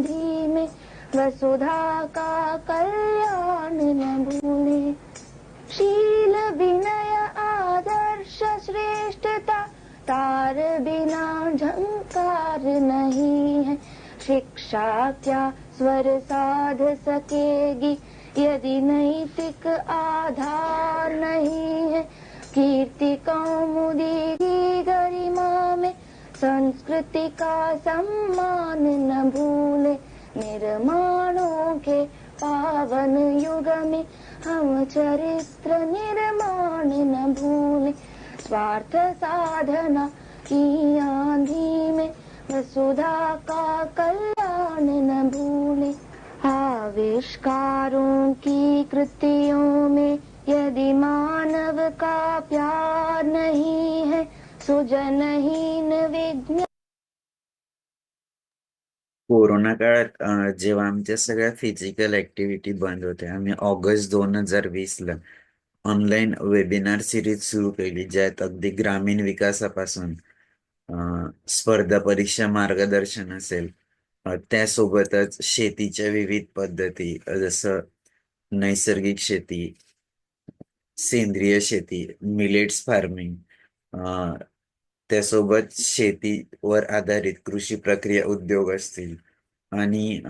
आंधी में वसुधा का कल्याण न भूले। शील विनय आदर्श श्रेष्ठता तार बिना झंकार नहीं है। शिक्षा क्या स्वर साध सकेगी यदि नैतिक आधार नहीं है। कीर्ति कौमुदी की गरिमा में संस्कृति का सम्मान न भूले। निर्माणों के पावन युग में हम चरित्र निर्माण न भूले। स्वार्थ साधना की आंधी में वसुधा का कल्याण न भूले। आविष्कारों की कृतियों में यदि मानव का प्यार नहीं है, सुजनहीन विज्ञान। कोरोना काळात जेव्हा आमच्या सगळ्या फिजिकल ऍक्टिव्हिटी बंद होत्या, आम्ही ऑगस्ट 2020ला ऑनलाईन वेबिनार सिरीज सुरू केली, ज्यात अगदी ग्रामीण विकासापासून स्पर्धा परीक्षा मार्गदर्शन असेल, त्यासोबतच शेतीच्या विविध पद्धती, जसं नैसर्गिक शेती, सेंद्रिय शेती, मिलेट्स फार्मिंग, त्यासोबत शेतीवर आधारित कृषी प्रक्रिया उद्योग असतील आणि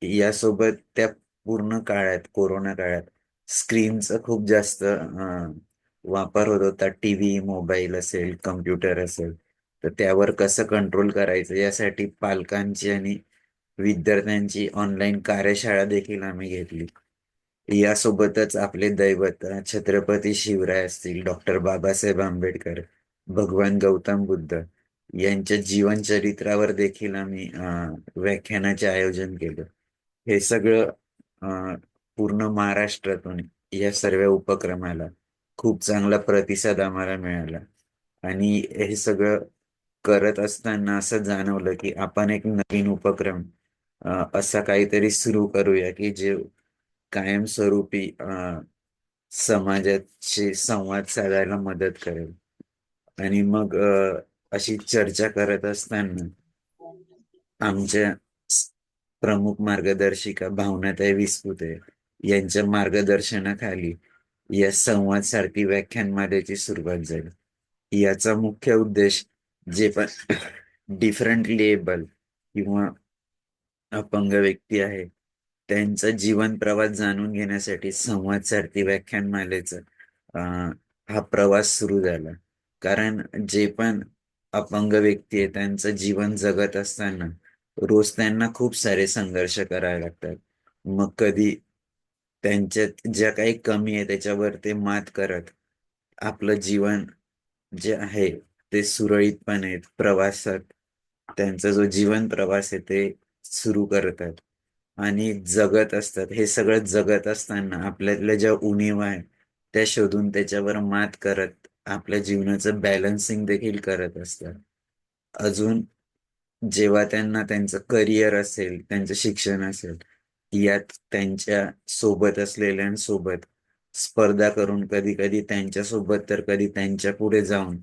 यासोबत त्या पूर्ण काळात, कोरोना काळात स्क्रीनचा खूप जास्त वापर होत होता. टीव्ही, मोबाईल असेल, कम्प्युटर असेल, तर त्यावर कसं कंट्रोल करायचं यासाठी पालकांची आणि विद्यार्थ्यांची ऑनलाईन कार्यशाळा देखील आम्ही घेतली. यासोबतच आपले दैवत छत्रपती शिवराय असतील, डॉक्टर बाबासाहेब आंबेडकर, भगवान गौतम बुद्ध यांच्या जीवनचरित्रावर देखील आम्ही व्याख्यानाचे आयोजन केलं. हे सगळं पूर्ण महाराष्ट्रातून या सर्व उपक्रमाला खूप चांगला प्रतिसाद आम्हाला मिळाला. आणि हे सगळं करत असताना असं जाणवलं की आपण एक नवीन उपक्रम असा काहीतरी सुरू करूया की जे कायमस्वरूपी समाजाशी संवाद साधायला मदत करेल. आणि मग अशी चर्चा करत असताना आमच्या स- प्रमुख मार्गदर्शिका भावनाताई विस्पुते यांच्या मार्गदर्शनाखाली या संवाद सारखी व्याख्यानमालेची सुरुवात झाली. याचा मुख्य उद्देश जे पण डिफरंटली एबल किंवा अपंग व्यक्ती आहे त्यांचा जीवन प्रवास जाणून घेण्यासाठी संवाद सारथी व्याख्यानमालेचं हा प्रवास सुरू झाला. कारण जे पण अपंग व्यक्ती आहे त्यांचं जीवन जगत असताना रोज त्यांना खूप सारे संघर्ष करावे लागतात. मग कधी त्यांच्यात ज्या काही कमी आहे त्याच्यावर ते मात करत आपलं जीवन जे आहे ते सुरळीतपणे प्रवासात त्यांचा जो जीवन प्रवास आहे ते सुरू करतात आणि जगत असतात. हे सगळं जगत असताना आपल्यातल्या ज्या उणीवा आहे त्या शोधून त्याच्यावर मात करत आपल्या जीवनाचं बॅलन्सिंग देखील करत असतात. अजून जेव्हा त्यांना त्यांचं करिअर असेल, त्यांचं शिक्षण असेल, यात त्यांच्या सोबत असलेल्यांसोबत स्पर्धा करून कधी कधी त्यांच्यासोबत तर कधी त्यांच्या पुढे जाऊन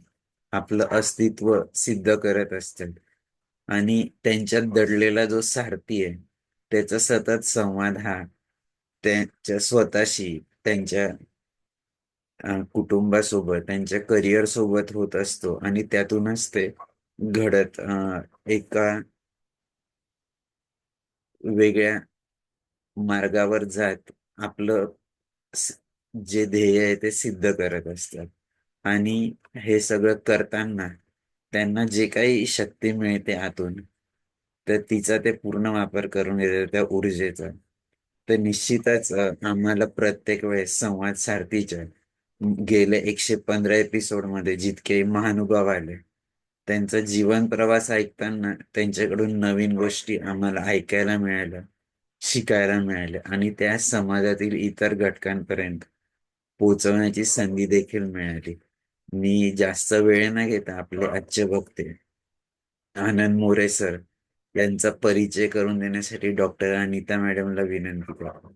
आपलं अस्तित्व सिद्ध करत असतात. आणि त्यांच्यात दडलेला जो सारथी आहे त्याचा सतत संवाद हा त्यांच्या स्वतःशी, त्यांच्या कुटुंबासोबत, त्यांच्या करिअर सोबत होत असतो आणि त्यातूनच ते घडत एका वेगळ्या मार्गावर जात आपलं स- जे ध्येय आहे ते सिद्ध करत असतात. आणि हे सगळं करताना त्यांना जे काही शक्ती मिळते आतून, तर तिचा ते पूर्ण वापर करून येतात त्या ऊर्जेचा. तर निश्चितच आम्हाला प्रत्येक वेळेस संवाद सारथीच्या गेले 115 एपिसोडमध्ये जितके महानुभाव आले त्यांचा जीवन प्रवास ऐकताना त्यांच्याकडून नवीन गोष्टी आम्हाला ऐकायला मिळाल्या, शिकायला मिळाल्या आणि त्या समाजातील इतर घटकांपर्यंत पोहोचवण्याची संधी देखील मिळाली. मी जास्त वेळ न घेता आपले आजचे वक्ते आनंद मोरे सर यांचा परिचय करून देण्यासाठी डॉक्टर अनिता मॅडमला विनंती करतो.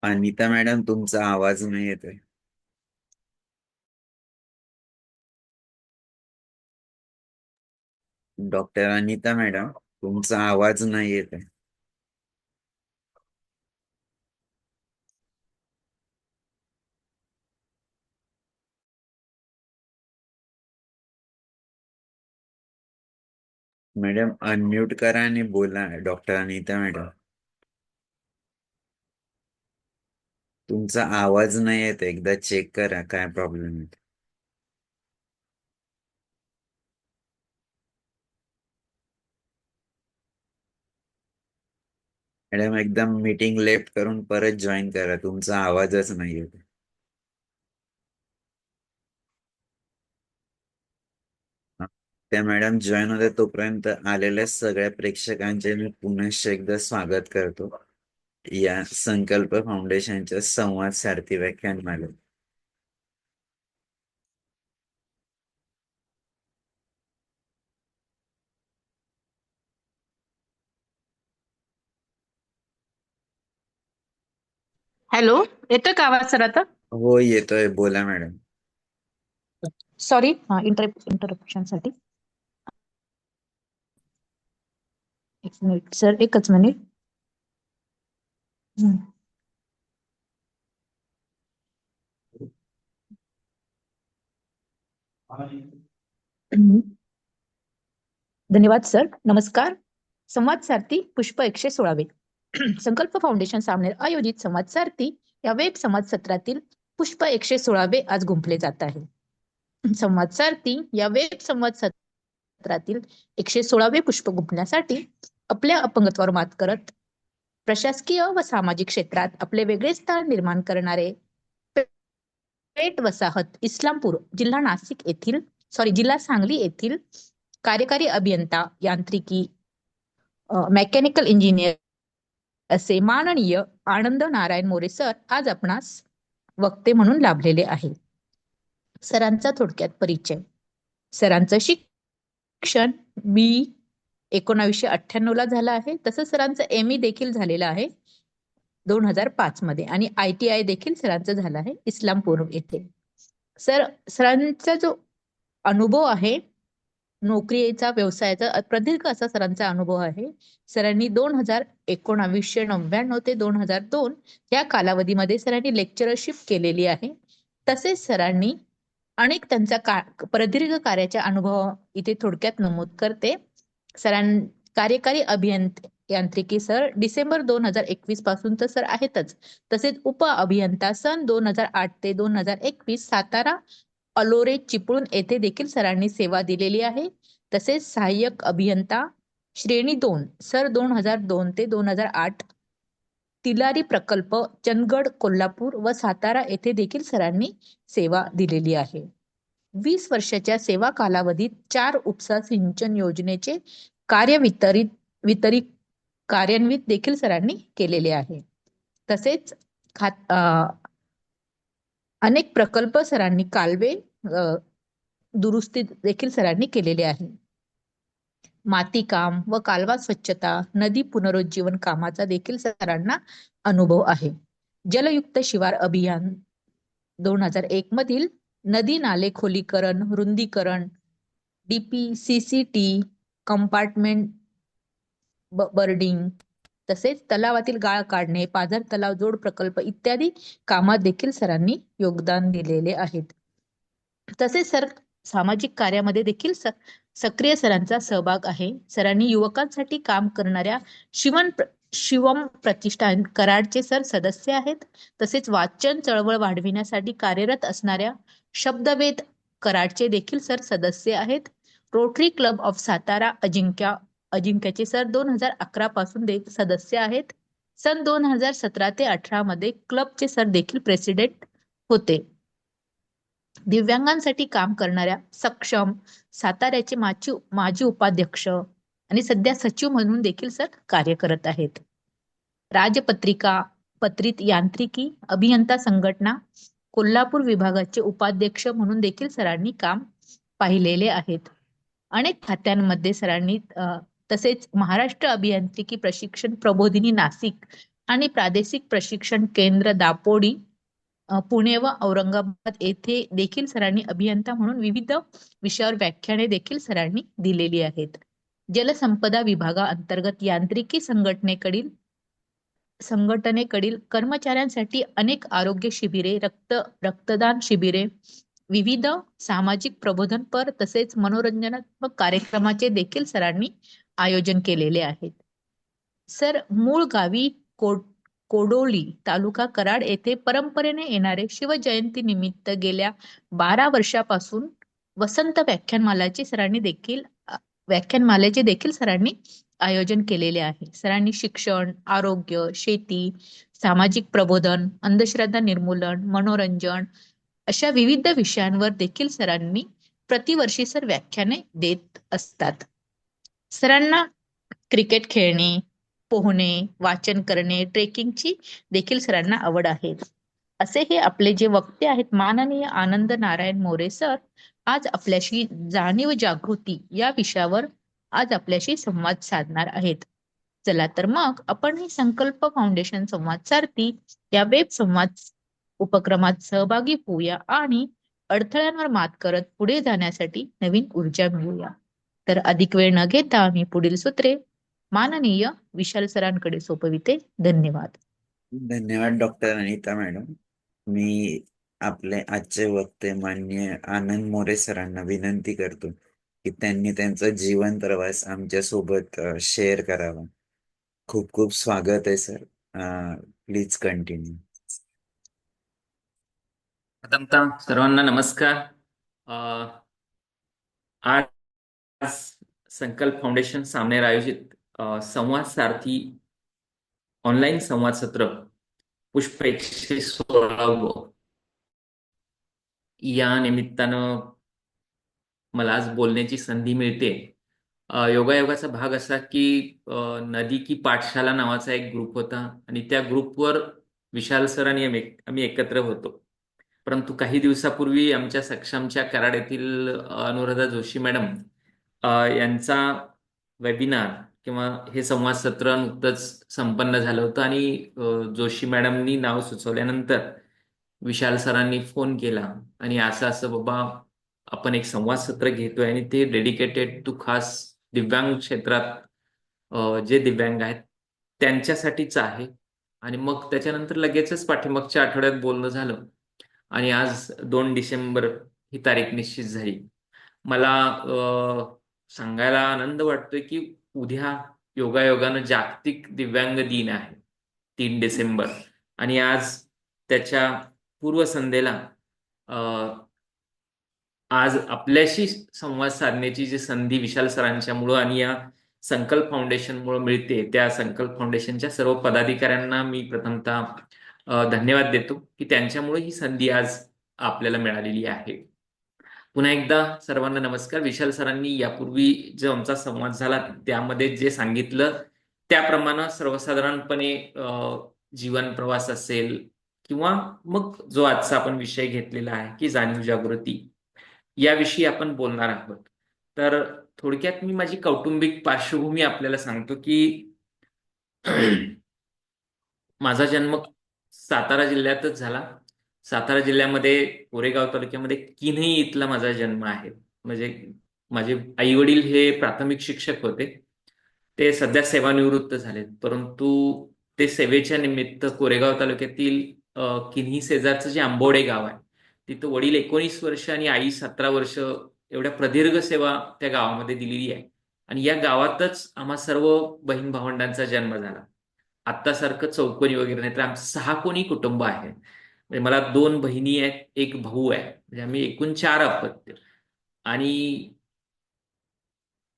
अनिता मॅडम, तुमचा आवाज नाही येतोय. डॉक्टर अनिता मॅडम, तुमचा आवाज नाही येतोय. मॅडम, अनम्यूट करा आणि बोला. डॉक्टर अनिता मॅडम, तुमचा आवाज नाही येत. एकदा चेक करा काय प्रॉब्लेम आहे. मॅडम, एकदम मीटिंग लेफ्ट करून परत जॉईन करा. तुमचा आवाजच नाही येत. त्या मॅडम जॉईन होत्या तोपर्यंत आलेल्या सगळ्या प्रेक्षकांचे मी पुनश्च एकदा स्वागत करतो या संकल्प फाउंडेशनच्या संवाद सारथी व्याख्यानमालेत. हॅलो, येतोय का आवाज सर आता? हो, येतोय. बोला मॅडम. सॉरी इंटरप्शन साठी. एक मिनिट सर, एकच मिनिट. धन्यवाद सर. नमस्कार. संवाद सारथी पुष्प 116. संकल्प फाउंडेशन सामने आयोजित संवाद सारथी या वेब संवाद सत्रातील पुष्प 116 आज गुंफले जात आहे. संवाद सारथी या वेब संवाद सत्रातील 116 पुष्प गुंफण्यासाठी आपल्या अपंगत्वावर मात करत प्रशासकीय व सामाजिक क्षेत्रात आपले वेगळे स्थान निर्माण करणारे पेठ वसाहत इस्लामपूर जिल्हा सांगली येथील कार्यकारी अभियंता यांत्रिकी मेकॅनिकल इंजिनियर असे माननीय आनंद नारायण मोरे सर आज आपणास वक्ते म्हणून लाभलेले आहे. सरांचा थोडक्यात परिचय. सरांचं शिक्षण बी 1998 ला झालं आहे. तसंच सरांचं ME देखील झालेलं आहे 2005 मध्ये आणि ITI देखील सरांचं झालं आहे इस्लामपूर येथे. सरांचा जो अनुभव आहे नोकरीचा व्यवसायाचा प्रदीर्घ असा सरांचा अनुभव आहे. सरांनी 1999 ते 2002 या कालावधीमध्ये सरांनी लेक्चरशिप केलेली आहे. तसेच सरांनी अनेक त्यांचा प्रदीर्घ कार्याचा अनुभव इथे थोडक्यात नमूद करते. कार्यकारी यांत्रिकी सर डिसेंबर 2021 पासून तर सर आहेतच. तसेच उप अभियंता सन 2008 ते 2021 सातारा अलोरे चिपळूण येथे देखील सरांनी सेवा दिलेली आहे. तसेच सहाय्यक अभियंता श्रेणी 2 सर 2002 ते 2008 तिलारी प्रकल्प चंदगड कोल्हापूर व सातारा येथे देखील सरांनी सेवा दिलेली आहे. 20 वर्षाच्या सेवा कालावधीत 4 उपसा सिंचन योजनेचे कार्यान्वित देखील सरांनी केलेले आहे. तसेच अनेक प्रकल्प सरांनी कालवे दुरुस्ती देखील सरांनी केलेले आहे. माती काम व कालवा स्वच्छता, नदी पुनरुज्जीवन कामाचा देखील सरांना अनुभव आहे. जलयुक्त शिवार अभियान 2001 मधील नदी नाले खोलीकरण, रुंदीकरण, DPCCT, कंपार्टमेंट बर्डिंग, तसेच तलावातील गाळ काढणे, पाझर तलाव जोड प्रकल्प इत्यादी कामात देखील सरांनी योगदान दिलेले आहेत. तसेच सर सामाजिक कार्यामध्ये देखील सक्रिय सरांचा सहभाग आहे. सरांनी युवकांसाठी काम करणाऱ्या शिवम प्रतिष्ठान कराडचे सर सदस्य आहेत. तसेच वाचन चळवळ वाढविण्यासाठी कार्यरत असणाऱ्या शब्दवेध कराडचे देखील सर सदस्य आहेत. रोटरी क्लब ऑफ सातारा अजिंक्यचे सर 2011 पासून सदस्य आहेत. सन 2017 ते 18 मध्ये क्लबचे सर देखील प्रेसिडेंट होते. दिव्यांगांसाठी काम करणाऱ्या सक्षम साताऱ्याचे माजी उपाध्यक्ष आणि सध्या सचिव म्हणून देखील सर कार्य करत आहेत. राजपत्रिका पत्रित यांत्रिकी अभियंता संघटना कोल्हापूर विभागाचे उपाध्यक्ष म्हणून देखील सरांनी काम पाहिलेले आहेत. अनेक खात्यांमध्ये सरांनी तसेच महाराष्ट्र अभियांत्रिकी प्रशिक्षण प्रबोधिनी नाशिक आणि प्रादेशिक प्रशिक्षण केंद्र दापोडी, पुणे व औरंगाबाद येथे देखील सरांनी अभियंता म्हणून विविध विषयावर व्याख्याने देखील सरांनी दिलेली आहेत. जलसंपदा विभागाअंतर्गत यांत्रिकी संघटनेकडील कर्मचाऱ्यांसाठी अनेक आरोग्य शिबिरे, रक्तदान शिबिरे, विविध सामाजिक प्रबोधनपर तसेच मनोरंजनात्मक कार्यक्रमाचे देखील सरांनी आयोजन केलेले आहेत. सर मूळ गावी कोडोली, तालुका कराड येथे परंपरेने येणारे शिवजयंती निमित्त गेल्या 12 वर्षापासून वसंत व्याख्यानमालेचे देखील सरांनी आयोजन केलेले आहे. सरांनी शिक्षण, आरोग्य, शेती, सामाजिक प्रबोधन, अंधश्रद्धा निर्मूलन, मनोरंजन अशा विविध विषयांवर देखील सरांनी प्रतिवर्षी सर व्याख्याने देत असतात. सरांना क्रिकेट खेळणे, पोहणे, वाचन करणे, ट्रेकिंगची देखील सरांना आवड आहे. असे हे आपले जे वक्ते आहेत माननीय आनंद नारायण मोरे सर आज आपल्याशी जाणीव जागृती या विषयावर आज आपल्याशी संवाद साधणार आहेत. चला तर मग आपण ही संकल्प फाउंडेशन संवाद सारथी या वेब संवाद उपक्रमात सहभागी होऊया आणि अडथळ्यांवर मात करत पुढे जाण्यासाठी नवीन ऊर्जा मिळूया. तर अधिक वेळ न घेता मी पुढील सूत्रे माननीय विशाल सरांकडे सोपविते. धन्यवाद. धन्यवाद डॉक्टर अनिता मॅडम. मी आपले आजचे वक्ते माननीय आनंद मोरे सरांना विनंती करतो की त्यांनी त्यांचा जीवन प्रवास आमच्या सोबत शेअर करावा. खूप खूप स्वागत आहे सर. Please continue. प्रथमतः सर्वांना नमस्कार. आज संकल्प फाउंडेशन सामनेर आयोजित संवाद सारथी ऑनलाईन संवाद सत्र पुष्प 116 या निमित्तानं मला आज बोलण्याची संधी मिळते. योगायोगाचा भाग असा की नदी की पाठशाला नावाचा एक ग्रुप होता आणि त्या ग्रुपवर विशाल सर आणि आम्ही एकत्र होतो. परंतु काही दिवसापूर्वी आमच्या सक्षमच्या कराड येथील अनुराधा जोशी मॅडम यांचा वेबिनार किंवा हे संवाद सत्र नुकतंच संपन्न झालं होतं आणि जोशी मॅडमनी नाव सुचवल्यानंतर विशाल सरांनी फोन केला आणि असं बाबा आपण एक संवाद सत्र घेतोय आणि ते डेडिकेटेड टू खास दिव्यांग क्षेत्रात जे दिव्यांग आहेत त्यांच्यासाठीच आहे. आणि मग त्याच्यानंतर लगेचच पाठीमागच्या आठवड्यात बोलणं झालं आणि आज 2 डिसेंबर ही तारीख निश्चित झाली. मला सांगायला आनंद वाटतोय की उद्या योगायोगानं जागतिक दिव्यांग दिन आहे 3 डिसेंबर आणि आज त्याच्या पूर्वसंध्येला आज आपल्याशी संवाद साधण्याची जी संधी विशाल सरांच्यामुळं आणि या संकल्प फाउंडेशनमुळे मिळते त्या संकल्प फाउंडेशनच्या सर्व पदाधिकाऱ्यांना मी प्रथमतः धन्यवाद देतो की त्यांच्यामुळे ही संधी आज आपल्याला मिळालेली आहे. पुन्हा एकदा सर्वांना नमस्कार. विशाल सरांनी यापूर्वी जो आमचा संवाद झाला त्यामध्ये जे सांगितलं त्याप्रमाणे सर्वसाधारणपणे जीवन प्रवास असेल किंवा मग जो आजचा आपण विषय घेतलेला आहे की जाणीव जागृती याविषयी आपण बोलणार आहोत. तर थोडक्यात मी माझी कौटुंबिक पार्श्वभूमी आपल्याला सांगतो की माझा जन्म सातारा जिल्ह्यातच झाला. सातारा जिल्ह्यामध्ये कोरेगाव तालुक्यामध्ये किन्ही इथला माझा जन्म आहे. म्हणजे माझे आई वडील हे प्राथमिक शिक्षक होते. ते सध्या सेवानिवृत्त झालेत, परंतु ते सेवेच्या निमित्त कोरेगाव तालुक्यातील किन्ही शेजारचं जे आंबोडे गाव आहे तिथं वडील 19 वर्ष आणि आई 17 वर्ष एवढ्या प्रदीर्घ सेवा त्या गावामध्ये दिलेली आहे. आणि या गावातच आम्हा सर्व बहीण भावंडांचा जन्म झाला. आत्तासारखं चौकोनी वगैरे नाही, तर आमचं 6 कोणी कुटुंब आहे. म्हणजे मला 2 बहिणी आहेत, 1 भाऊ आहे, म्हणजे आम्ही एकूण 4 अपत्य. आणि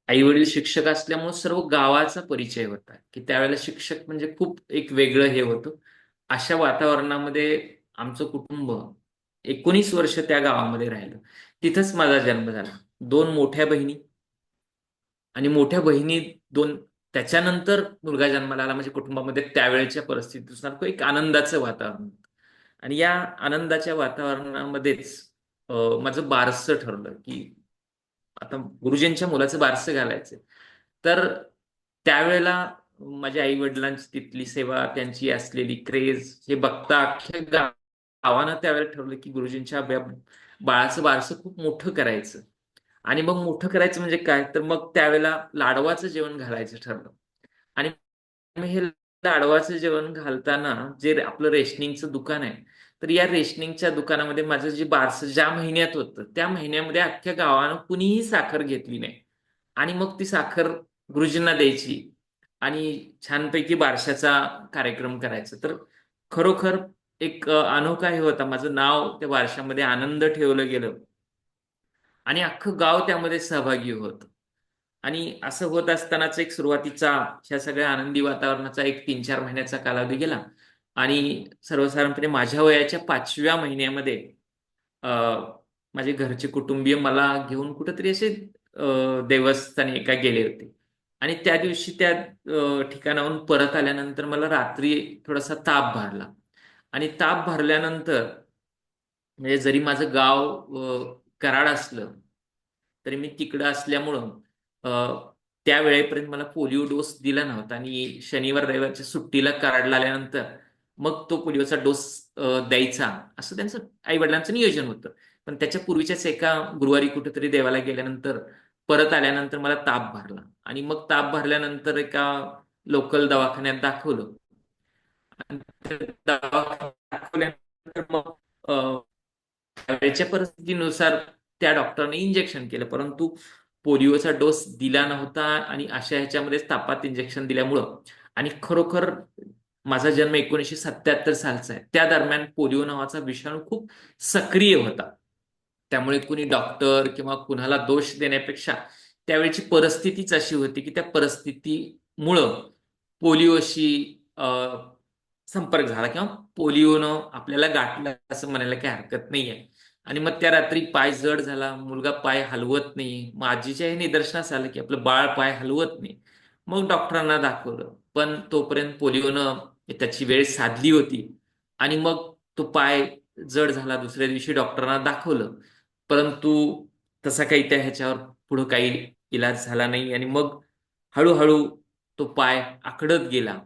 आई वडील शिक्षक असल्यामुळे सर्व गावाचा परिचय होता की त्यावेळेला शिक्षक म्हणजे खूप एक वेगळं हे होतं. अशा वातावरणामध्ये आमचं कुटुंब 19 वर्ष त्या गावामध्ये राहिलं. तिथंच माझा जन्म झाला. 2 मोठ्या बहिणी आणि मोठ्या बहिणी 2 त्याच्यानंतर मुलगा जन्माला आला. म्हणजे कुटुंबामध्ये त्यावेळेच्या परिस्थितीनुसार एक आनंदाचं वातावरण होतं. आणि या आनंदाच्या वातावरणामध्येच माझं बारसं ठरलं की आता गुरुजींच्या मुलाचं बारसं घालायचं. तर त्यावेळेला माझ्या आई वडिलांची तिथली सेवा, त्यांची असलेली क्रेज हे बघता अख्ख्या गावानं त्यावेळेला ठरवलं की गुरुजींच्या बाळाचं बारसं खूप मोठं करायचं. आणि मग मोठं करायचं म्हणजे काय, तर मग त्यावेळेला लाडवाचं जेवण घालायचं ठरलं. आणि मग हे लाडवाचं जेवण घालताना जे आपलं रेशनिंगचं दुकान आहे, तर या रेशनिंगच्या दुकानामध्ये माझं जे बारसं ज्या महिन्यात होतं त्या महिन्यामध्ये अख्ख्या गावानं कुणीही साखर घेतली नाही. आणि मग ती साखर गुरुजींना द्यायची आणि छानपैकी बारशाचा कार्यक्रम करायचा. तर खरोखर एक अनोखा हे होता. माझं नाव त्या बारशामध्ये आनंद ठेवलं गेलं आणि अख्खं गाव त्यामध्ये सहभागी होतं. आणि असं होत असतानाच एक सुरुवातीचा ह्या सगळ्या आनंदी वातावरणाचा एक 3-4 महिन्याचा कालावधी गेला आणि सर्वसाधारणपणे माझ्या वयाच्या 5व्या महिन्यामध्ये अ, माझे घरचे कुटुंबीय मला घेऊन कुठेतरी असे देवस्थानी एका गेले होते. आणि त्या दिवशी त्या ठिकाणाहून परत आल्यानंतर मला रात्री थोडासा ताप भरला. आणि ताप भरल्यानंतर म्हणजे जरी माझं गाव कराड असलं, तरी मी तिकडं असल्यामुळं अ, त्या वेळेपर्यंत मला पोलिओ डोस दिला नव्हता आणि शनिवार रविवारच्या सुट्टीला कराडला आल्यानंतर मग तो पोलिओचा डोस द्यायचा असं त्यांचं आई वडिलांचं नियोजन होतं. पण त्याच्या पूर्वीच्याच एका गुरुवारी कुठेतरी देवाला गेल्यानंतर परत आल्यानंतर मला ताप भरला आणि मग ताप भरल्यानंतर एका लोकल दवाखान्यात दाखवलं. आणि त्या दवाखान्यात दाखवल्यानंतर मग त्यावेळच्या परिस्थितीनुसार त्या डॉक्टरने इंजेक्शन केलं, परंतु पोलिओचा डोस दिला नव्हता आणि अशा ह्याच्यामध्येच तापात इंजेक्शन दिल्यामुळं आणि खरोखर माझा जन्म 1977 सालचा आहे. त्या दरम्यान पोलिओ नावाचा विषाणू खूप सक्रिय होता. त्यामुळे कुणी डॉक्टर किंवा कुणाला दोष देण्यापेक्षा त्यावेळची परिस्थितीच अशी होती की त्या परिस्थितीमुळं पोलिओशी संपर्क झाला किंवा पोलिओनं आपल्याला गाठलं असं म्हणायला काही हरकत नाहीये. आणि मग त्या रात्री पाय जड झाला, मुलगा पाय हलवत नाही. मग आजीच्या हे निदर्शनास आलं की आपलं बाळ पाय हलवत नाही. मग डॉक्टरांना दाखवलं, पण तोपर्यंत पोलिओनं त्याची वेळ साधली होती आणि मग तो पाय जड झाला. दुसऱ्या दिवशी डॉक्टरांना दाखवलं, परंतु तसा काही त्या ह्याच्यावर पुढं काही इलाज झाला नाही आणि मग हळूहळू तो पाय आखडत गेला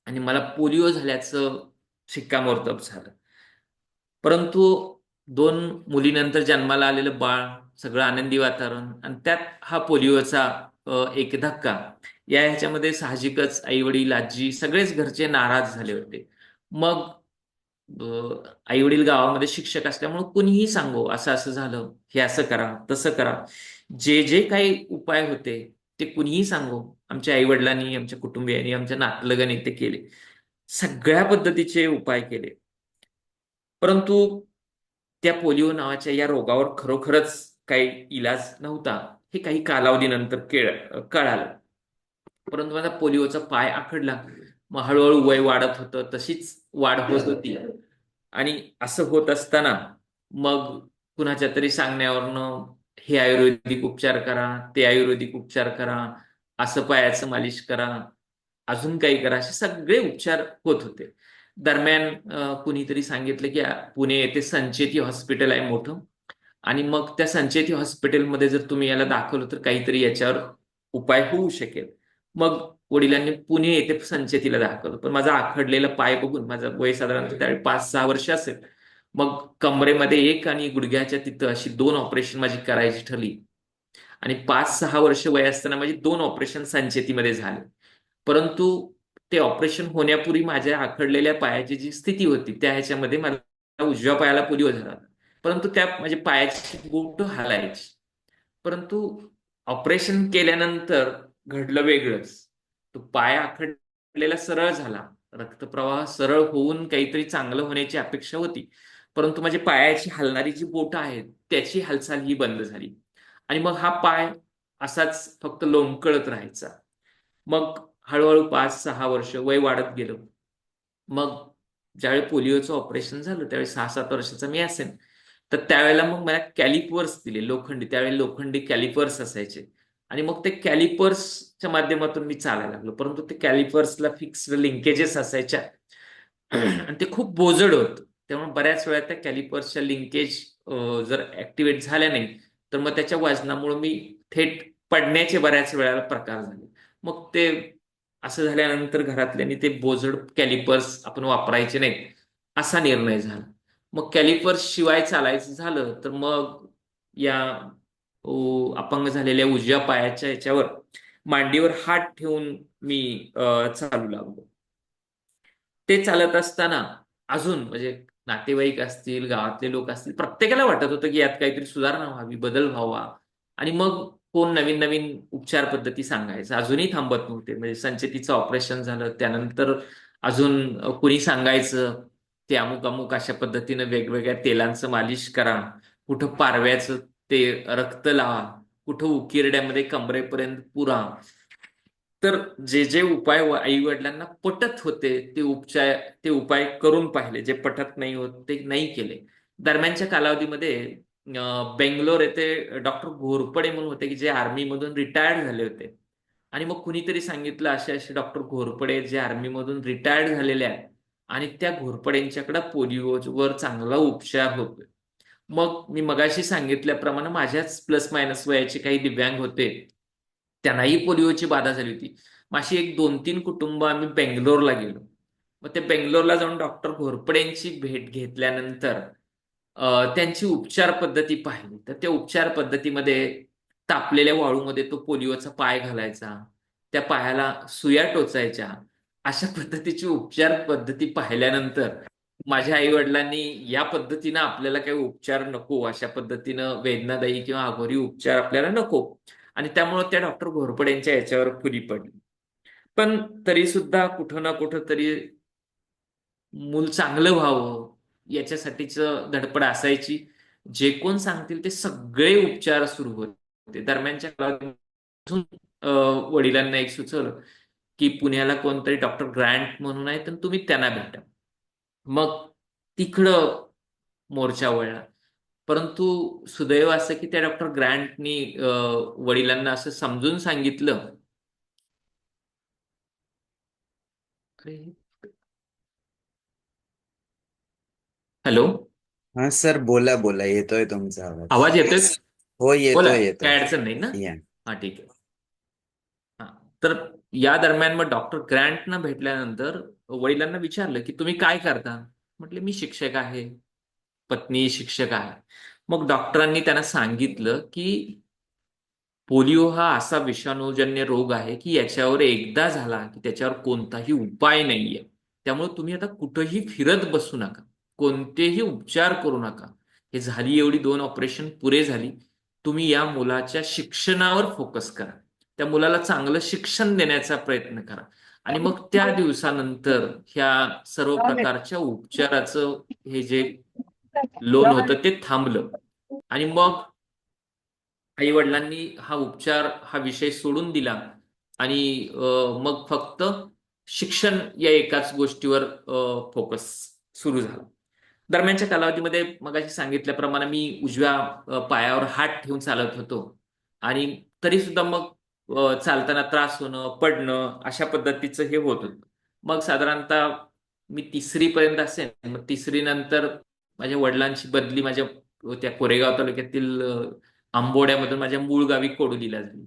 आणि मला पोलिओ झाल्याचं शिक्कामोर्तब झालं. परंतु 2 मुलीनंतर जन्माला आलेलं बाळ, सगळं आनंदी वातावरण आणि त्यात हा पोलिओचा एक धक्का. या ह्याच्यामध्ये साहजिकच आई वडील, आजी सगळेच घरचे नाराज झाले होते. मग आई वडील गावामध्ये शिक्षक असल्यामुळे कुणीही सांगो असं असं झालं, हे असं करा, तसं करा. जे जे काही उपाय होते ते कुणीही सांगो, आमच्या आई वडिलांनी, आमच्या कुटुंबियांनी, आमच्या नातलगांनी ते केले. सगळ्या पद्धतीचे उपाय केले. परंतु त्या पोलिओ नावाच्या या रोगावर खरोखरच काही इलाज नव्हता हे काही कालावधीनंतर कळालं. परंतु माझा पोलिओचा पाय आखडला. मग हळूहळू वय वाढत होतं, तशीच वाढ होत होती. आणि असं होत असताना मग कुणाच्या तरी सांगण्यावरनं हे आयुर्वेदिक उपचार करा, ते आयुर्वेदिक उपचार करा, असं पायाचं मालिश करा, अजून काही करा, असे सगळे उपचार होत होते. दरम्यान कुणीतरी सांगितलं की पुणे येथे संचेती हॉस्पिटल आहे मोठं आणि मग त्या संचेती हॉस्पिटलमध्ये जर तुम्ही याला दाखवलं तर काहीतरी याच्यावर उपाय होऊ शकेल. मग वडिलांनी पुणे येथे संचेतीला दाखवलं, पण माझा आखडलेला पाय बघून, माझं वय साधारणतः त्यावेळी 5-6 वर्ष असेल, मग कमरेमध्ये एक आणि गुडघ्याच्या तिथं अशी 2 ऑपरेशन माझी करायची ठरली. आणि 5-6 वर्ष वय असताना माझी 2 ऑपरेशन संचेतीमध्ये झाले. परंतु ते ऑपरेशन होण्यापूर्वी माझ्या आखडलेल्या पायाची जी स्थिती होती त्या ह्याच्यामध्ये मला उजव्या पायाला पोलिओ झाला, परंतु त्या माझ्या पायाची बोटं हालायची. परंतु ऑपरेशन केल्यानंतर घडलं वेगळंच. तो पाय आखडलेला सरळ झाला, रक्तप्रवाह सरळ होऊन काहीतरी चांगलं होण्याची अपेक्षा होती, परंतु माझ्या पायाची हलणारी जी बोटं आहेत त्याची हालचाल ही बंद झाली आणि मग हा पाय असाच फक्त लोंबकळत राहायचा. मग हळूहळू 5-6 वर्ष वय वाढत गेलं. मग ज्यावेळी पोलिओचं ऑपरेशन झालं त्यावेळी 6-7 वर्षाचा मी असेन, तर त्यावेळेला मग मला कॅलिपर्स दिले, लोखंडी. त्यावेळी लोखंडी कॅलिपर्स असायचे आणि मग ते कॅलिपर्सच्या माध्यमातून मी चालायला लागलो. परंतु ते कॅलिपर्सला फिक्स्ड लिंकेजेस असायच्या आणि ते खूप बोजड होतं. त्यामुळे बऱ्याच वेळा त्या कॅलिपर्सच्या लिंकेज जर ऍक्टिव्हेट झाल्या नाही तर मग त्याच्या वजनामुळे मी थेट पडण्याचे बऱ्याच वेळा प्रकार झाले. मग ते असं झाल्यानंतर घरातल्यांनी ते बोजड कॅलिपर्स आपण वापरायचे नाहीत असा निर्णय झाला. मग कॅलिपर्स शिवाय चालायचं झालं तर मग या अपंग झालेल्या उजव्या पायाच्या याच्यावर मांडीवर हात ठेवून मी चालू लागलो. ते चालत असताना अजून म्हणजे नातेवाईक असतील, गावातले लोक असतील, प्रत्येकाला वाटत होतं की यात काहीतरी सुधारणा व्हावी, बदल व्हावा. आणि मग कोण नवीन नवीन उपचार पद्धती सांगायचं, अजूनही थांबत नव्हते. म्हणजे संचेतीचं ऑपरेशन झालं त्यानंतर अजून कुणी सांगायचं ते अमुक अमुक अशा पद्धतीनं वेगवेगळ्या तेलांचं मालिश करा, कुठं पारव्याचं ते रक्त लावा, कुठं उकिरड्यामध्ये कमरेपर्यंत पुरा. तर जे जे उपाय आई वडिलांना पटत होते ते उपाय करून पाहिले, जे पटत नाही होत ते नाही केले. दरम्यानच्या कालावधीमध्ये बेंगलोर येथे डॉक्टर घोरपडे म्हणून होते की जे आर्मीमधून रिटायर्ड झाले होते. आणि मग कुणीतरी सांगितलं असे असे डॉक्टर घोरपडे जे आर्मीमधून रिटायर्ड झालेले आहेत आणि त्या घोरपडेंच्याकडे पोलिओवर चांगला उपचार होतोय. मग मी मगाशी सांगितल्याप्रमाणे माझ्याच प्लस मायनस वयाचे काही दिव्यांग होते, त्यांनाही पोलिओची बाधा झाली होती. मग अशी एक 2-3 कुटुंब आम्ही बेंगलोरला गेलो. मग ते बेंगलोरला जाऊन डॉक्टर घोरपडेंची भेट घेतल्यानंतर त्यांची उपचार पद्धती पाहिली. तर त्या उपचार पद्धतीमध्ये तापलेल्या वाळूमध्ये तो पोलिओचा पाय घालायचा, त्या पायाला सुया टोचायच्या, अशा पद्धतीची उपचार पद्धती पाहिल्यानंतर माझ्या आई वडिलांनी या पद्धतीनं आपल्याला काही उपचार नको, अशा पद्धतीनं वेदनादायी किंवा अघोरी उपचार आपल्याला नको, आणि त्यामुळे त्या डॉक्टर घोरपडेंच्या याच्यावर फुली पडली. पण तरी सुद्धा कुठं ना कुठं तरी मूल चांगलं व्हावं याच्यासाठीच धडपड असायची. जे कोण सांगतील ते सगळे उपचार सुरू होते. दरम्यानच्या काळात वडिलांना एक सुचवलं की पुण्याला कोणतरी डॉक्टर ग्रँट म्हणून आहे, तर तुम्ही त्यांना भेटा. मग तिकडं मोर्चा वळला. परंतु सुदैव असं की त्या डॉक्टर ग्रँटनी वडिलांना असं समजून सांगितलं. हॅलो, हा सर, बोला बोला, येतोय तुमचा आवाज. आवाज येतोय? हो, बोला, येतोय येतोय. काय अडचण नाही ना? या. हा, ठीक आहे. हा, तर या दरम्यान मग डॉक्टर ग्रँटना भेटल्यानंतर वडिलांना विचारलं की तुम्ही काय करता? म्हटले मी शिक्षक आहे, पत्नी शिक्षक आहे. मग डॉक्टरांनी त्यांना सांगितलं की पोलिओ हा असा विषाणूजन्य रोग आहे की याच्यावर एकदा झाला की त्याच्यावर कोणताही उपाय नाहीये. त्यामुळे तुम्ही आता कुठंही फिरत बसू नका, कोणतेही उपचार करू नका. हे झाली एवढी 2 ऑपरेशन पुरे झाली. तुम्ही या मुलाच्या शिक्षणावर फोकस करा, त्या मुलाला चांगलं शिक्षण देण्याचा प्रयत्न करा. आणि मग त्या दिवसानंतर ह्या सर्व प्रकारच्या उपचाराचं हे जे लोन होतं ते थांबलं. आणि मग आई वडिलांनी हा विषय सोडून दिला आणि मग फक्त शिक्षण या एकाच गोष्टीवर फोकस सुरू झाला. दरम्यानच्या कालावधीमध्ये मगाशी सांगितल्याप्रमाणे मी उजव्या पायावर हात ठेवून चालत होतो आणि तरी सुद्धा मग चालताना त्रास होणं, पडणं अशा पद्धतीचं हे होत होतं. मग साधारणतः मी 3री पर्यंत असेल. मग 3री नंतर माझ्या वडिलांची बदली माझ्या त्या कोरेगाव तालुक्यातील आंबोड्यामधून माझ्या मूळ गावी कोडोलीला झाली.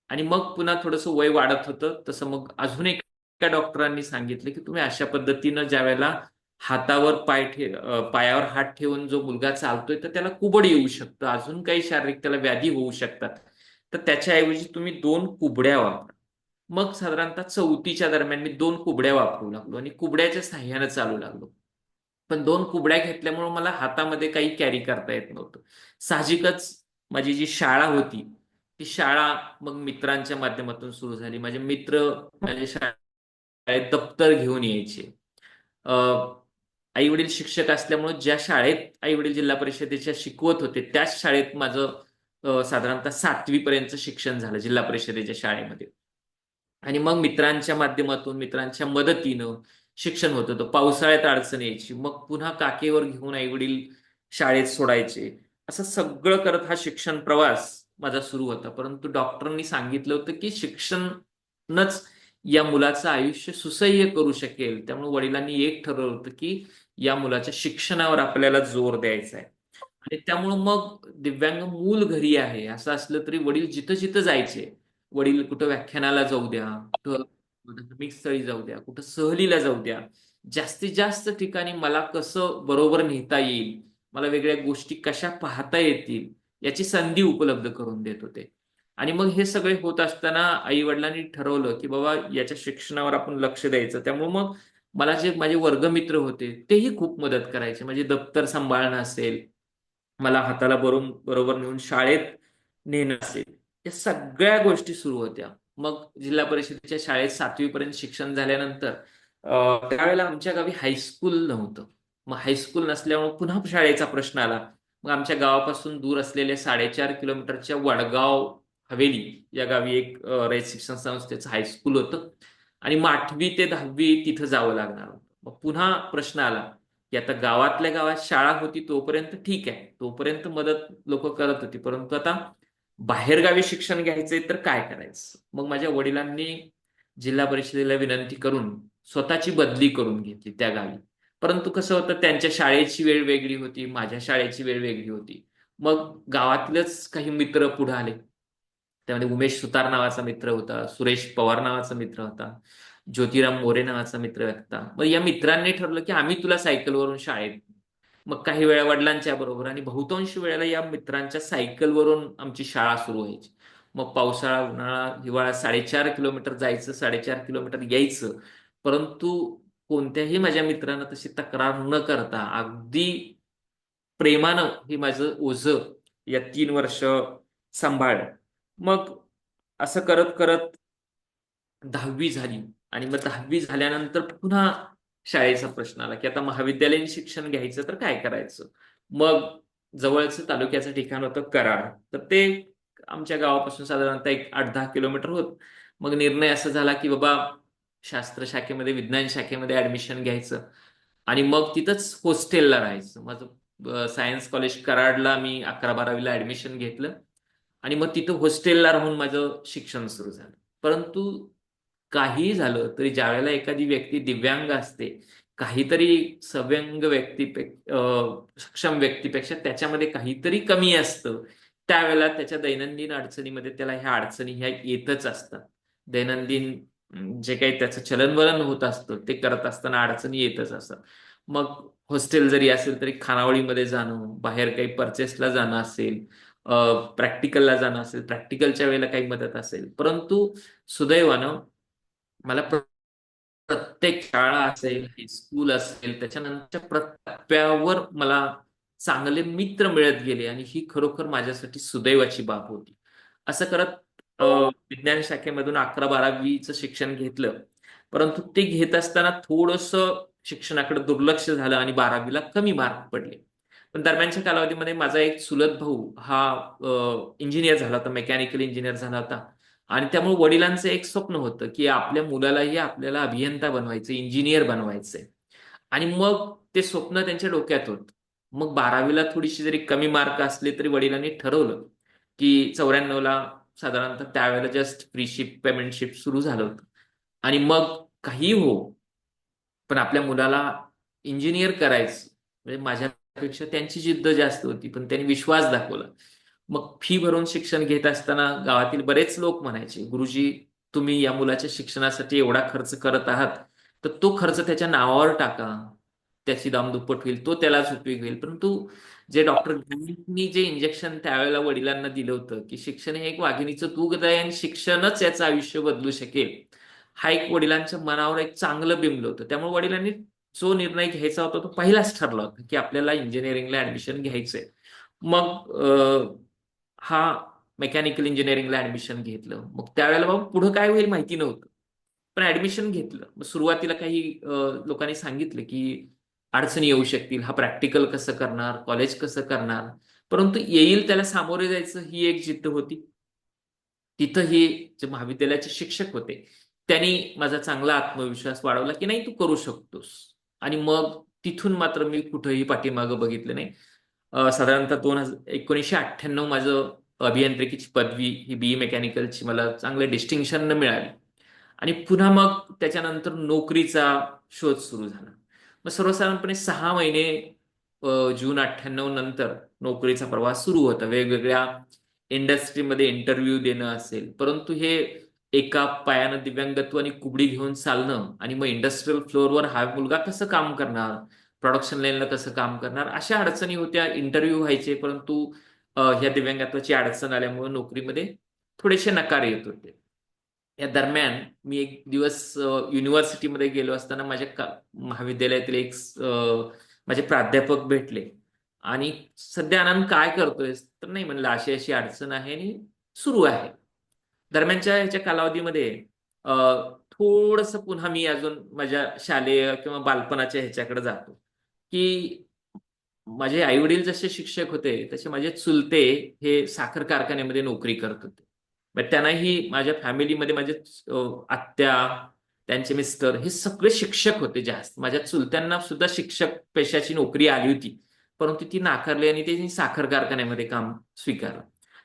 आणि मग पुन्हा थोडंसं वय वाढत होतं, तसं मग अजून एका डॉक्टरांनी सांगितलं की तुम्ही अशा पद्धतीनं ज्या वेळेला हातावर पायावर हात ठेवून जो मुलगा चालतोय तर त्याला कुबड येऊ शकतं, अजून काही शारीरिक त्याला व्याधी होऊ शकतात, तर त्याच्याऐवजी तुम्ही 2 कुबड्या वापरा. मग साधारणतः 4थीच्या दरम्यान मी 2 कुबड्या वापरू लागलो आणि कुबड्याच्या साह्यानं चालू लागलो. पण 2 कुबड्या घेतल्यामुळे मला हातामध्ये काही कॅरी करता येत नव्हतं. साहजिकच माझी जी शाळा होती ती शाळा मग मित्रांच्या माध्यमातून सुरू झाली. माझे मित्र माझ्या शाळेत दप्तर घेऊन यायचे. आई वडील शिक्षक असल्यामुळे ज्या शाळेत आई वडील जिल्हा परिषदेच्या शिकवत होते त्याच शाळेत माझं साधारणतः 7वी पर्यंत शिक्षण झालं जिल्हा परिषदेच्या शाळेमध्ये. आणि मग मित्रांच्या माध्यमातून मित्रांच्या मदतीनं शिक्षण होत होतं. पावसाळ्यात अडचण यायची, मग पुन्हा काकेवर घेऊन आई वडील शाळेत सोडायचे. असं सगळं करत हा शिक्षण प्रवास माझा सुरू होता. परंतु डॉक्टरांनी सांगितलं होतं की शिक्षणच या मुलाचं आयुष्य सुसह्य करू शकेल. त्यामुळे वडिलांनी एक ठरवलं होतं की या मुलाच्या शिक्षणावर आपल्याला जोर द्यायचा आहे. आणि त्यामुळं मग दिव्यांग मूल घरी आहे असं असलं तरी वडील जिथं जिथं जायचे, वडील कुठं व्याख्यानाला जाऊ द्या, कुठं धार्मिक स्थळी जाऊ द्या, कुठं सहलीला जाऊ द्या, जास्तीत जास्त ठिकाणी मला कसं बरोबर नेता येईल, मला वेगळ्या गोष्टी कशा पाहता येतील याची संधी उपलब्ध करून देत होते. आणि मग हे सगळे होत असताना आई वडिलांनी ठरवलं की बाबा याच्या शिक्षणावर आपण लक्ष द्यायचं. त्यामुळे मग मला जे माझे वर्गमित्र होते तेही खूप मदत करायचे. म्हणजे दप्तर सांभाळणं असेल, मला हाताला बरोबर नेऊन शाळेत नेणं असेल, या सगळ्या गोष्टी सुरू होत्या. मग जिल्हा परिषदेच्या शाळेत 7वी पर्यंत शिक्षण झाल्यानंतर त्यावेळेला आमच्या गावी हायस्कूल नव्हतं. मग हायस्कूल नसल्यामुळे पुन्हा शाळेचा प्रश्न आला. मग आमच्या गावापासून दूर असलेल्या 4.5 किलोमीटरच्या वडगाव हवेली या गावी एक रयत शिक्षण संस्थेचं हायस्कूल होतं. आणि मग 8वी ते 10वी तिथं जावं लागणार होतं. मग पुन्हा प्रश्न आला की आता गावातल्या गावात शाळा होती तोपर्यंत ठीक आहे, तोपर्यंत मदत लोक करत होती, परंतु आता बाहेरगावी शिक्षण घ्यायचंय तर काय करायचं. मग माझ्या वडिलांनी जिल्हा परिषदेला विनंती करून स्वतःची बदली करून घेतली त्या गावी. परंतु कसं होतं, त्यांच्या शाळेची वेळ वेगळी होती, माझ्या शाळेची वेळ वेगळी होती. मग गावातलेच काही मित्र पुढे आले. त्यामध्ये उमेश सुतार नावाचा मित्र होता, सुरेश पवार नावाचा मित्र होता, ज्योतिराम मोरे नावाचा मित्र होता. मग या मित्रांनी ठरलं की आम्ही तुला सायकलवरून शाळेत नेऊ. मग काही वेळा वडिलांच्या बरोबर आणि बहुतांश वेळेला या मित्रांच्या सायकलवरून आमची शाळा सुरू व्हायची. मग पावसाळा, उन्हाळा, हिवाळा 4.5 किलोमीटर जायचं, 4.5 किलोमीटर यायचं. परंतु कोणत्याही माझ्या मित्रांना तशी तक्रार न करता अगदी प्रेमानं हे माझं ओझं या 3 वर्ष सांभाळलं. मग असं करत करत 10वी झाली. आणि मग 10वी झाल्यानंतर पुन्हा शाळेचा प्रश्न आला की आता महाविद्यालयीन शिक्षण घ्यायचं तर काय करायचं. मग जवळचं तालुक्याचं ठिकाण होतं कराड. तर ते आमच्या गावापासून साधारणतः एक 8-10 किलोमीटर होत. मग निर्णय असा झाला की बाबा शास्त्र शाखेमध्ये, विज्ञान शाखेमध्ये ऍडमिशन घ्यायचं आणि मग तिथंच हॉस्टेलला राहायचं. माझं सायन्स कॉलेज कराडला मी 11-12वीला ऍडमिशन घेतलं आणि मग तिथं हॉस्टेलला राहून माझं शिक्षण सुरू झालं. परंतु काहीही झालं तरी ज्या वेळेला एखादी व्यक्ती दिव्यांग असते, काहीतरी सव्यंग सक्षम व्यक्तीपेक्षा त्याच्यामध्ये काहीतरी कमी असतं, त्यावेळेला त्याच्या दैनंदिन अडचणीमध्ये त्याला ह्या अडचणी ह्या येतच असतात. दैनंदिन जे काही त्याचं चलनवलन होत असतं ते करत असताना अडचणी येतच असतात. मग हॉस्टेल जरी असेल तरी खानावळीमध्ये जाणं, बाहेर काही परचेसला जाणं असेल, प्रॅक्टिकलला जाणं असेल, प्रॅक्टिकलच्या वेळेला काही मदत असेल. परंतु सुदैवानं मला प्रत्येक शाळा असेल, हायस्कूल असेल, त्याच्यानंतरच्या प्रत्येक टप्प्यावर मला चांगले मित्र मिळत गेले आणि ही खरोखर माझ्यासाठी सुदैवाची बाब होती. असं करत विज्ञान शाखेमधून 11-12वीचं शिक्षण घेतलं. परंतु ते घेत असताना थोडंसं शिक्षणाकडे दुर्लक्ष झालं आणि 12वीला कमी मार्क पडले. पण दरम्यानच्या कालावधीमध्ये माझा एक चुलत भाऊ हा इंजिनियर झाला होता, मेकॅनिकल इंजिनियर झाला होता. आणि त्यामुळे वडिलांचं एक स्वप्न होतं की आपल्या मुलालाही आपल्याला अभियंता बनवायचं, इंजिनियर बनवायचंय. आणि मग ते स्वप्न त्यांच्या डोक्यात होतं. मग 12वीला थोडीशी जरी कमी मार्क असले तरी वडिलांनी ठरवलं की 94ला साधारणतः त्यावेळेला just free ship, payment ship सुरू झालं होतं. आणि मग काही हो, पण आपल्या मुलाला इंजिनियर करायचं. म्हणजे माझ्यापेक्षा त्यांची जिद्द जास्त होती, पण त्यांनी विश्वास दाखवला. मग फी भरून शिक्षण घेत असताना गावातील बरेच लोक म्हणायचे, गुरुजी तुम्ही या मुलाच्या शिक्षणासाठी एवढा खर्च करत आहात तर तो खर्च त्याच्या नावावर टाका, त्याची दामदुप्पट होईल, तो त्यालाच उपयोग होईल. परंतु जे डॉक्टर गॅनींनी जे इंजेक्शन त्यावेळेला वडिलांना दिलं होतं की शिक्षण हे एक वाघिणीचं दूध आहे आणि शिक्षणच याचं आयुष्य बदलू शकेल, हा एक वडिलांच्या मनावर एक चांगलं बिंबलं होतं. त्यामुळे वडिलांनी जो निर्णय घ्यायचा होता तो पहिलाच ठरला होता की आपल्याला इंजिनिअरिंगला ऍडमिशन घ्यायचंय. मग हा मेकॅनिकल इंजिनिअरिंगला ऍडमिशन घेतलं. मग त्यावेळेला बाबा पुढं काय होईल माहिती नव्हतं, पण ऍडमिशन घेतलं. मग सुरुवातीला काही लोकांनी सांगितलं की अडचणी येऊ शकतील, हा प्रॅक्टिकल कसं करणार, कॉलेज कसं करणार. परंतु येईल त्याला सामोरे जायचं ही एक जिद्द होती. तिथं हे जे महाविद्यालयाचे शिक्षक होते त्यांनी माझा चांगला आत्मविश्वास वाढवला की नाही तू करू शकतोस. आणि मग तिथून मात्र मी कुठंही पाठीमागं बघितलं नाही. साधारणतः 1998 माझं अभियांत्रिकीची पदवी ही बीई मेकॅनिकलची मला चांगले डिस्टिंक्शन मिळाली. आणि पुन्हा मग त्याच्यानंतर नोकरीचा शोध सुरू झाला. मग सर्वसाधारणपणे 6 महिने जून 98 नंतर नोकरीचा प्रवास सुरू होता. वेगवेगळ्या इंडस्ट्रीमध्ये इंटरव्ह्यू देणं असेल, परंतु हे एका पायानं दिव्यांगत्व आणि कुबडी घेऊन चालणं आणि मग इंडस्ट्रियल फ्लोअरवर हा मुलगा कसं काम करणार, प्रोडक्शन लाईनला कसं काम करणार, अशा अडचणी होत्या. इंटरव्ह्यू व्हायचे, परंतु ह्या दिव्यांगत्वाची अडचण आल्यामुळे नोकरीमध्ये थोडेसे नकार येत होते. या दरम्यान मी एक दिवस युनिव्हर्सिटीमध्ये गेलो असताना माझ्या महाविद्यालयातील एक माझे प्राध्यापक भेटले आणि सध्या आनंद काय करतोय, तर नाही म्हणलं अशी अशी अडचण आहे आणि सुरू आहे. दरम्यानच्या ह्याच्या कालावधीमध्ये थोडस पुन्हा मी अजून माझ्या शालेय किंवा बालपणाच्या ह्याच्याकडे जातो की माझे आई वडील जसे शिक्षक होते तसे माझे चुलते हे साखर कारखान्यामध्ये नोकरी करत होते. मग त्यांनाही माझ्या फॅमिलीमध्ये माझे आत्या, त्यांचे मिस्टर हे सगळे शिक्षक होते. जास्त माझ्या चुलत्यांना सुद्धा शिक्षक पेशाची नोकरी आली होती, परंतु ती नाकारली आणि त्यांनी साखर कारखान्यामध्ये काम स्वीकारलं.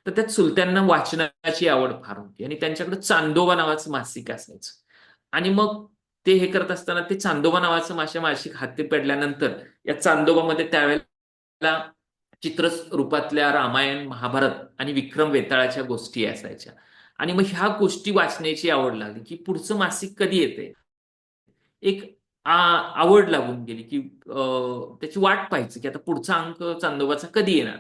तर त्या चुलत्यांना वाचनाची आवड फार होती आणि त्यांच्याकडे चांदोबा नावाचं मासिक असायचं. आणि मग ते हे करत असताना ते चांदोबा नावाचं मासिक हाती पडल्यानंतर या चांदोबामध्ये त्यावेळेला चित्र रूपातल्या रामायण, महाभारत आणि विक्रम वेताळाच्या गोष्टी असायच्या. आणि मग ह्या गोष्टी वाचण्याची आवड लागली की पुढचं मासिक कधी येते, एक आवड लागून गेली की त्याची वाट पाहायची की आता पुढचा अंक चांदोबाचा कधी येणार.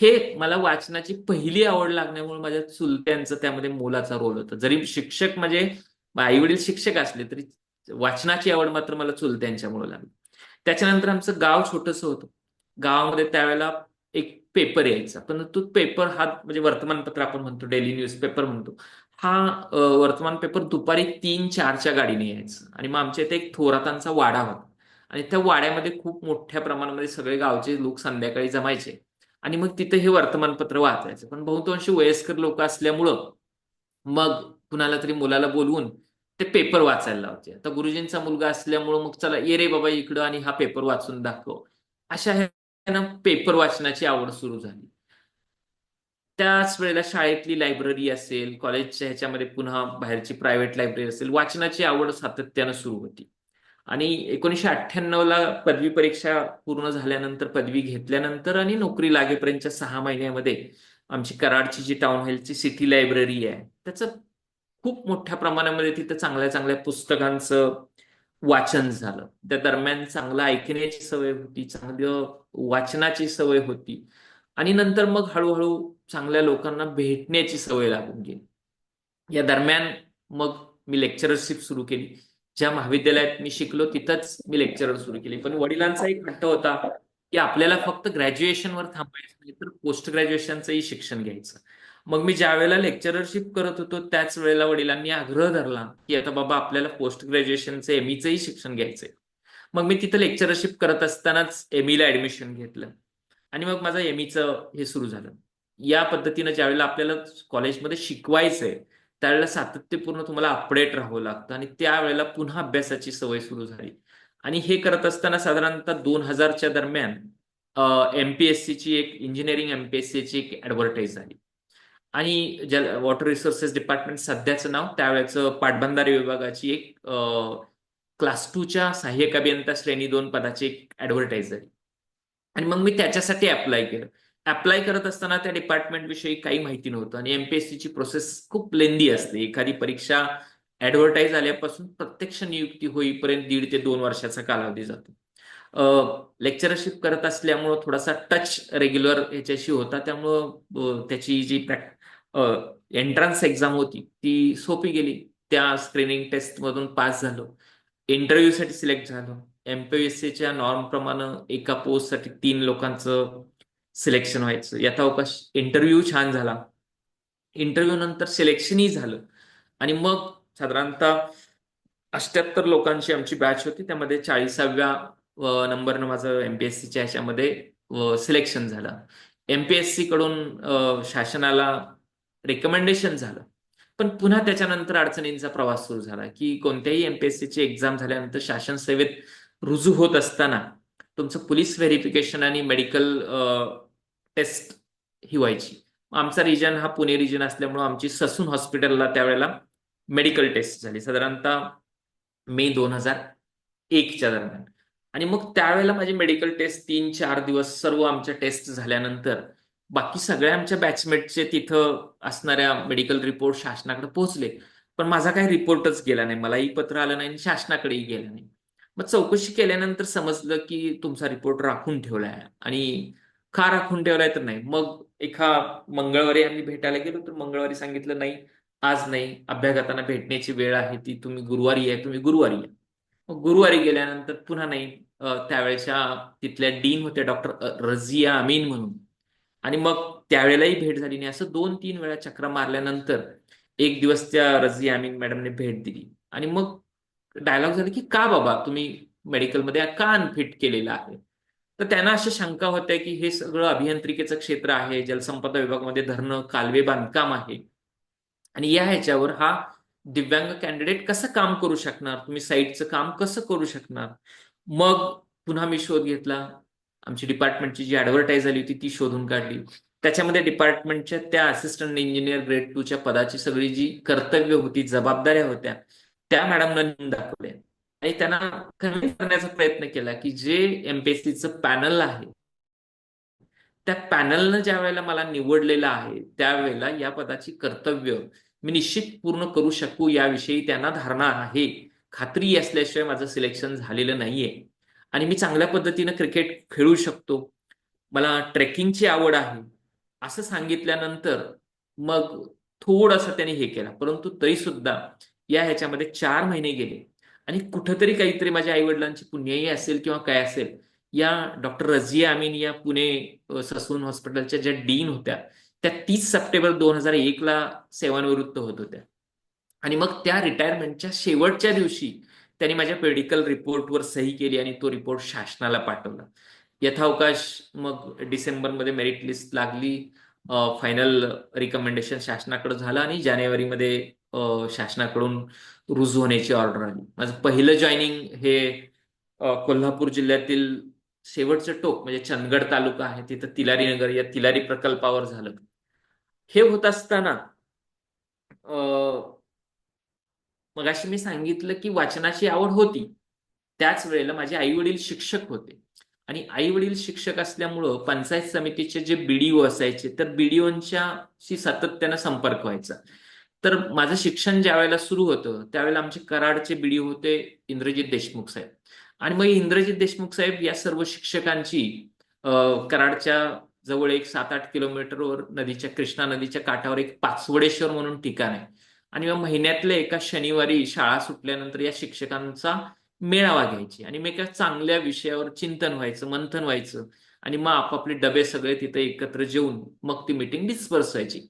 हे मला वाचनाची पहिली आवड लागण्यामुळे माझ्या चुलत्यांचं त्यामध्ये मोलाचा रोल होता. जरी शिक्षक म्हणजे आई वडील शिक्षक असले तरी वाचनाची आवड मात्र मला चुलत्यांच्यामुळे लागली. त्याच्यानंतर आमचं गाव छोटंसं होतं. गावामध्ये त्यावेळेला एक पेपर यायचा, पण तो पेपर हा म्हणजे वर्तमानपत्र आपण म्हणतो, डेली न्यूजपेपर म्हणतो, हा वर्तमान पेपर दुपारी 3-4च्या गाडीने यायचं. आणि मग आमच्या इथे एक थोरातांचा वाडा होता आणि त्या वाड्यामध्ये खूप मोठ्या प्रमाणामध्ये सगळे गावचे लोक संध्याकाळी जमायचे आणि मग तिथे हे वर्तमानपत्र वाचायचं. पण बहुतांशी वयस्कर लोक असल्यामुळं मग कुणाला तरी मुलाला बोलवून ते पेपर वाचायला लावते. आता गुरुजींचा मुलगा असल्यामुळं मग चला ये रे बाबा इकडं आणि हा पेपर वाचून दाखव, अशा ह्यानं पेपर वाचनाची आवड सुरू झाली. त्याच वेळेला शाळेतली लायब्ररी असेल, कॉलेजच्या ह्याच्यामध्ये पुन्हा बाहेरची प्रायव्हेट लायब्ररी असेल, वाचनाची आवड सातत्यानं सुरू होती. आणि 1998ला पदवी परीक्षा पूर्ण झाल्यानंतर, पदवी घेतल्यानंतर आणि नोकरी लागेपर्यंतच्या 6 महिन्यामध्ये आमची कराडची जी टाउन हॉलची सिटी लायब्ररी आहे त्याचं खूप मोठ्या प्रमाणामध्ये तिथं चांगल्या चांगल्या पुस्तकांचं वाचन झालं. त्या दरम्यान चांगलं ऐकण्याची सवय होती, चांगलं वाचनाची सवय होती आणि नंतर मग हळूहळू चांगल्या लोकांना भेटण्याची सवय लागून गेली. या दरम्यान मग मी लेक्चररशिप सुरू केली. ज्या महाविद्यालयात मी शिकलो तिथंच मी लेक्चरर सुरू केली. पण वडिलांचा एक हट्ट होता की आपल्याला फक्त ग्रॅज्युएशनवर थांबायचं नाही तर पोस्ट ग्रॅज्युएशनचंही शिक्षण घ्यायचं. मग मी ज्या वेळेला लेक्चररशिप करत होतो त्याच वेळेला वडिलांनी आग्रह धरला की आता बाबा आपल्याला पोस्ट ग्रॅज्युएशनचं एमईचंही शिक्षण घ्यायचंय. मग मी तिथं लेक्चररशिप करत असतानाच एमईला ऍडमिशन घेतलं आणि मग माझं एमईचं हे सुरू झालं. या पद्धतीनं ज्यावेळेला आपल्याला कॉलेजमध्ये शिकवायचंय त्यावेळेला सातत्यपूर्ण तुम्हाला अपडेट राहावं लागतं आणि त्यावेळेला पुन्हा अभ्यासाची सवय सुरू झाली. आणि हे करत असताना साधारणतः 2000च्या दरम्यान एमपीएससीची एक इंजिनिअरिंग एमपीएससीची एक ऍडव्हर्टाईज झाली आणि वॉटर रिसोर्सेस डिपार्टमेंट सध्याचं नाव, त्यावेळेचं पाटबंधारे विभागाची एक क्लास 2च्या सहाय्यक अभियंता श्रेणी 2 पदाची एक ऍडव्हर्टाईज झाली. आणि मग मी त्याच्यासाठी अप्लाय केलं. अप्लाय करत असताना त्या डिपार्टमेंट विषयी काही माहिती नव्हतं आणि एमपीएससीची प्रोसेस खूप लेंदी असते. एखादी परीक्षा ऍडव्हर्टाईज आल्यापासून प्रत्यक्ष नियुक्ती होईपर्यंत 1.5 ते 2 वर्षाचा कालावधी जातो. लेक्चरशिप करत असल्यामुळं थोडासा टच रेग्युलर ह्याच्याशी होता, त्यामुळं त्याची जी एंट्रन्स एक्झाम होती ती सोपी गेली. त्या स्क्रीनिंग टेस्ट मधून पास झालो, इंटरव्ह्यूसाठी सिलेक्ट झालो. एमपीएससीच्या नॉर्म प्रमाणे एका पोस्टसाठी 3 लोकांचं सिलेक्शन व्हायचं. यथावकाश इंटरव्ह्यू छान झाला, इंटरव्ह्यू नंतर सिलेक्शनही झालं आणि मग साधारणतः 78 लोकांची आमची बॅच होती. त्यामध्ये 40व्या नंबरनं माझं एमपीएससीच्या ह्याच्यामध्ये सिलेक्शन झालं. एमपीएससी कडून शासनाला रेकमेंडेशन झालं. पण पुन्हा त्याच्यानंतर अडचणींचा प्रवास सुरू झाला की कोणत्याही एमपीएससीची एक्झाम झाल्यानंतर शासन सेवेत रुजू होत असताना तुमचं पोलीस व्हेरिफिकेशन आणि मेडिकल टेस्ट ही व्हायची. आमचा रिजन हा पुणे रिजन असल्यामुळे आमची ससून हॉस्पिटलला त्यावेळेला मेडिकल टेस्ट झाली साधारणतः मे 2001च्या दरम्यान. आणि मग त्यावेळेला माझी मेडिकल टेस्ट 3-4 दिवस सर्व आमच्या टेस्ट झाल्यानंतर बाकी सगळ्या आमच्या बॅचमेटचे तिथं असणाऱ्या मेडिकल रिपोर्ट शासनाकडे पोहोचले पण माझा काही रिपोर्टच गेला नाही, मलाही पत्र आलं नाही आणि शासनाकडेही गेलं नाही. मग चौकशी केल्यानंतर समजलं की तुमचा रिपोर्ट राखून ठेवलाय. आणि का राखून ठेवलाय तर नाही, मग एका मंगळवारी आम्ही भेटायला गेलो तर मंगळवारी सांगितलं नाही, आज नाही, अभ्यागतांना भेटण्याची वेळ आहे ती, तुम्ही गुरुवारी या, तुम्ही गुरुवारी या. मग गुरुवारी गेल्यानंतर पुन्हा नाही. त्यावेळेच्या तिथल्या डीन होत्या डॉक्टर रझिया अमीन म्हणून, आणि मग त्यावेळेलाही भेट झाली नाही. असं 2-3 वेळा चक्रा मारल्यानंतर एक दिवस त्या रझिया अमीन मॅडमने भेट दिली. आणि मग डायलॉग झाला की का बाबा तुम्ही मेडिकलमध्ये का अनफिट केलेलं आहे. तर त्यांना अशा शंका होत्या की हे सगळं अभियांत्रिकेचं क्षेत्र आहे, जलसंपदा विभागामध्ये धरणं कालवे बांधकाम आहे, आणि या ह्याच्यावर हा दिव्यांग कॅन्डिडेट कसं काम करू शकणार, तुम्ही साईटचं काम कसं करू शकणार. मग पुन्हा मी शोध घेतला, आमची डिपार्टमेंटची जी ऍडव्हर्टाईज आली होती ती शोधून काढली. त्याच्यामध्ये डिपार्टमेंटच्या त्या असिस्टंट इंजिनियर ग्रेड 2च्या पदाची सगळी जी कर्तव्य होती, जबाबदाऱ्या होत्या, त्या मॅडमना नेऊन दाखवल्या. आणि त्यांना कन्व्हिन्स करण्याचा प्रयत्न केला की जे एमपीएससीचं पॅनल आहे, त्या पॅनलनं ज्या वेळेला मला निवडलेलं आहे त्यावेळेला या पदाची कर्तव्य मी निश्चित पूर्ण करू शकू याविषयी त्यांना धारणा आहे, खात्री असल्याशिवाय माझं सिलेक्शन झालेलं नाहीये. आणि मी चांगल्या पद्धतीनं क्रिकेट खेळू शकतो, मला ट्रेकिंगची आवड आहे, असं सांगितल्यानंतर मग थोडंसं त्यांनी हे केलं. परंतु तरी सुद्धा या ह्याच्यामध्ये 4 महिने गेले आणि कुठंतरी काहीतरी माझ्या आईवडिलांची पुण्याई असेल किंवा काय असेल, या डॉक्टर रझिया अमीन या पुणे ससून हॉस्पिटलच्या ज्या डीन होत्या, त्या 30 सप्टेंबर 2001ला सेवानिवृत्त होत होत्या. आणि मग त्या रिटायरमेंटच्या शेवटच्या दिवशी त्यांनी माझ्या मेडिकल रिपोर्टवर सही केली आणि तो रिपोर्ट शासनाला पाठवला. यथावकाश मग डिसेंबरमध्ये मेरिट लिस्ट लागली, फायनल रिकमेंडेशन शासनाकडे झालं आणि जानेवारीमध्ये शासनाकडून रुजू होण्याची ऑर्डर आली. माझं पहिलं जॉईनिंग हे कोल्हापूर जिल्ह्यातील शेवटचं टोक म्हणजे चंदगड तालुका आहे, तिथं तिलारी नगर या तिलारी प्रकल्पावर झालं. हे होत असताना मगाशी मी सांगितलं की वाचनाची आवड होती, त्याच वेळेला माझे आई वडील शिक्षक होते. आणि आई वडील शिक्षक असल्यामुळं पंचायत समितीचे जे बीडीओ असायचे, तर बीडीओंच्याशी सातत्यानं संपर्क व्हायचा. तर माझं शिक्षण ज्या वेळेला सुरू होतं त्यावेळेला आमचे कराडचे बीडीओ होते इंद्रजित देशमुख साहेब. आणि मग इंद्रजित देशमुख साहेब या सर्व शिक्षकांची कराडच्या जवळ एक 7-8 किलोमीटरवर नदीच्या कृष्णा नदीच्या काठावर एक पाचवडेश्वर म्हणून ठिकाण आहे. आणि मग महिन्यातल्या एका शनिवारी शाळा सुटल्यानंतर या शिक्षकांचा मेळावा घ्यायची आणि मग एका चांगल्या विषयावर चिंतन व्हायचं, मंथन व्हायचं, आणि मग आपापले डबे सगळे तिथे एकत्र जेवून मग ती मीटिंग डिस्पर्स व्हायची.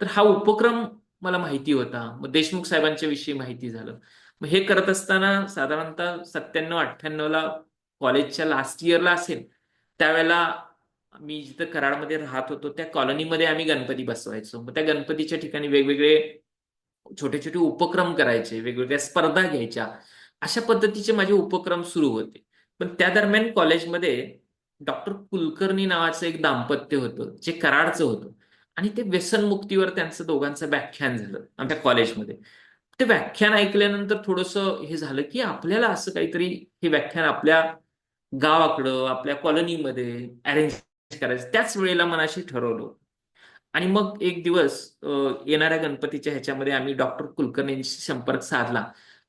तर हा उपक्रम मला माहिती होता. मग देशमुख साहेबांच्या विषयी माहिती झालं. मग हे करत असताना साधारणतः 97-98ला कॉलेजच्या लास्ट इयरला असेल त्यावेळेला मी जिथं कराडमध्ये राहत होतो त्या कॉलनीमध्ये आम्ही गणपती बसवायचो. मग त्या गणपतीच्या ठिकाणी वेगवेगळे छोटे छोटे उपक्रम करायचे, वेगवेगळ्या स्पर्धा घ्यायच्या, अशा पद्धतीचे माझे उपक्रम सुरू होते. पण त्या दरम्यान कॉलेजमध्ये डॉक्टर कुलकर्णी नावाचं एक दाम्पत्य होतं जे कराडचं होतं, आणि ते व्यसनमुक्तीवर त्यांचं दोघांचं व्याख्यान झालं आमच्या कॉलेजमध्ये. ते व्याख्यान ऐकल्यानंतर थोडंसं हे झालं की आपल्याला असं काहीतरी हे व्याख्यान आपल्या गावाकडं आपल्या कॉलनीमध्ये अरेंज करायचं. त्याच वेळेला मनाशी ठरवलं. आणि मग एक दिवस येणाऱ्या गणपतीच्या ह्याच्यामध्ये आम्ही डॉक्टर कुलकर्णींशी संपर्क साधला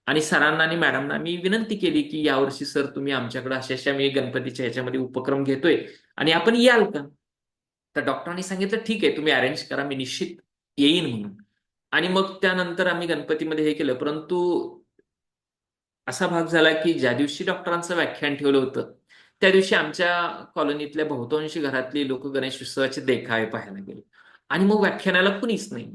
आणि सरांना आणि मॅडमना मी विनंती केली की यावर्षी सर तुम्ही आमच्याकडे अशा मी गणपतीच्या ह्याच्यामध्ये उपक्रम घेतोय आणि आपण याल का. तर डॉक्टरांनी सांगितलं ठीक आहे तुम्ही अरेंज करा, मी निश्चित येईन म्हणून. आणि मग त्यानंतर आम्ही गणपतीमध्ये हे केलं. परंतु असा भाग झाला की ज्या दिवशी डॉक्टरांचं व्याख्यान ठेवलं होतं त्या दिवशी आमच्या कॉलनीतल्या बहुतांशी घरातली लोक गणेश उत्सवाचे देखावे पाहायला गेले आणि मग व्याख्यानाला कुणीच नाही.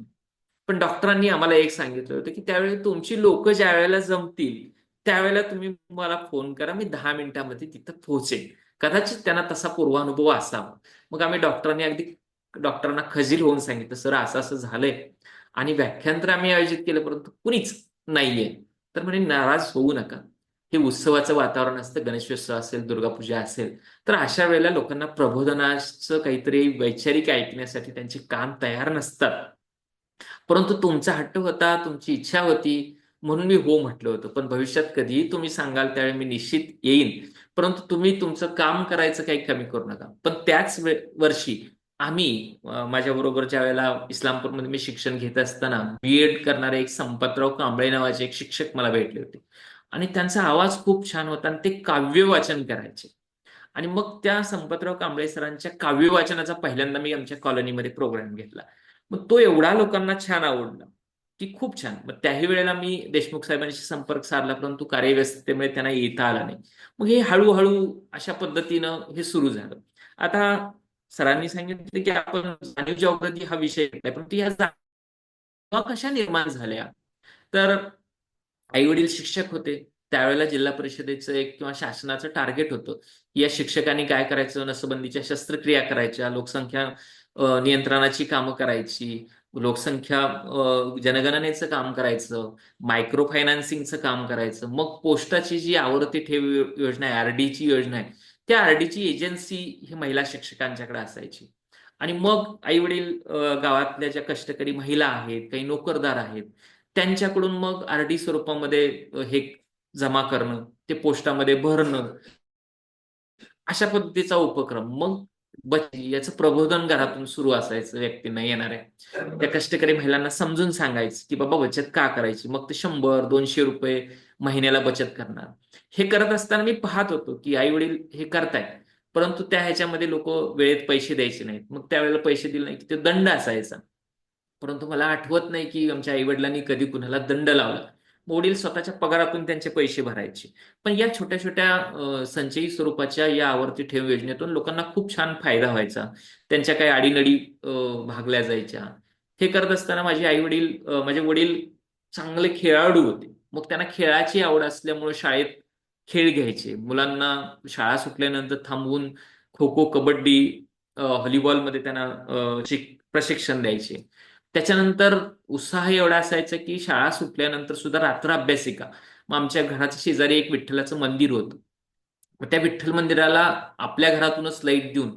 पण डॉक्टरांनी आम्हाला एक सांगितलं होतं की त्यावेळी तुमची लोक ज्या वेळेला जमतील त्यावेळेला तुम्ही मला फोन करा, मी 10 मिनिटांमध्ये तिथं पोहोचेन. कदाचित त्यांना तसा पूर्वानुभव असावा. मग आम्ही डॉक्टरांना खजील होऊन सांगितलं सर असं असं झालंय आणि व्याख्यान तर आम्ही आयोजित केलं परंतु कुणीच नाहीये. तर म्हणे नाराज होऊ नका, हे उत्सवाचं वातावरण असतं, गणेशोत्सव असेल, दुर्गापूजा असेल, तर अशा वेळेला लोकांना प्रबोधनाचं काहीतरी वैचारिक ऐकण्यासाठी त्यांचे कान तयार नसतात. परंतु तुमचा हट्ट होता, तुमची इच्छा होती म्हणून मी हो म्हटलं होतं. पण भविष्यात कधीही तुम्ही सांगाल त्यावेळी मी निश्चित येईन, परंतु तुम्ही तुमचं काम करायचं काही कमी करू नका. पण त्याच वर्षी माझ्याबरोबर ज्या वेळेला इस्लामपूरमध्ये मी शिक्षण घेत असताना बीएड करणारे एक संपतराव कांबळे नावाचे एक शिक्षक मला भेटले होते. आणि त्यांचा आवाज खूप छान होता आणि ते काव्य वाचन करायचे. आणि मग त्या संपतराव कांबळे सरांच्या काव्य वाचनाचा पहिल्यांदा मी आमच्या कॉलनीमध्ये प्रोग्राम घेतला. मग तो एवढा लोकांना छान आवडला की खूप छान. मग त्याही वेळेला मी देशमुख साहेबांशी संपर्क साधला, परंतु कार्यव्यस्ततेमुळे त्यांना येता आला नाही. मग हे हळूहळू अशा पद्धतीनं हे सुरू झालं. आता सरांनी सांगितलं की आपण जाणीव जागृती हा विषय घेतलाय, परंतु या जाणीवा कशा निर्माण झाल्या? तर आई वडील शिक्षक होते. त्यावेळेला जिल्हा परिषदेचं एक किंवा शासनाचं टार्गेट होतं की या शिक्षकांनी काय करायचं, नसबंदीच्या शस्त्रक्रिया करायच्या, लोकसंख्या नियंत्रणाची कामं करायची, लोकसंख्या जनगणनेचं काम करायचं, मायक्रो फायनान्सिंगचं काम करायचं. मग पोस्टाची जी आवर्ती ठेव योजना आहे, आरडीची योजना आहे, त्या आरडीची एजन्सी ही महिला शिक्षकांच्याकडे असायची. आणि मग आई वडील गावातल्या ज्या कष्टकरी महिला आहेत, काही नोकरदार आहेत, त्यांच्याकडून मग आरडी स्वरूपामध्ये हे जमा करणं, ते पोस्टामध्ये भरणं, अशा पद्धतीचा उपक्रम. मग याचं प्रबोधन घरातून सुरू असायचं व्यक्तींना, येणाऱ्या त्या कष्टकरी महिलांना समजून सांगायचं की बाबा बचत का करायची. मग ते 100-200 रुपये महिन्याला बचत करणार. हे करत असताना मी पाहत होतो की आई वडील हे करतायत, परंतु त्या ह्याच्यामध्ये लोक वेळेत पैसे द्यायचे नाहीत. मग त्यावेळेला पैसे दिले नाही की ते दंड असायचा. परंतु मला आठवत नाही की आमच्या आई वडिलांनी कधी कुणाला दंड लावला. वडील स्वतःच्या पगारातून त्यांचे पैसे भरायचे. पण या छोट्या छोट्या संचयी स्वरूपाच्या या आवर्ती ठेव योजनेतून लोकांना खूप छान फायदा व्हायचा. त्यांच्या काही अडीनडी भागल्या जायच्या. हे करत असताना माझे वडील चांगले खेळाडू होते. मग त्यांना खेळाची आवड असल्यामुळे शाळेत खेळ घ्यायचे. मुलांना शाळा सुटल्यानंतर थांबवून खो खो, कबड्डी, व्हॉलीबॉलमध्ये त्यांना प्रशिक्षण द्यायचे. त्याच्यानंतर उत्साह एवढा असायचा की शाळा सुटल्यानंतर सुद्धा रात्र अभ्यासिका. मग आमच्या घराच्या शेजारी एक विठ्ठलाचं मंदिर होतं. मग त्या विठ्ठल मंदिराला आपल्या घरातूनच लाईट देऊन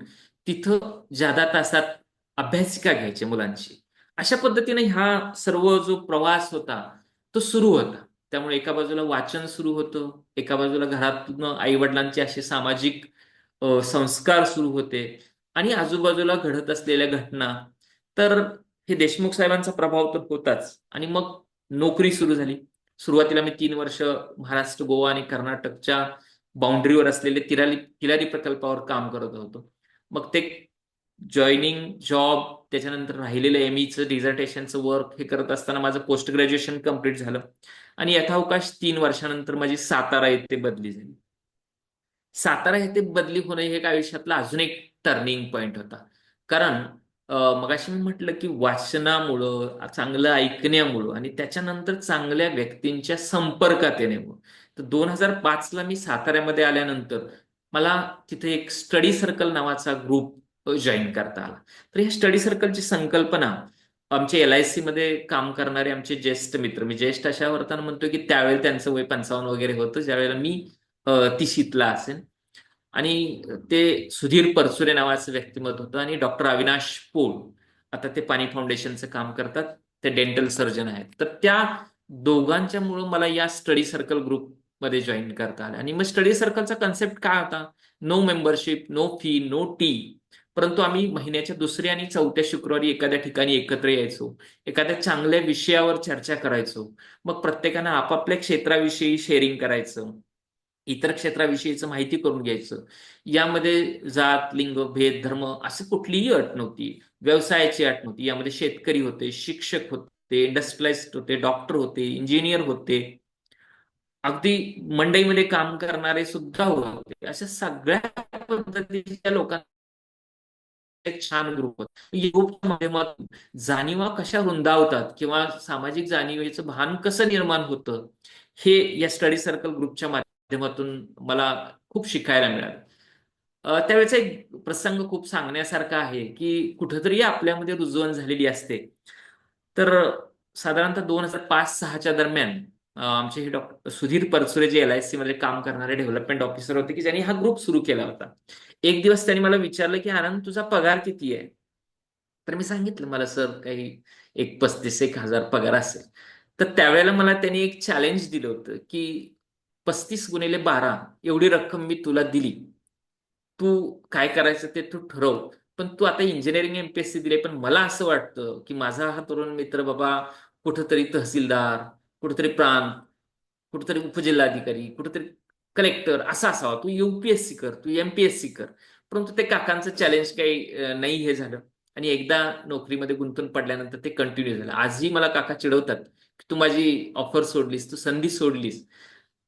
तिथं जादा तासात अभ्यासिका घ्यायचे मुलांची. अशा पद्धतीने हा सर्व जो प्रवास होता तो सुरू होता. त्यामुळे एका बाजूला वाचन सुरू होतं, एका बाजूला घरातून आई वडिलांचे असे सामाजिक संस्कार सुरू होते, आणि आजूबाजूला घडत असलेल्या घटना. तर हे देशमुख साहेबांचा प्रभाव तर होताच. आणि मग नोकरी सुरू झाली. सुरुवातीला मी 3 वर्ष महाराष्ट्र, गोवा आणि कर्नाटकच्या बाउंड्रीवर असलेले तिलारी प्रकल्पावर काम करत होतो. मग ते जॉईनिंग, जॉब, त्याच्यानंतर राहिलेलं एमईचं डिझर्टेशनचं वर्क हे करत असताना माझं पोस्ट ग्रॅज्युएशन कम्प्लीट झालं. आणि यथावकाश 3 वर्षानंतर माझी सातारा येथे बदली झाली. सातारा येथे बदली होणं हे एक आयुष्यातला अजून एक टर्निंग पॉइंट होता. कारण मगाशी मी म्हटलं की वाचनामुळं, चांगलं ऐकण्यामुळं आणि त्याच्यानंतर चांगल्या व्यक्तींच्या संपर्कात येण्यामुळं, तर 2005ला मी साताऱ्यामध्ये आल्यानंतर मला तिथे एक स्टडी सर्कल नावाचा ग्रुप जॉईन करता आला. तर या स्टडी सर्कलची संकल्पना आमचे LIC मध्ये काम करणारे आमचे ज्येष्ठ मित्र, मी ज्येष्ठ अशा अर्थानं म्हणतो की त्यावेळेला त्यांचं वय 55 वगैरे होतं, ज्यावेळेला मी 30ला असेल. आणि ते सुधीर परचुरे नावाचं व्यक्तिमत्व होतं. आणि डॉक्टर अविनाश पोळ, आता ते पाणी फाउंडेशनचं काम करतात, ते डेंटल सर्जन आहेत. तर त्या दोघांच्यामुळं मला या स्टडी सर्कल ग्रुपमध्ये जॉईन करता आलं. आणि मग स्टडी सर्कलचा कन्सेप्ट काय होता? No membership, no fee, no tea. परंतु आम्ही महिन्याच्या 2ऱ्या आणि 4थ्या शुक्रवारी एखाद्या ठिकाणी एकत्र यायचो, एखाद्या चांगल्या विषयावर चर्चा करायचो. मग प्रत्येकानं आपापल्या क्षेत्राविषयी शेअरिंग करायचं, इतर क्षेत्राविषयीचं माहिती करून घ्यायचं. यामध्ये जात, लिंग, भेद, धर्म असं कुठलीही अट नव्हती. व्यवसायाची अट नव्हती. यामध्ये शेतकरी होते, शिक्षक होते, इंडस्ट्रियलिस्ट होते, डॉक्टर होते, इंजिनियर होते, अगदी मंडईमध्ये काम करणारे सुद्धा होते. अशा सगळ्या पद्धतीच्या लोकांना एक छान ग्रुप होता. या ग्रुपच्या माध्यमातून जाणीवा कशा रुंदावतात किंवा सामाजिक जाणीवेचं भान कसं निर्माण होतं, हे या स्टडी सर्कल ग्रुपच्या माध्यमातून मला खूप शिकायला मिळालं. त्यावेळेचा एक प्रसंग खूप सांगण्यासारखा आहे की कुठंतरी आपल्यामध्ये रुजवण झालेली असते. तर साधारणतः 2005-06च्या दरम्यान आमचे हे डॉक्टर सुधीर परचुरे, जे LIC मध्ये काम करणारे डेव्हलपमेंट ऑफिसर होते, की ज्यांनी हा ग्रुप सुरू केला होता. एक दिवस त्यांनी मला विचारलं की आनंद, तुझा पगार किती आहे? तर मी सांगितलं, मला सर काही एक 35,000 पगार असेल. तर त्यावेळेला मला त्यांनी एक चॅलेंज दिलं होतं की 35 × 12 एवढी रक्कम मी तुला दिली, तू काय करायचं ते तू ठरव, पण तू आता इंजिनिअरिंग एमपीएससी दिले, पण मला असं वाटतं की माझा हा तरुण मित्र बाबा कुठंतरी तहसीलदार, कुठंतरी प्रांत, कुठंतरी उपजिल्हाधिकारी, कुठंतरी कलेक्टर असा असावा. तू युपीएससी कर, तू एमपीएससी कर. परंतु ते काकांचं चॅलेंज काही नाही हे झालं आणि एकदा नोकरीमध्ये गुंतून पडल्यानंतर ते कंटिन्यू झालं. आजही मला काका चिडवतात की तू माझी ऑफर सोडलीस, तू संधी सोडलीस.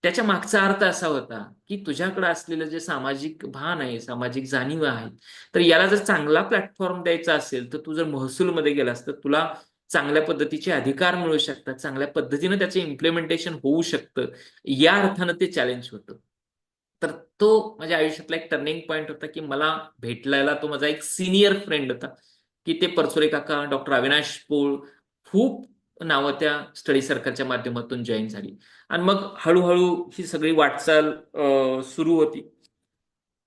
त्याच्या मागचा अर्थ असा होता की तुझ्याकडे असलेलं जे सामाजिक भान आहे, सामाजिक जाणीव आहे, तर याला जर चांगला प्लॅटफॉर्म द्यायचा असेल तर तू जर महसूलमध्ये गेलास तर तुला चांगल्या पद्धतीचे अधिकार मिळू शकतात, चांगल्या पद्धतीनं त्याचं इम्प्लिमेंटेशन होऊ शकतं. या अर्थानं ते चॅलेंज होतं. तर तो माझ्या आयुष्यातला एक टर्निंग पॉईंट होता की मला भेटलेला तो माझा एक सिनियर फ्रेंड होता की ते परचुरे काका, डॉक्टर अविनाश पोळ, खूप नावं त्या स्टडी सर्कलच्या माध्यमातून जॉईन झाली. आणि मग हळूहळू ही सगळी वाटचाल सुरू होती.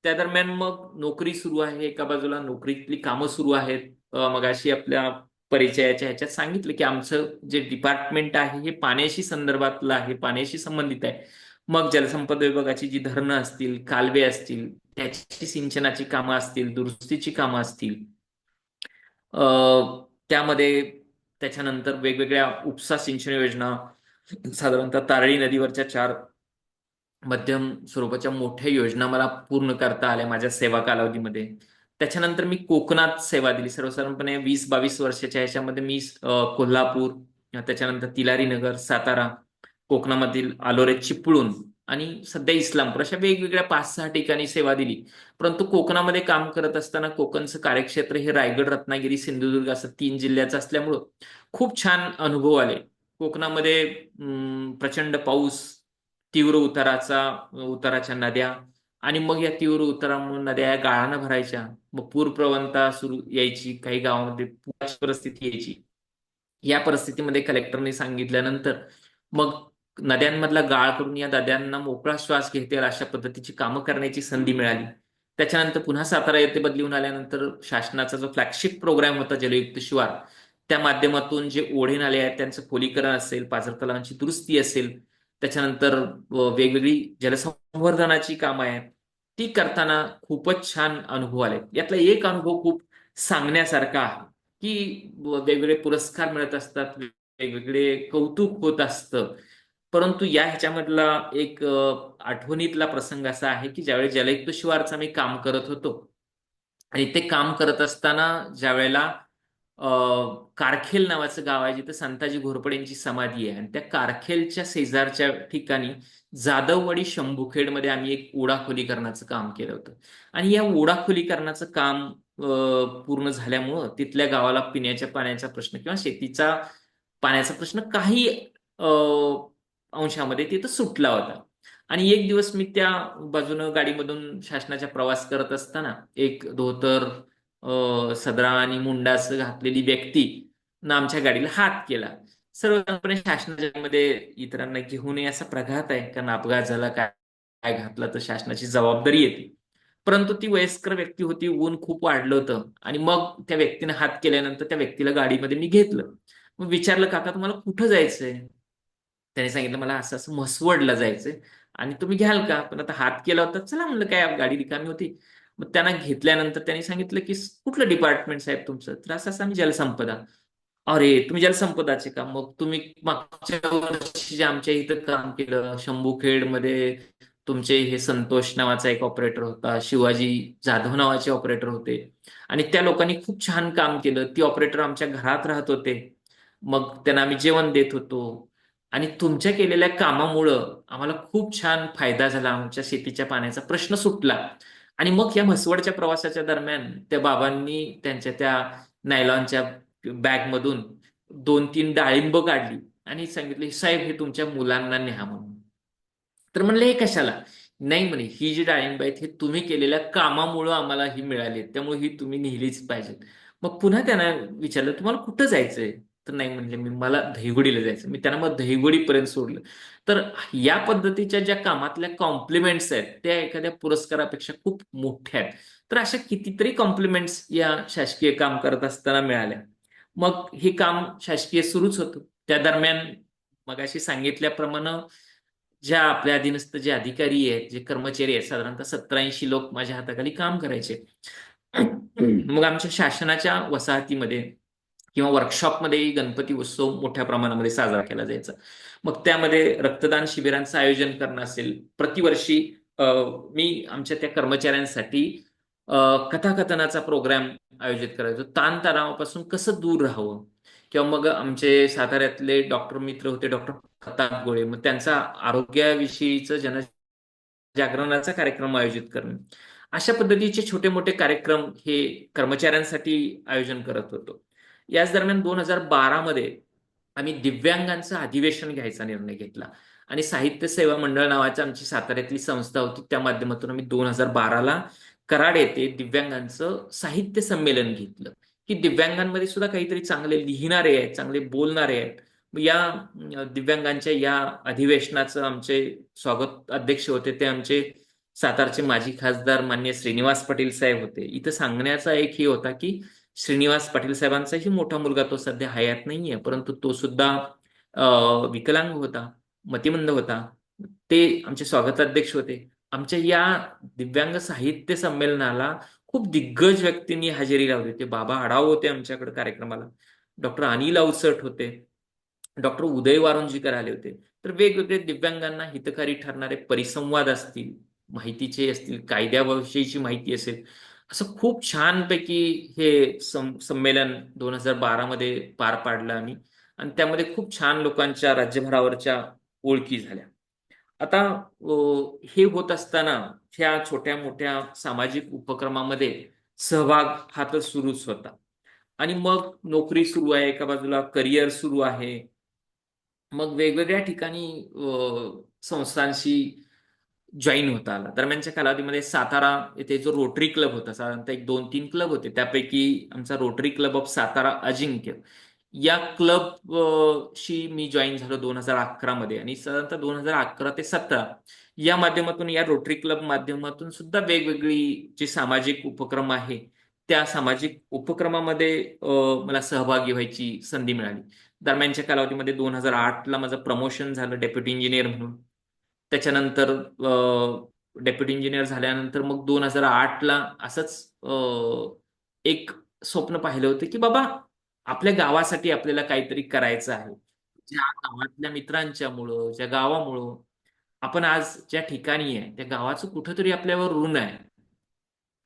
त्या दरम्यान मग नोकरी सुरू आहे, एका बाजूला नोकरीतली कामं सुरू आहेत. मगाशी आपल्या परिचयाच्या ह्याच्यात सांगितलं की आमचं जे डिपार्टमेंट आहे हे पाण्याशी संदर्भातलं आहे, पाण्याशी संबंधित आहे. मग जलसंपदा विभागाची जी धरणं असतील, कालवे असतील, त्याची सिंचनाची कामं असतील, दुरुस्तीची कामं असतील, त्यामध्ये त्याच्यानंतर वेगवेगळ्या उपसा सिंचन योजना, साधारणतः तारळी नदीवरच्या 4 मध्यम स्वरूपाच्या मोठ्या योजना मला पूर्ण करता आल्या माझ्या सेवा कालावधीमध्ये. त्याच्यानंतर मी कोकणात सेवा दिली. सर्वसाधारणपणे 20-22 वर्षाच्या ह्याच्यामध्ये मी कोल्हापूर, त्याच्यानंतर तिलारी नगर, सातारा, कोकणामधील आलोरे, चिपळूण आणि सध्या इस्लामपूर अशा वेगवेगळ्या 5-6 ठिकाणी सेवा दिली. परंतु कोकणामध्ये काम करत असताना कोकणचं कार्यक्षेत्र हे रायगड, रत्नागिरी, सिंधुदुर्ग असं 3 जिल्ह्याचं असल्यामुळं खूप छान अनुभव आले. कोकणामध्ये प्रचंड पाऊस, तीव्र उताराच्या नद्या आणि मग या तीव्र उतारामुळे नद्या या गाळानं भरायच्या. मग पूरप्रवणता सुरू यायची, काही गावामध्ये पुराची परिस्थिती यायची. या परिस्थितीमध्ये कलेक्टरने सांगितल्यानंतर मग नद्यांमधला गाळ करून या नद्यांना मोकळा श्वास घेता येईल अशा पद्धतीची कामं करण्याची संधी मिळाली. त्याच्यानंतर पुन्हा सातारा येथे बदली शासनाचा शासनाचा जो फ्लॅगशिप प्रोग्राम होता जलयुक्त शिवार, त्या माध्यमातून जे ओढे नाले आहेत त्यांचं खोलीकरण असेल, पाझर तलावांची दुरुस्ती असेल, त्याच्यानंतर वेगवेगळी जलसंवर्धनाची कामं आहेत, ती करताना खूपच छान अनुभव आले. यातला एक अनुभव खूप सांगण्यासारखा आहे की वेगवेगळे पुरस्कार मिळत असतात, वेगवेगळे कौतुक होत असतं. परंतु या ह्याच्यामधला एक आठवणीतला प्रसंग असा आहे की ज्यावेळी जलयुक्त शिवारचं मी काम करत होतो आणि ते काम करत असताना ज्या वेळेला कारखेल नावाचं गाव आहे जिथं संताजी घोरपडेंची समाधी आहे आणि त्या कारखेलच्या शेजारच्या ठिकाणी जाधववाडी शंभूखेडमध्ये आम्ही एक ओढा खोलीकरणाचं काम केलं होतं. आणि या ओढा खोलीकरणाचं काम पूर्ण झाल्यामुळं तिथल्या गावाला पिण्याच्या पाण्याचा प्रश्न किंवा शेतीचा पाण्याचा प्रश्न काही अंशामध्ये तिथं सुटला होता. आणि एक दिवस मी त्या बाजूनं गाडीमधून शासनाच्या प्रवास करत असताना एक धोतर, सदरा आणि मुंडास घातलेली व्यक्ती ना आमच्या गाडीला हात केला. सर्वसाधारणपणे शासनाच्या मध्ये इतरांना घेऊ नये असा प्रघात आहे, कारण अपघात झाला, काय घातला तर शासनाची जबाबदारी येते. परंतु ती वयस्कर व्यक्ती होती, ऊन खूप वाढलं होतं आणि मग त्या व्यक्तीने हात केल्यानंतर त्या व्यक्तीला गाडीमध्ये मी घेतलं. मग विचारलं, काका तुम्हाला कुठं जायचंय? त्याने सांगितलं मला असं असं म्हसवडला जायचंय आणि तुम्ही घ्याल का? पण आता हात केला होता, चला म्हणलं काय गाडी रिकामी होती. मग त्यांना घेतल्यानंतर त्यांनी सांगितलं की कुठलं डिपार्टमेंट साहेब तुमचं? तर असं असं आम्ही जलसंपदा. अरे तुम्ही जलसंपदाचे का? मग तुम्ही मागच्या वर्षी जे आमच्या इथं काम केलं शंभूखेडमध्ये, तुमचे हे संतोष नावाचा एक ऑपरेटर होता, शिवाजी जाधव नावाचे ऑपरेटर होते आणि त्या लोकांनी खूप छान काम केलं. ती ऑपरेटर आमच्या घरात राहत होते, मग त्यांना आम्ही जेवण देत होतो आणि तुमच्या केलेल्या कामामुळं आम्हाला खूप छान फायदा झाला, आमच्या शेतीच्या पाण्याचा प्रश्न सुटला. आणि मग या म्हसवडच्या प्रवासाच्या दरम्यान त्या बाबांनी त्यांच्या त्या नायलॉनच्या बॅगमधून 2-3 डाळिंब काढली आणि सांगितले, साहेब हे तुमच्या मुलांना न्या म्हणून. तर म्हणलं हे कशाला? नाही म्हणे, ही जी डाळिंब आहेत हे तुम्ही केलेल्या कामामुळं आम्हाला ही मिळाली, त्यामुळे ही तुम्ही नेलीच पाहिजेत. मग पुन्हा त्यांना विचारलं तुम्हाला कुठं जायचंय? तर नाही म्हणले, मला दहिवडीला जायचं. मी त्यांना मग दहिवडीपर्यंत सोडलं. तर या पद्धतीच्या ज्या कामातल्या कॉम्प्लिमेंट्स आहेत त्या एखाद्या पुरस्कारापेक्षा खूप मोठ्या आहेत. तर अशा कितीतरी कॉम्प्लिमेंट्स या शासकीय काम करत असताना मिळाल्या. मग हे काम शासकीय सुरूच होतं. त्या दरम्यान मगाशी सांगितल्याप्रमाणे ज्या आपल्या अधीनस्थ जे अधिकारी आहेत, जे कर्मचारी आहेत, साधारणतः 70-80 लोक माझ्या हाताखाली काम करायचे. मग आमच्या शासनाच्या वसाहतीमध्ये किंवा वर्कशॉपमध्येही गणपती उत्सव मोठ्या प्रमाणामध्ये साजरा केला जायचा. मग त्यामध्ये रक्तदान शिबिरांचं आयोजन करणं असेल, प्रतिवर्षी मी आमच्या त्या कर्मचाऱ्यांसाठी कथाकथनाचा प्रोग्राम आयोजित करायचो. ताणतणावापासून कसं दूर राहावं, किंवा मग आमचे साताऱ्यातले डॉक्टर मित्र होते, डॉक्टर प्रताप गोळे, मग त्यांचा आरोग्याविषयीचं जनजागरणाचा कार्यक्रम आयोजित करणं. अशा पद्धतीचे छोटे मोठे कार्यक्रम हे कर्मचाऱ्यांसाठी आयोजन करत होतो. याच दरम्यान 2012 मध्ये आम्ही दिव्यांगांचं अधिवेशन घ्यायचा निर्णय घेतला आणि साहित्य सेवा मंडळ नावाची आमची साताऱ्यातली संस्था होती, त्या माध्यमातून आम्ही 2012ला कराड येथे दिव्यांगांचं साहित्य संमेलन घेतलं, की दिव्यांगांमध्ये सुद्धा काहीतरी चांगले लिहिणारे आहेत, चांगले बोलणारे आहेत. या दिव्यांगांच्या या अधिवेशनाचं आमचे स्वागत अध्यक्ष होते ते आमचे सातारचे माजी खासदार मान्य श्रीनिवास पाटील साहेब होते. इथं सांगण्याचा एक हे होता की श्रीनिवास पाटील साहेबांचाही मोठा मुलगा तो सध्या हयात नाहीये, परंतु तो सुद्धा विकलांग होता, मतिमंद होता. ते आमचे स्वागताध्यक्ष होते. आमच्या या दिव्यांग साहित्य संमेलनाला खूप दिग्गज व्यक्तींनी हजेरी लावली. ते बाबा आढाव होते आमच्याकडे कार्यक्रमाला, डॉक्टर अनिल अवचट होते, डॉक्टर उदय वारुंजीकर आले होते. तर वेगवेगळे दिव्यांगांना हितकारी ठरणारे परिसंवाद असतील, माहितीचे असतील, कायद्याविषयीची माहिती असेल, असं खूप छानपैकी हे संमेलन 2012 मध्ये पार पाडलं आम्ही. आणि त्यामध्ये खूप छान लोकांच्या राज्यभरावरच्या ओळखी झाल्या. आता हे होत असताना ह्या छोट्या मोठ्या सामाजिक उपक्रमामध्ये सहभाग हा तर सुरूच होता. आणि मग नोकरी सुरू आहे, एका बाजूला करिअर सुरू आहे. मग वेगवेगळ्या ठिकाणी संस्थांशी जॉईन होता आला. दरम्यानच्या कालावधीमध्ये सातारा येथे जो रोटरी क्लब होता, साधारणतः 1-2-3 क्लब होते, त्यापैकी आमचा रोटरी क्लब ऑफ सातारा अजिंक्य या क्लब शी मी जॉईन झालो 2011 मध्ये. आणि साधारणतः 2011 ते 17 या माध्यमातून, या रोटरी क्लब माध्यमातून सुद्धा वेगवेगळी जे सामाजिक उपक्रम आहे त्या सामाजिक उपक्रमामध्ये मला सहभागी व्हायची संधी मिळाली. दरम्यानच्या कालावधीमध्ये 2008ला माझं प्रमोशन झालं डेप्युटी इंजिनियर म्हणून. त्याच्यानंतर डेप्युटी इंजिनियर झाल्यानंतर मग 2008ला असंच एक स्वप्न पाहिलं होतं की बाबा आपल्या गावासाठी आपल्याला काहीतरी करायचं आहे. ज्या गावातल्या मित्रांच्यामुळं, ज्या गावामुळं आपण आज ज्या ठिकाणी आहे त्या गावाचं कुठंतरी आपल्यावर ऋण आहे.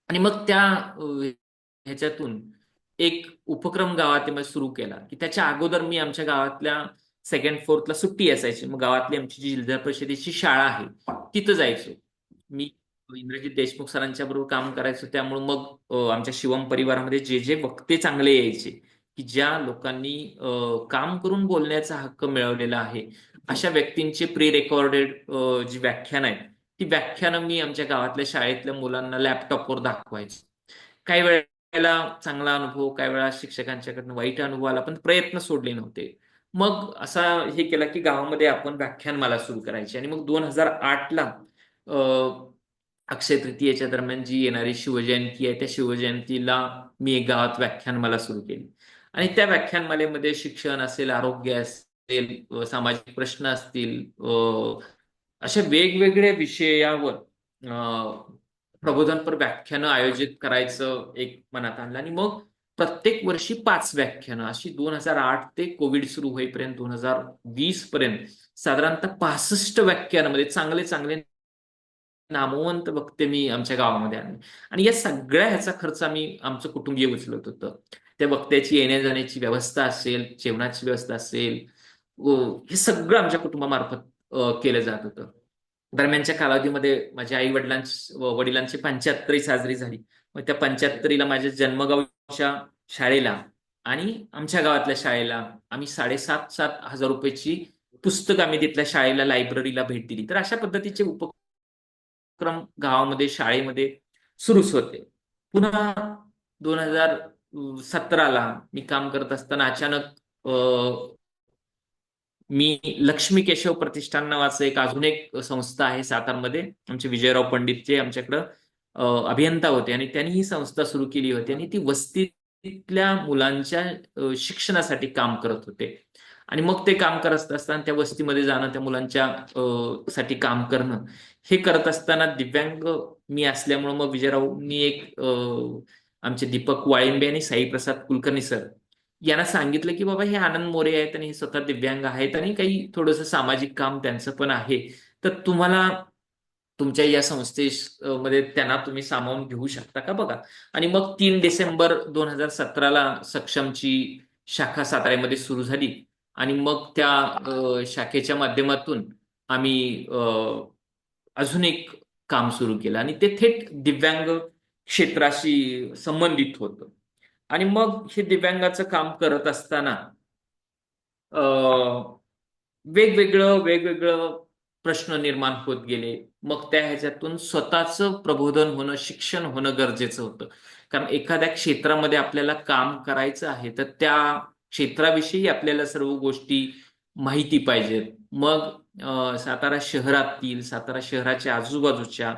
आणि मग त्या ह्याच्यातून एक उपक्रम गावात सुरू केला, की त्याच्या अगोदर मी आमच्या गावातल्या सेकंड फोर्थला सुट्टी असायची, मग गावातली आमची जी जिल्हा परिषदेची शाळा आहे तिथं जायचो. मी इंद्रजित देशमुख सरांच्या बरोबर काम करायचो, त्यामुळे मग आमच्या शिवम परिवारामध्ये जे जे वक्ते चांगले यायचे, की ज्या लोकांनी काम करून बोलण्याचा हक्क मिळवलेला आहे, अशा व्यक्तींचे प्री रेकॉर्डेड जी व्याख्यान आहेत ती व्याख्यानं मी आमच्या गावातल्या शाळेतल्या मुलांना लॅपटॉपवर दाखवायचो. काही वेळेला चांगला अनुभव, काही वेळा शिक्षकांच्याकडनं वाईट अनुभव आला, पण प्रयत्न सोडले नव्हते. मग असा हे केला की गावामध्ये आपण व्याख्यानमाला सुरू करायची. आणि मग 2008ला अक्षय तृतीयेच्या दरम्यान जी येणारी शिवजयंती आहे त्या शिवजयंतीला मी एक गावात व्याख्यानमाला सुरू केली. आणि त्या व्याख्यानमालेमध्ये शिक्षण असेल, आरोग्य असेल, सामाजिक प्रश्न असतील, अशा वेगवेगळ्या विषयावर प्रबोधनपर व्याख्यानं आयोजित करायचं एक मनात आणलं. आणि मग प्रत्येक वर्षी 5 व्याख्यानं अशी 2008 ते कोविड सुरू होईपर्यंत 2020 पर्यंत साधारणतः 65 व्याख्यानामध्ये चांगले चांगले नामवंत वक्ते मी आमच्या गावामध्ये आणले. आणि या सगळ्या ह्याचा खर्च आम्ही आमचं कुटुंबीय उचलत होतं. त्या वक्त्याची येण्या जाण्याची व्यवस्था असेल, जेवणाची व्यवस्था असेल, हे सगळं आमच्या कुटुंबामार्फत केलं जात होतं. दरम्यानच्या कालावधीमध्ये माझ्या आई वडिलांची 75वी साजरी झाली. मग त्या 75ला माझ्या जन्मगावच्या शाळेला आणि आमच्या गावातल्या शाळेला आम्ही 7,500 हजार रुपयाची पुस्तक आम्ही तिथल्या शाळेला, लायब्ररीला भेट दिली. तर अशा पद्धतीचे उपक्रम गावामध्ये, शाळेमध्ये सुरूच होते. पुन्हा 2017ला मी काम करत असताना अचानक मी लक्ष्मी केशव प्रतिष्ठान नावाचं एक अजून एक संस्था आहे सातारमध्ये, आमचे विजयराव पंडित जे आमच्याकडं अभियंता होते आणि त्यांनी ही संस्था सुरू केली होती. आणि ती वस्तीतल्या मुलांच्या शिक्षणासाठी काम करत होते. आणि मग ते काम करत असताना त्या वस्तीमध्ये जाणं, त्या मुलांच्या साठी काम करणं, हे करत असताना दिव्यांग मी असल्यामुळं मग विजयरावनी एक आमचे दीपक वाळिंबे आणि साईप्रसाद कुलकर्णी सर यांना सांगितलं की बाबा हे आनंद मोरे आहेत आणि हे स्वतः दिव्यांग आहेत आणि काही थोडंसं सामाजिक काम त्यांचं पण आहे, तर तुम्हाला तुमच्या या संस्थेमध्ये त्यांना तुम्ही सामावून घेऊ शकता का बघा. आणि मग 3 डिसेंबर 2017ला सक्षमची शाखा साताऱ्यामध्ये सुरू झाली आणि मग त्या शाखेच्या माध्यमातून आम्ही अजून एक काम सुरू केलं आणि ते थेट दिव्यांग क्षेत्राशी संबंधित होतं. आणि मग हे दिव्यांगाचं काम करत असताना वेगवेगळं वेगवेगळं प्रश्न निर्माण होत गेले. मग त्या ह्याच्यातून स्वतःचं प्रबोधन होणं, शिक्षण होणं गरजेचं होतं. कारण एखाद्या क्षेत्रामध्ये आपल्याला काम करायचं आहे, तर त्या क्षेत्राविषयी आपल्याला सर्व गोष्टी माहिती पाहिजेत. मग सातारा शहरातील, सातारा शहराच्या आजूबाजूच्या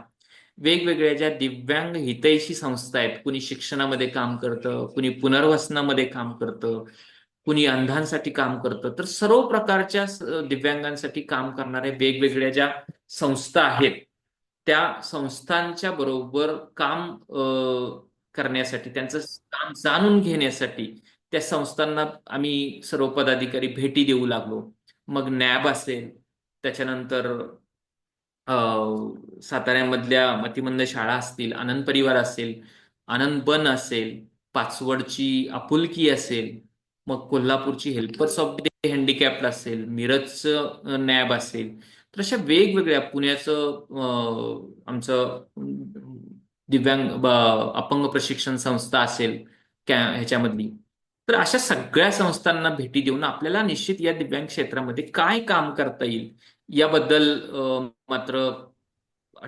वेगवेगळ्या ज्या दिव्यांग हितैषी संस्था आहेत, कुणी शिक्षणामध्ये काम करतं, कुणी पुनर्वसनामध्ये काम करतं, कुणी अंधांसाठी काम करतं, तर सर्व प्रकारच्या दिव्यांगांसाठी काम करणाऱ्या वेगवेगळ्या ज्या संस्था आहेत, त्या संस्थांच्या बरोबर काम करण्यासाठी, त्यांचं काम जाणून घेण्यासाठी त्या संस्थांना आम्ही सर्व पदाधिकारी भेटी देऊ लागलो. मग नॅब असेल, त्याच्यानंतर साताऱ्यामधल्या मतिमंद शाळा असतील, आनंद परिवार असेल, आनंद बन असेल, पाचवडची आपुलकी असेल, मग कोल्हापूरची हेल्पर्स ऑफ द हँडिकॅप्ड असेल, मिरजचं नॅब असेल, तर अशा वेगवेगळ्या पुण्याचं आमचं अपंग प्रशिक्षण संस्था असेल ह्याच्यामधली, तर अशा सगळ्या संस्थांना भेटी देऊन आपल्याला निश्चित या दिव्यांग क्षेत्रामध्ये काय काम करता येईल याबद्दल मात्र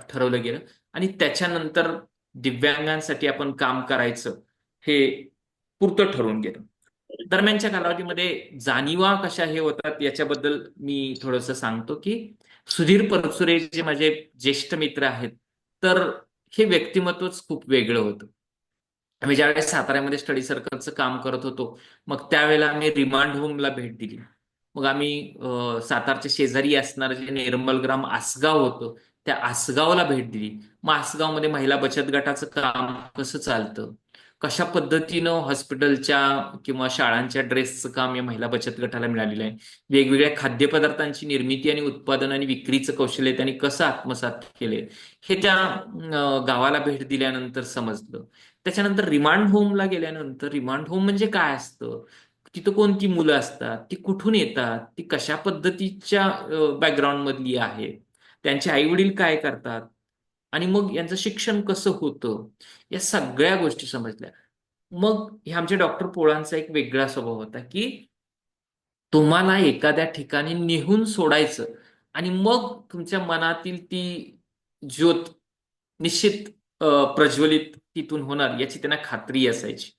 ठरवलं गेलं. आणि त्याच्यानंतर दिव्यांगांसाठी आपण काम करायचं हे पुरतं ठरवून गेलं. दरम्यानच्या कालावधीमध्ये जाणीवा कशा हे होतात याच्याबद्दल मी थोडंसं सांगतो की सुधीर परचुरे जे माझे ज्येष्ठ मित्र आहेत, तर हे व्यक्तिमत्वच खूप वेगळं होतं. आम्ही ज्यावेळेस साताऱ्यामध्ये स्टडी सर्कलचं काम करत होतो, मग त्यावेळेला आम्ही रिमांड होमला भेट दिली. मग आम्ही सातारच्या शेजारी असणारं जे निर्मलग्राम आसगाव होतं, त्या आसगावला भेट दिली. मग आसगावमध्ये महिला बचत गटाचं काम कसं चालतं, कशा पद्धतीनं हॉस्पिटलच्या किंवा शाळांच्या ड्रेसचं काम या महिला बचत गटाला मिळालेलं आहे, वेगवेगळ्या खाद्यपदार्थांची निर्मिती आणि उत्पादन आणि विक्रीचं कौशल्य त्यांनी कसं आत्मसात केले, हे त्या गावाला भेट दिल्यानंतर समजलं. त्याच्यानंतर रिमांड होमला गेल्यानंतर रिमांड होम म्हणजे काय असतं, तिथं कोणती मुलं असतात, ती कुठून येतात, ती कशा पद्धतीच्या बॅकग्राऊंड मधली आहेत, त्यांचे आई वडील काय करतात आणि मग यांचं शिक्षण कसं होतं, या सगळ्या गोष्टी समजल्या. मग हे आमच्या डॉक्टर पोळांचा एक वेगळा स्वभाव होता की तुम्हाला एखाद्या ठिकाणी नेहून सोडायचं आणि मग तुमच्या मनातील ती ज्योत निश्चित प्रज्वलित तिथून होणार याची त्यांना खात्री असायची.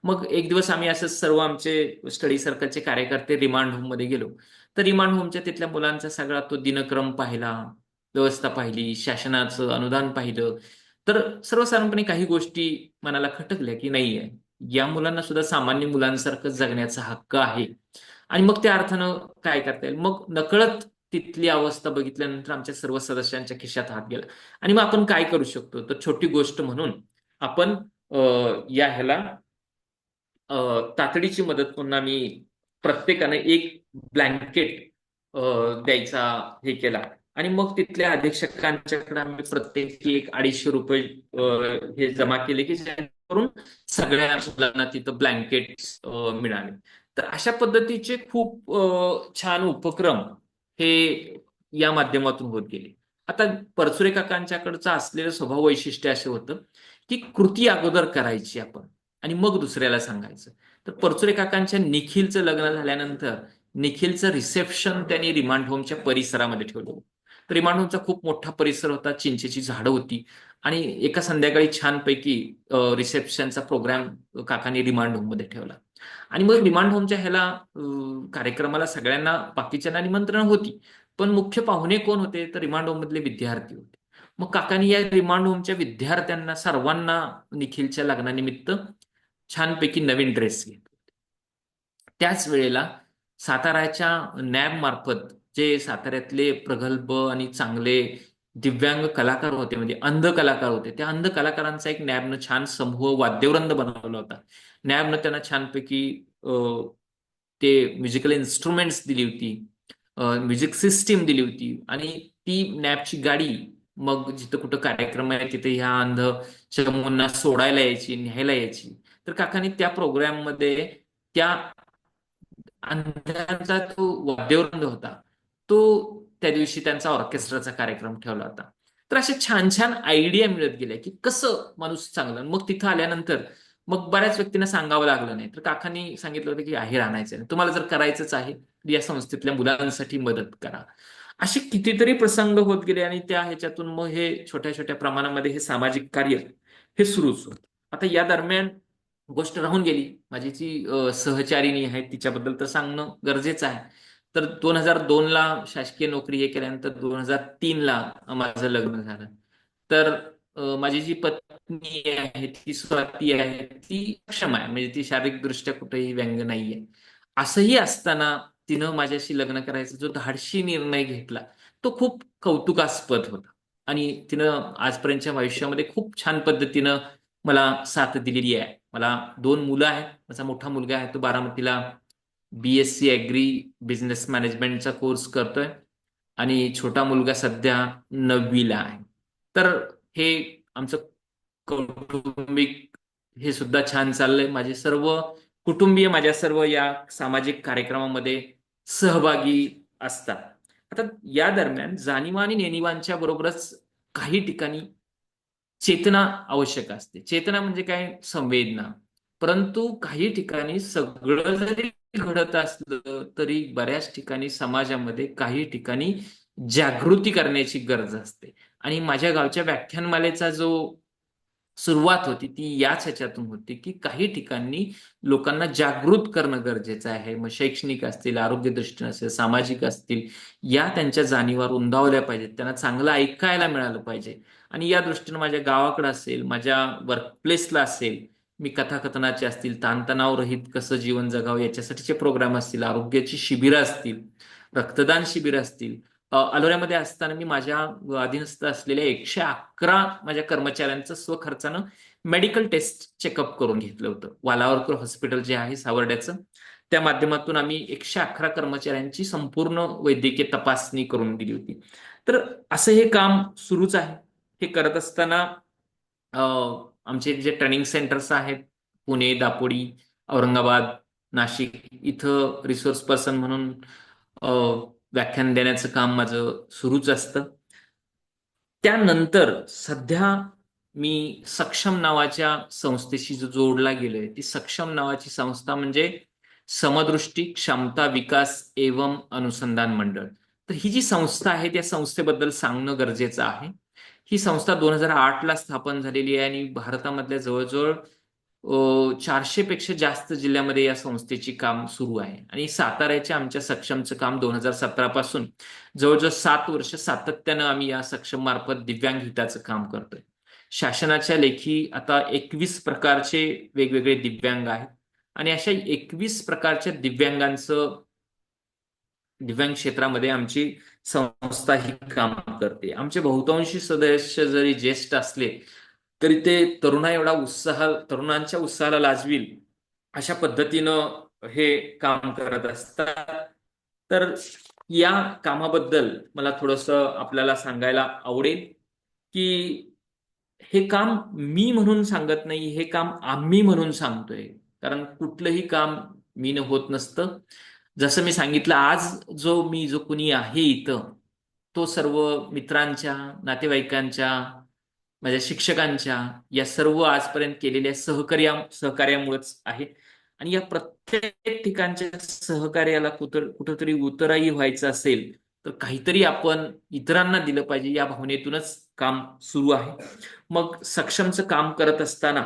मग एक दिवस आम्ही असंच सर्व आमचे स्टडी सर्कलचे कार्यकर्ते रिमांड होम मध्ये गेलो. तर रिमांड होमच्या तिथल्या मुलांचा सगळा तो दिनक्रम पाहिला, व्यवस्था पाहिली, शासनाचं अनुदान पाहिलं. तर सर्वसाधारणपणे काही गोष्टी मनाला खटकल्या की नाहीये, या मुलांना सुद्धा सामान्य मुलांसारखं जगण्याचा हक्क आहे. आणि मग त्या अर्थानं काय करता येईल, मग नकळत तिथली अवस्था बघितल्यानंतर आमच्या सर्व सदस्यांच्या खिशात हात गेला. आणि मग आपण काय करू शकतो, तर छोटी गोष्ट म्हणून आपण या ह्याला तातडीची मदत म्हणून आम्ही प्रत्येकाने एक ब्लँकेट द्यायचा हे केला. आणि मग तिथल्या अधीक्षकांच्याकडे आम्ही प्रत्येकी एक ₹250 हे जमा केले की जेणेकरून सगळ्या मुलांना तिथं ब्लँकेट मिळाले. तर अशा पद्धतीचे खूप छान उपक्रम हे या माध्यमातून होत गेले. आता परचुरे काकांच्याकडचं असलेलं स्वभाव वैशिष्ट्य असं होतं की कृती अगोदर करायची आपण आणि मग दुसऱ्याला सांगायचं. तर परचुरे काकांच्या निखिलचं लग्न झाल्यानंतर निखिलचं रिसेप्शन त्यांनी रिमांड होमच्या परिसरामध्ये ठेवलं. तर रिमांड होमचा खूप मोठा परिसर होता, चिंचेची झाडं होती आणि एका संध्याकाळी छानपैकी रिसेप्शनचा प्रोग्राम काकांनी रिमांड होम मध्ये ठेवला. आणि मग रिमांड होमच्या ह्याला कार्यक्रमाला सगळ्यांना बाकीच्यांना निमंत्रण होती, पण मुख्य पाहुणे कोण होते, तर रिमांड होम मधले विद्यार्थी होते. मग काकांनी या रिमांड होमच्या विद्यार्थ्यांना सर्वांना निखिलच्या लग्नानिमित्त छानपैकी नवीन ड्रेस घेतले. त्याच वेळेला साताऱ्याच्या नॅब मार्फत जे साताऱ्यातले प्रगल्भ आणि चांगले दिव्यांग कलाकार होते, म्हणजे अंध कलाकार होते. त्या अंध कलाकारांचा एक नॅबनं छान समूह वाद्यवृंद बनवला होता. नॅबनं त्यांना छानपैकी ते म्युझिकल इन्स्ट्रुमेंट्स दिली होती, म्युझिक सिस्टीम दिली होती, आणि ती नॅबची गाडी मग जिथं कुठं कार्यक्रम आहे तिथे ह्या अंध चमूंना सोडायला यायची, न्यायला यायची. तर काकांनी त्या प्रोग्राममध्ये त्या अंधांचा तो वाद्यवृंद होता, तो त्या दिवशी त्यांचा ऑर्केस्ट्राचा कार्यक्रम ठेवला होता. तर अशा छान छान आयडिया मिळत गेल्या की कसं माणूस चांगलं. मग तिथं आल्यानंतर मग बऱ्याच व्यक्तींना सांगावं लागलं नाही, तर काकांनी सांगितलं होतं की आहे राहण्याचं नाही, तुम्हाला जर करायचंच आहे तर या संस्थेतल्या मुलांसाठी मदत करा. असे कितीतरी प्रसंग होत गेले आणि त्या ह्याच्यातून मग हे छोट्या छोट्या प्रमाणामध्ये हे सामाजिक कार्य हे सुरूच होतं. आता या दरम्यान गोष्ट राहून गेली, माझी जी सहचारिणी आहे तिच्याबद्दल तर सांगणं गरजेचं आहे. तर 2002ला शासकीय नोकरी हे केल्यानंतर 2003ला माझं लग्न झालं. तर माझी जी पत्नी आहे ती स्वाती आहे, ती सक्षम आहे, म्हणजे ती शारीरिकदृष्ट्या कुठेही व्यंग नाहीये. असंही असताना तिनं माझ्याशी लग्न करायचा जो धाडसी निर्णय घेतला तो खूप कौतुकास्पद होता. आणि तिनं आजपर्यंतच्या आयुष्यामध्ये खूप छान पद्धतीनं मला साथ दिलेली आहे. मला 2 मुलं आहेत. माझा मोठा मुलगा आहे, तो बारामतीला BSc ॲग्री बिझनेस मॅनेजमेंटचा कोर्स करतोय, आणि छोटा मुलगा सध्या 9वीला आहे. तर हे आमचं कौटुंबिक हे सुद्धा छान चाललंय. माझे सर्व कुटुंबीय माझ्या सर्व या सामाजिक कार्यक्रमामध्ये सहभागी असतात. आता या दरम्यान जाणीवा आणि नेणीवांच्या बरोबरच काही ठिकाणी चेतना आवश्यक असते. चेतना म्हणजे काय? संवेदना. परंतु काही ठिकाणी सगळं जरी घडत असलं तरी बऱ्याच ठिकाणी समाजामध्ये काही ठिकाणी जागृती करण्याची गरज असते. आणि माझ्या गावच्या व्याख्यानमालेचा जो सुरुवात होती ती याच ह्याच्यातून होती की काही ठिकाणी लोकांना जागृत करणं गरजेचं आहे. मग शैक्षणिक असतील, आरोग्य दृष्टीने असेल, सामाजिक असतील, या त्यांच्या जाणीवा रुंदावल्या पाहिजेत. त्यांना चांगलं ऐकायला मिळालं पाहिजे. आणि या दृष्टीनं माझ्या गावाकडे असेल, माझ्या वर्कप्लेसला असेल, मी कथाकथनाचे असतील, ताणतणाव रहित कसं जीवन जगावं याच्यासाठीचे प्रोग्राम असतील, आरोग्याची शिबिरं असतील, रक्तदान शिबिरं असतील. अलोऱ्यामध्ये असताना मी माझ्या अधीनस्थ असलेल्या 111 माझ्या कर्मचाऱ्यांचं स्वखर्चानं मेडिकल टेस्ट चेकअप करून घेतलं होतं. वालावरकर हॉस्पिटल जे आहे सावर्ड्याचं, त्या माध्यमातून आम्ही 111 कर्मचाऱ्यांची संपूर्ण वैद्यकीय तपासणी करून दिली होती. तर असं हे काम सुरूच आहे. हे करत असताना आमचे जे ट्रेनिंग सेंटर्स आहेत, पुणे, दापोडी, औरंगाबाद, नाशिक, इथं रिसोर्स पर्सन म्हणून व्याख्यान देण्याचं काम माझं सुरूच असतं. त्यानंतर सध्या मी सक्षम नावाच्या संस्थेशी जो जोडला गेलोय, ती सक्षम नावाची संस्था म्हणजे समदृष्टी क्षमता विकास एवं अनुसंधान मंडळ. तर ही जी संस्था आहे त्या संस्थेबद्दल सांगणं गरजेचं आहे. ही संस्था 2008ला स्थापन झालेली आहे आणि भारतामधल्या जवळजवळ 400 पेक्षा जास्त जिल्ह्यामध्ये या संस्थेची काम सुरू आहे. आणि साताऱ्याच्या आमच्या सक्षमचं काम 2017 पासून जवळजवळ 7 वर्ष सातत्यानं आम्ही या सक्षम मार्फत दिव्यांग हिताचं काम करतोय. शासनाच्या लेखी आता 21 प्रकारचे वेगवेगळे दिव्यांग आहेत, आणि अशा 21 प्रकारच्या दिव्यांग क्षेत्रामध्ये आमची संस्था ही काम करते. आमचे बहुतांशी सदस्य जरी ज्येष्ठ असले तरी ते तरुणांच्या उत्साहाला लाजवील अशा पद्धतीनं हे काम करत असतात. तर या कामाबद्दल मला थोडंसं आपल्याला सांगायला आवडेल की हे काम मी म्हणून सांगत नाही, हे काम आम्ही म्हणून सांगतोय. कारण कुठलंही काम मी होत नसतं. जसं मी सांगितलं, आज जो कुणी आहे इथं, तो सर्व मित्रांच्या, नातेवाईकांच्या, माझ्या शिक्षकांच्या या सर्व आजपर्यंत केलेल्या सहकार्यामुळेच आहे. आणि या प्रत्येक ठिकाणच्या सहकार्याला कुठंतरी उतराई व्हायचं असेल तर काहीतरी आपण इतरांना दिलं पाहिजे, या भावनेतूनच काम सुरू आहे. मग सक्षमचं काम करत असताना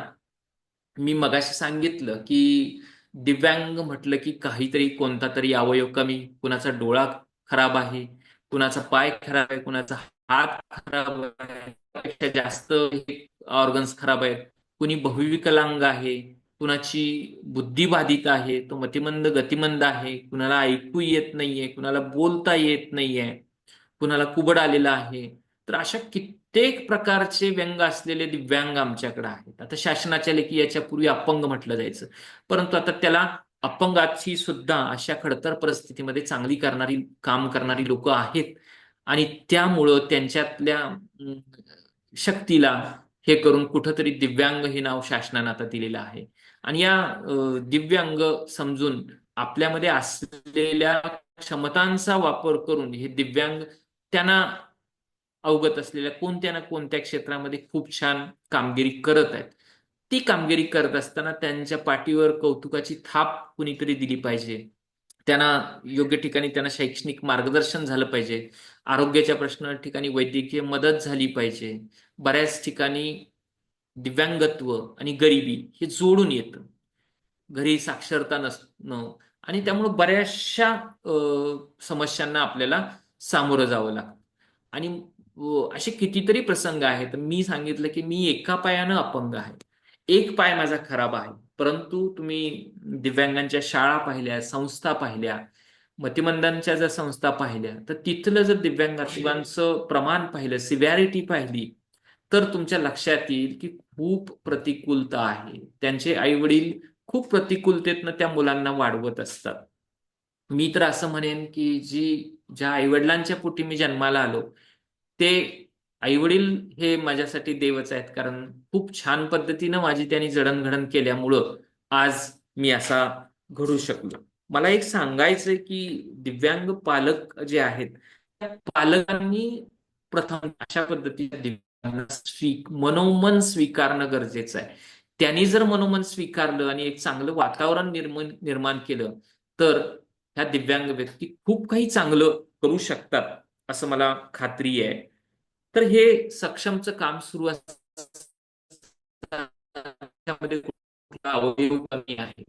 मी मगाशी सांगितलं की दिव्यांग म्हटलं की काहीतरी कोणता तरी अवयव कमी, कुणाचा डोळा खराब आहे, कुणाचा पाय खराब आहे, कुणाचा हात खराब आहे, त्यापेक्षा जास्त ऑर्गन्स खराब आहेत, कुणी बहुविकलांग आहे, कुणाची बुद्धी बाधित आहे, तो मतिमंद गतिमंद आहे, कुणाला ऐकू येत नाहीये, कुणाला बोलता येत नाहीये, कुणाला कुबड आलेला आहे. तर अशा कित्येक प्रकारचे व्यंग असलेले दिव्यांग आमच्याकडे आहेत. आता शासनाच्या लेखी याच्यापूर्वी अपंग म्हटलं जायचं, परंतु आता त्याला अपंगाची सुद्धा अशा खडतर परिस्थितीमध्ये चांगली काम करणारी लोक आहेत. आणि त्यामुळं त्यांच्यातल्या शक्तीला हे करून कुठंतरी दिव्यांग हे नाव शासनानं आता दिलेलं आहे. आणि या दिव्यांग समजून आपल्यामध्ये असलेल्या क्षमतांचा वापर करून हे दिव्यांग त्यांना अवगत असलेल्या कोणत्या ना कोणत्या क्षेत्रामध्ये खूप छान कामगिरी करत आहेत. ती कामगिरी करत असताना त्यांच्या पाठीवर कौतुकाची थाप कुणीतरी दिली पाहिजे. त्यांना योग्य ठिकाणी त्यांना शैक्षणिक मार्गदर्शन झालं पाहिजे. आरोग्याच्या प्रश्न ठिकाणी वैद्यकीय मदत झाली पाहिजे. बऱ्याच ठिकाणी दिव्यांगत्व आणि गरिबी हे जोडून येतं. घरी साक्षरता नसणं आणि त्यामुळे बऱ्याचशा समस्यांना आपल्याला सामोरं जावं लागतं. आणि असे कितीतरी प्रसंग आहेत. मी सांगितलं की मी एका पायानं अपंग आहे, एक पाय माझा खराब आहे, परंतु तुम्ही दिव्यांगांच्या शाळा पाहिल्या, संस्था पाहिल्या, मतिमंदांच्या जर संस्था पाहिल्या, तर तिथलं जर दिव्यांगांचं प्रमाण पाहिलं, सिव्हिरिटी पाहिली, तर तुमच्या लक्षात येईल की खूप प्रतिकूलता आहे. त्यांचे आई वडील खूप प्रतिकूलतेतनं त्या मुलांना वाढवत असतात. मी तर असं म्हणेन की ज्या आईवडिलांच्या पोटी मी जन्माला आलो ते आईवडील हे माझ्यासाठी देवच आहेत. कारण खूप छान पद्धतीनं माझी त्यांनी जडणघडण केल्यामुळं आज मी असा घडू शकलो. मला एक सांगायचंय की दिव्यांग पालक जे आहेत त्या पालकांनी प्रथम अशा पद्धतीच्या दिव्यांगांना मनोमन स्वीकारणं गरजेचं आहे. त्यांनी जर मनोमन स्वीकारलं आणि एक चांगलं वातावरण निर्माण केलं तर ह्या दिव्यांग व्यक्ती खूप काही चांगलं करू शकतात असं मला खात्री आहे. तर हे सक्षमचं काम सुरू त्यामध्ये कुठला अवयव कमी आहे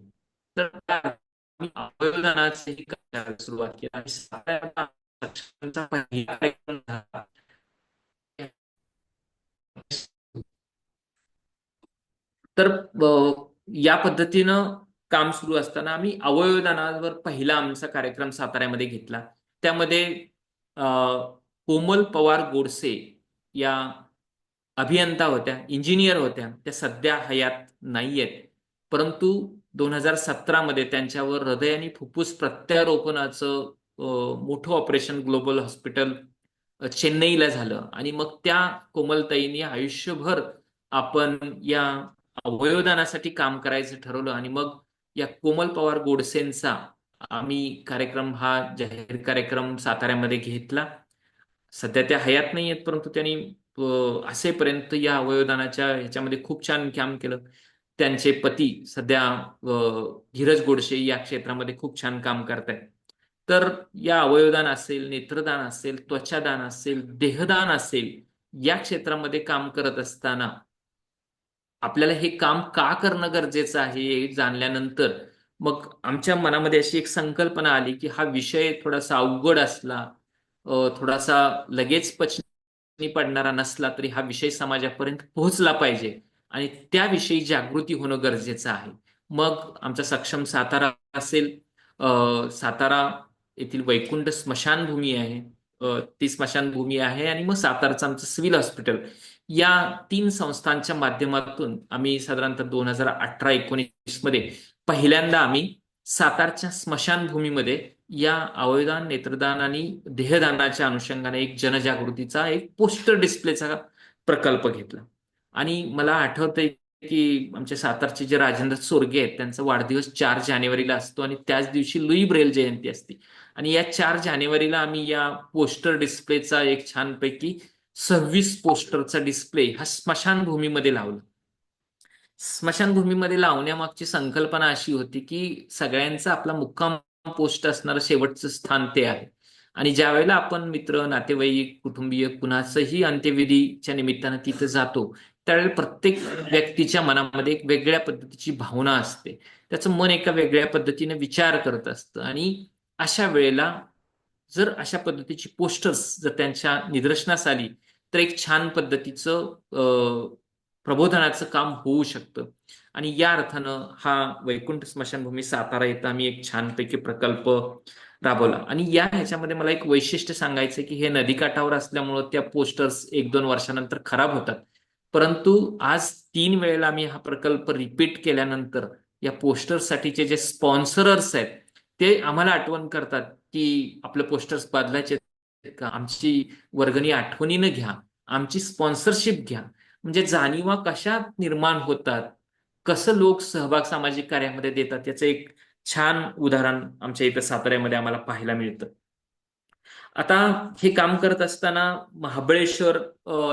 तर आम्ही अवयवदानाचंही करायला सुरुवात केली आणि सक्षमचा पहिला कार्यक्रम झाला. तर या पद्धतीनं काम सुरू असताना आम्ही अवयवदानावर पहिला आमचा कार्यक्रम साताऱ्यामध्ये घेतला. त्यामध्ये कोमल पवार गोडसे या अभियंता होत्या, इंजिनियर होत्या. त्या सध्या हयात नाहीयेत, परंतु 2017 मध्ये त्यांच्यावर हृदय आणि फुफ्फुस प्रत्यारोपणाचं मोठं ऑपरेशन ग्लोबल हॉस्पिटल चेन्नईला झालं. आणि मग त्या कोमलताईंनी आयुष्यभर आपण या अवयवदानासाठी काम करायचं ठरवलं. आणि मग या कोमल पवार गोडसेंचा आम्ही हा जाहीर कार्यक्रम साताऱ्यामध्ये घेतला. सध्या त्या हयात नाही आहेत, परंतु त्यांनी असेपर्यंत या अवयवदानाच्या ह्याच्यामध्ये खूप छान काम केलं. त्यांचे पती सध्या धीरज गोडसे या क्षेत्रामध्ये खूप छान काम करत आहेत. तर या अवयवदान असेल, नेत्रदान असेल, त्वचादान असेल, देहदान असेल, या क्षेत्रामध्ये काम करत असताना आपल्याला हे काम का करणं गरजेचं आहे हे जाणल्यानंतर मग आमच्या मनामध्ये अशी एक संकल्पना आली की हा विषय थोडासा अवघड असला, थोडासा लगेच पचनी पडणारा नसला तरी हा विषय समाजापर्यंत पोहोचला पाहिजे आणि त्याविषयी जागृती होणं गरजेचं आहे. मग आमचा सक्षम सातारा असेल, सातारा येथील वैकुंठ स्मशानभूमी आहे, ती स्मशानभूमी आहे, आणि मग सातारचं आमचं सिव्हिल हॉस्पिटल, या 3 संस्थांच्या माध्यमातून आम्ही साधारणतः 2018-19 मध्ये पहिल्यांदा आम्ही सातारच्या स्मशानभूमीमध्ये या अवयवदान, नेत्रदान आणि देहदानाच्या अनुषंगाने एक जनजागृतीचा एक पोस्टर डिस्प्लेचा प्रकल्प घेतला. आणि मला आठवतंय की आमच्या सातारचे जे राजेंद्र चोरगे आहेत त्यांचा वाढदिवस 4 जानेवारीला असतो आणि त्याच दिवशी लुई ब्रेल जयंती असते. आणि या 4 जानेवारीला आम्ही या पोस्टर डिस्प्लेचा एक छानपैकी 26 पोस्टरचा डिस्प्ले हा स्मशानभूमीमध्ये लावला. स्मशानभूमीमध्ये लावण्यामागची संकल्पना अशी होती की सगळ्यांचा आपला मुक्काम पोस्ट असणारं शेवटचं स्थान ते आहे. आणि ज्या वेळेला आपण मित्र, नातेवाईक, कुटुंबीय कुणाचंही अंत्यविधीच्या निमित्तानं तिथं जातो त्यावेळेला प्रत्येक व्यक्तीच्या मनामध्ये एक वेगळ्या पद्धतीची भावना असते. त्याचं मन एका वेगळ्या पद्धतीने विचार करत असतं. आणि अशा वेळेला जर अशा पद्धतीची पोस्टर्स जर त्यांच्या निदर्शनास आली तर एक छान पद्धतीचं प्रबोधनाचं काम होऊ शकतं. आणि या अर्थानं हा वैकुंठ स्मशानभूमी सातारा इथं आम्ही एक छानपैकी प्रकल्प राबवला. आणि या ह्याच्यामध्ये मला एक वैशिष्ट्य सांगायचं की हे नदीकाठावर असल्यामुळं त्या पोस्टर्स 1-2 वर्षानंतर खराब होतात, परंतु आज 3 वेळेला आम्ही हा प्रकल्प रिपीट केल्यानंतर या पोस्टर्ससाठीचे जे स्पॉन्सरर्स आहेत ते आम्हाला आठवण करतात की आपले पोस्टर्स बदलायचे का, आमची वर्गणी आठवणीनं घ्या, आमची स्पॉन्सरशिप घ्या. म्हणजे जाणीवा कशा निर्माण होतात, कसं लोक सहभाग सामाजिक कार्यामध्ये देतात, याचं एक छान उदाहरण आमच्या इथं साताऱ्यामध्ये आम्हाला पाहायला मिळतं. आता हे काम करत असताना महाबळेश्वर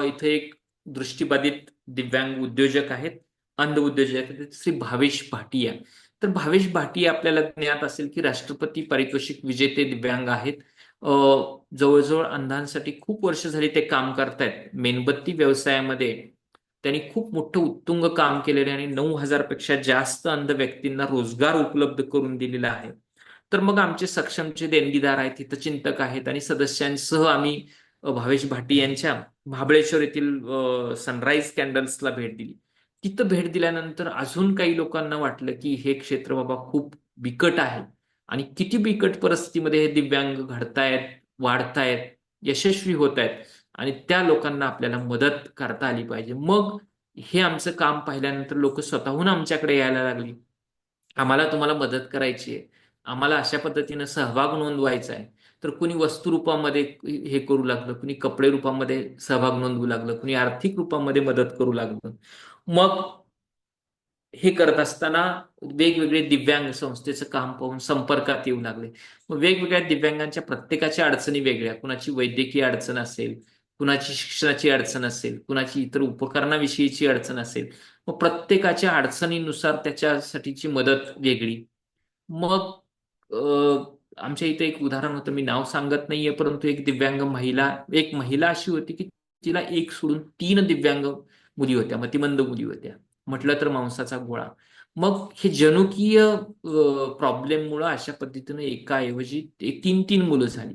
इथे एक दृष्टिबाधित दिव्यांग उद्योजक आहेत, अंध उद्योजक आहेत, श्री भावेश भाटिया. तर भावेश भाटिया आपल्याला ज्ञात असेल की राष्ट्रपती पारितोषिक विजेते दिव्यांग आहेत. जवळजवळ अंधांसाठी खूप वर्ष झाली ते काम करतायत. मेणबत्ती व्यवसायामध्ये त्यांनी खूप मोठं उत्तुंग काम केलेलं आहे आणि 9,000 पेक्षा जास्त अंध व्यक्तींना रोजगार उपलब्ध करून दिलेला आहे. तर मग आमचे सक्षमचे देणगीदार आहेत, हितचिंतक आहेत आणि सदस्यांसह आम्ही भावेश भाटी यांच्या महाबळेश्वर येथील सनराईज कॅन्डल्सला भेट दिली. तिथं भेट दिल्यानंतर अजून काही लोकांना वाटलं की हे क्षेत्र बाबा खूप बिकट आहे आणि किती बिकट परिस्थितीमध्ये हे दिव्यांग घडतायत, वाढतायत, यशस्वी होत आहेत आणि त्या लोकांना आपल्याला मदत करता आली पाहिजे. मग हे आमचं काम पाहिल्यानंतर लोक स्वतःहून आमच्याकडे यायला लागली, आम्हाला तुम्हाला मदत करायची आहे, आम्हाला अशा पद्धतीनं सहभाग नोंदवायचा आहे. तर कुणी वस्तू रूपामध्ये हे करू लागलं, कुणी कपडे रूपामध्ये सहभाग नोंदवू लागलं, कुणी आर्थिक रूपामध्ये मदत करू लागलं. मग हे करत असताना वेगवेगळे दिव्यांग संस्थेचं काम पाहून संपर्कात येऊ लागले. मग वेगवेगळ्या दिव्यांगांच्या प्रत्येकाच्या अडचणी वेगळ्या, कुणाची वैद्यकीय अडचण असेल, कुणाची शिक्षणाची अडचण असेल, कुणाची इतर उपकरणाविषयीची अडचण असेल. मग प्रत्येकाच्या अडचणीनुसार त्याच्यासाठीची मदत वेगळी. मग आमच्या इथे एक उदाहरण होतं, मी नाव सांगत नाहीये, परंतु एक महिला अशी होती की तिला एक सोडून 3 दिव्यांग मुली होत्या, मतिमंद मुली होत्या, म्हटलं तर मांसाचा गोळा. मग हे जनुकीय प्रॉब्लेममुळं अशा पद्धतीनं एकाऐवजी 3-3 मुलं झाली.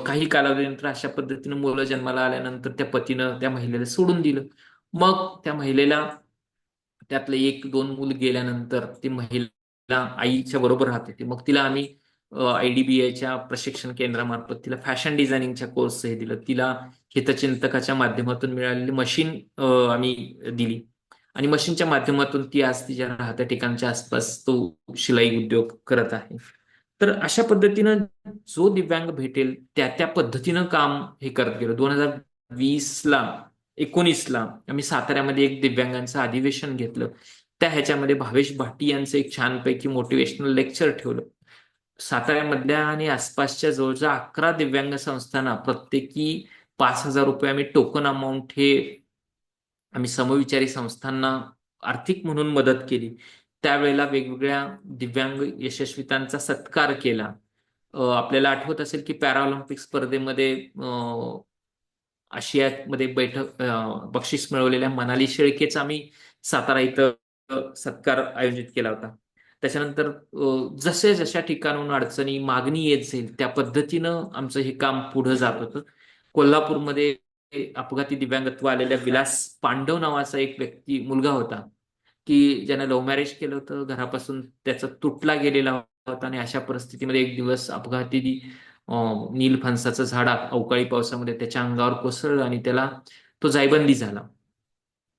काही कालावधीनंतर अशा पद्धतीनं मुलं जन्माला आल्यानंतर त्या पतीनं त्या महिलेला सोडून दिलं. मग त्या महिलेला त्यातलं 1-2 मूल गेल्यानंतर ती महिला आईच्या बरोबर राहत होती. मग तिला आम्ही IDBIच्या प्रशिक्षण केंद्रामार्फत तिला फॅशन डिझायनिंगच्या कोर्स हे दिलं. तिला हितचिंतकाच्या माध्यमातून मिळालेली मशीन आम्ही दिली आणि मशीनच्या माध्यमातून ती आज तिच्या राहत्या ठिकाणच्या आसपास तो शिलाई उद्योग करत आहे. तर अशा पद्धतीनं जो दिव्यांग भेटेल त्या पद्धतीनं काम हे करत गेलो. 2019ला आम्ही साताऱ्यामध्ये एक दिव्यांगांचं अधिवेशन घेतलं. त्या ह्याच्यामध्ये भावेश भाटी यांचं एक छानपैकी मोटिवेशनल लेक्चर ठेवलं. साताऱ्यामधल्या आणि आसपासच्या जवळजवळ 11 दिव्यांग संस्थांना प्रत्येकी 5,000 रुपये आम्ही टोकन अमाऊंट हे आम्ही समविचारी संस्थांना आर्थिक म्हणून मदत केली. त्यावेळेला वेगवेगळ्या दिव्यांग यशस्वितांचा सत्कार केला. आपल्याला आठवत असेल की पॅराऑलिम्पिक स्पर्धेमध्ये आशियामध्ये बक्षीस मिळवलेल्या मनाली शेळकेचा आम्ही सातारा इथं सत्कार आयोजित केला होता. त्याच्यानंतर जसे जशा ठिकाणून अडचणी मागणी येत जाईल त्या पद्धतीनं आमचं हे काम पुढे जात होतं. कोल्हापूरमध्ये अपघाती दिव्यांगत्व आलेल्या विलास पांडव नावाचा एक मुलगा होता की ज्यानं लव्ह मॅरेज केलं होतं, घरापासून त्याचा तुटला गेलेला होता आणि अशा परिस्थितीमध्ये एक दिवस अपघाती नीलफणसाचं झाड अवकाळी पावसामध्ये त्याच्या अंगावर कोसळलं आणि त्याला तो जायबंदी झाला.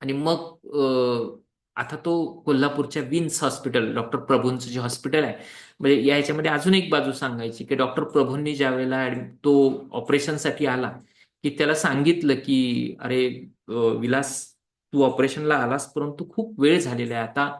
आणि मग आता तो कोल्हापूरच्या विन्स हॉस्पिटल, डॉक्टर प्रभूंचं जे हॉस्पिटल आहे, म्हणजे या ह्याच्यामध्ये अजून एक बाजू सांगायची की डॉक्टर प्रभूंनी ज्या वेळेला तो ऑपरेशनसाठी आला की त्याला सांगितलं की अरे विलास, तू ऑपरेशनला आलास परंतु खूप वेळ झालेला आहे, आता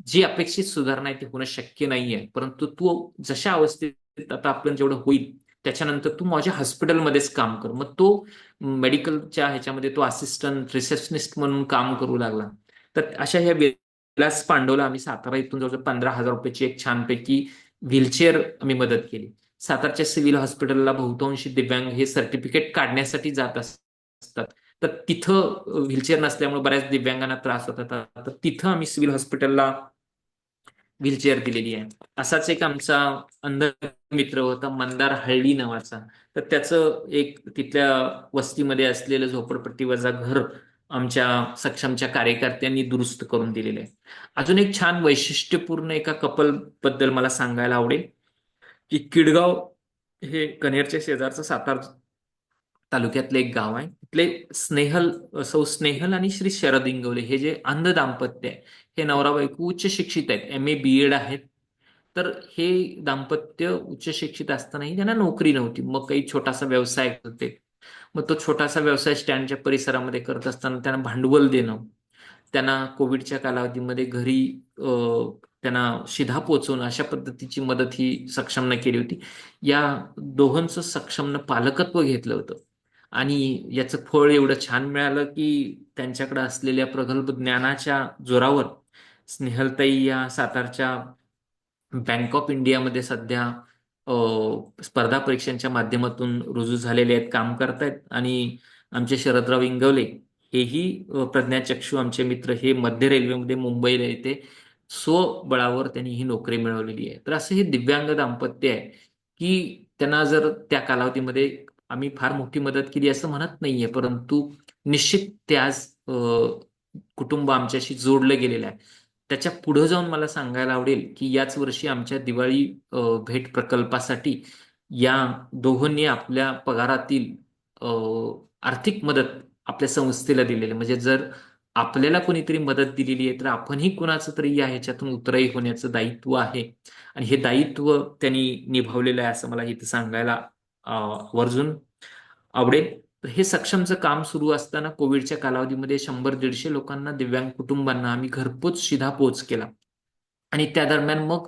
जी अपेक्षित सुधारणा आहे ती होणं शक्य नाहीये, परंतु तू जशा अवस्थेत आता आपलं जेवढं होईल त्याच्यानंतर तू माझ्या हॉस्पिटलमध्येच काम कर. मग तो मेडिकलच्या ह्याच्यामध्ये तो असिस्टंट रिसेप्शनिस्ट म्हणून काम करू लागला. तर अशा ह्या विलास पांडवला आम्ही सातारा इथून जवळजवळ 15,000 रुपयाची एक छानपैकी व्हीलचेअर आम्ही मदत केली. सातारच्या सिव्हिल हॉस्पिटलला बहुतांशी दिव्यांग हे सर्टिफिकेट काढण्यासाठी जात असतात, तर तिथं व्हीलचेअर नसल्यामुळे बऱ्याच दिव्यांगांना त्रास होता. तर तिथं आम्ही सिव्हिल हॉस्पिटलला व्हीलचेअर दिलेली आहे. असाच एक आमचा अंध मित्र होता मंदार हळ्ळी नावाचा. तर त्याचं एक तिथल्या वस्तीमध्ये असलेलं झोपडपट्टी वजा घर आमच्या सक्षमच्या कार्यकर्त्यांनी दुरुस्त करून दिलेलं आहे. अजून एक छान वैशिष्ट्यपूर्ण एका कपल बद्दल मला सांगायला आवडेल की किडगाव हे कन्हेरच्या शेजारचं सातारा तालुक्यातलं एक गाव आहे. तिथले स्नेहल आणि श्री शरद इंगवले हे जे अंध दाम्पत्य आहे, हे नवरा बायको उच्च शिक्षित आहेत, MA BEd आहेत. तर हे दाम्पत्य उच्च शिक्षित असतानाही त्यांना नोकरी नव्हती. मग काही छोटासा व्यवसाय करते. मग तो छोटासा व्यवसाय स्टँडच्या परिसरामध्ये करत असताना त्यांना भांडवल देणं, त्यांना कोविडच्या कालावधीमध्ये घरी त्यांना शिधा पोचवणं, अशा पद्धतीची मदत ही सक्षमनं केली होती. या दोघांचं सक्षमनं पालकत्व घेतलं होतं आणि याचं फळ एवढं छान मिळालं की त्यांच्याकडे असलेल्या प्रगल्भ ज्ञानाच्या जोरावर स्नेहलताई या सातारच्या बँक ऑफ इंडियामध्ये सध्या स्पर्धा परीक्षांच्या माध्यमातून रुजू झालेले आहेत, काम करतायत. आणि आमचे शरदराव इंगवले हेही प्रज्ञाचक्षू आमचे मित्र, हे मध्य रेल्वेमध्ये मुंबईला येते स्वबळावर त्यांनी ही नोकरी मिळवलेली आहे. तर असं हे दिव्यांग दाम्पत्य आहे की त्यांना जर त्या कालावधीमध्ये आम्ही फार मोठी मदत केली असं म्हणत नाहीये, परंतु निश्चित ते आज कुटुंब आमच्याशी जोडलं गेलेलं आहे. त्याच्या पुढे जाऊन मला सांगायला आवडेल की याच वर्षी आमच्या दिवाळी भेट प्रकल्पासाठी या दोघांनी आपल्या पगारातील आर्थिक मदत आपल्या संस्थेला दिलेली. म्हणजे जर आपल्याला कोणीतरी मदत दिलेली आहे तर आपणही कुणाचं तरी या ह्याच्यातून उत्तरही होण्याचं दायित्व आहे आणि हे दायित्व त्यांनी निभावलेलं आहे असं मला इथं सांगायला आवर्जून आवडेल. तर हे सक्षमचं काम सुरू असताना कोविडच्या कालावधीमध्ये 100-150 लोकांना, दिव्यांग कुटुंबांना आम्ही घरपोच शिधा पोच केला. आणि त्या दरम्यान मग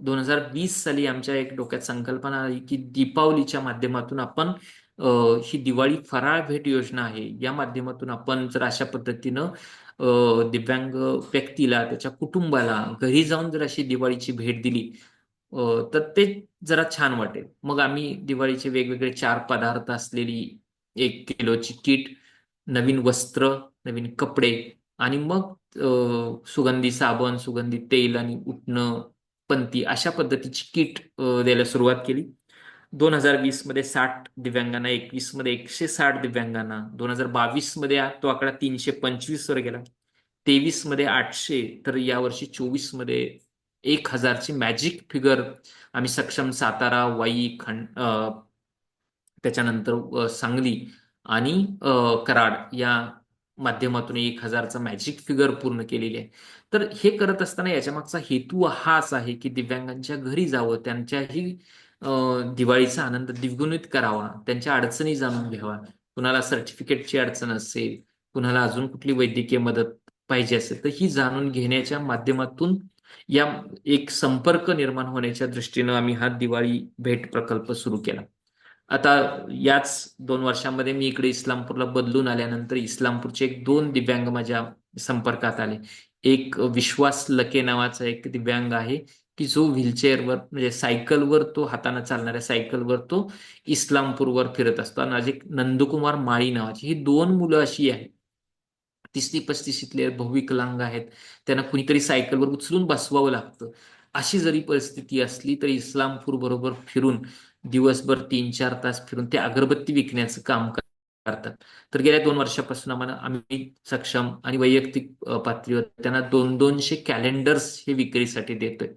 2020 साली आमच्या एक डोक्यात संकल्पना आली की दीपावलीच्या माध्यमातून आपण ही दिवाळी फराळ भेट योजना आहे, या माध्यमातून आपण जर अशा पद्धतीनं दिव्यांग व्यक्तीला, त्याच्या कुटुंबाला घरी जाऊन जर अशी दिवाळीची भेट दिली तर ते जरा छान वाटेल. मग आम्ही दिवाळीचे वेगवेगळे 4 पदार्थ असलेली 1 किलोची किट, नवीन वस्त्र, नवीन कपडे आणि मग सुगंधी साबण, सुगंधी तेल आणि उटणं, पंती अशा पद्धतीची किट द्यायला सुरुवात केली. 2020 मध्ये 60 दिव्यांगांना, 21 मध्ये 160 दिव्यांगांना, 2022 मध्ये तो आकडा 325 वर गेला, 23 मध्ये 800, तर यावर्षी 24 मध्ये 1000ची मॅजिक फिगर आम्ही सक्षम सातारा, वाई, त्याच्यानंतर सांगली आणि कराड या माध्यमातून 1000चा मॅजिक फिगर पूर्ण केलेली आहे. तर हे करत असताना याच्या मागचा हेतू हाच आहे की दिव्यांगांच्या घरी जावं, त्यांच्याही दिवाळीचा आनंद द्विगुणित करावा, त्यांच्या अडचणी जाणून घ्यावा. कुणाला सर्टिफिकेटची अडचण असेल, कुणाला अजून कुठली वैद्यकीय मदत पाहिजे असेल तर ही जाणून घेण्याच्या माध्यमातून या एक संपर्क निर्माण होण्याच्या दृष्टीनं आम्ही हा दिवाळी भेट प्रकल्प सुरू केला. आता याच 2 वर्षांमध्ये मी इकडे इस्लामपूरला बदलून आल्यानंतर इस्लामपूरचे 2 दिव्यांग माझ्या संपर्कात आले. एक विश्वास लके नावाचा एक दिव्यांग आहे की जो व्हीलचेअरवर, म्हणजे सायकलवर, तो हाताने चालणाऱ्या सायकलवर तो इस्लामपूरवर फिरत असतो. आणि एक नंदकुमार माळी नावाची, ही 2 मुलं अशी आहेत, 30-35 बहुविकलांग आहेत, त्यांना कुणीतरी सायकलवर उचलून बसवावं लागतं. अशी जरी परिस्थिती असली तरी इस्लामपूर बरोबर फिरून दिवसभर 3-4 तास फिरून ते अगरबत्ती विकण्याचं काम करतात. तर गेल्या 2 वर्षापासून आम्ही सक्षम आणि वैयक्तिक पातळीवर त्यांना 200 कॅलेंडर्स हे विक्रीसाठी देतोय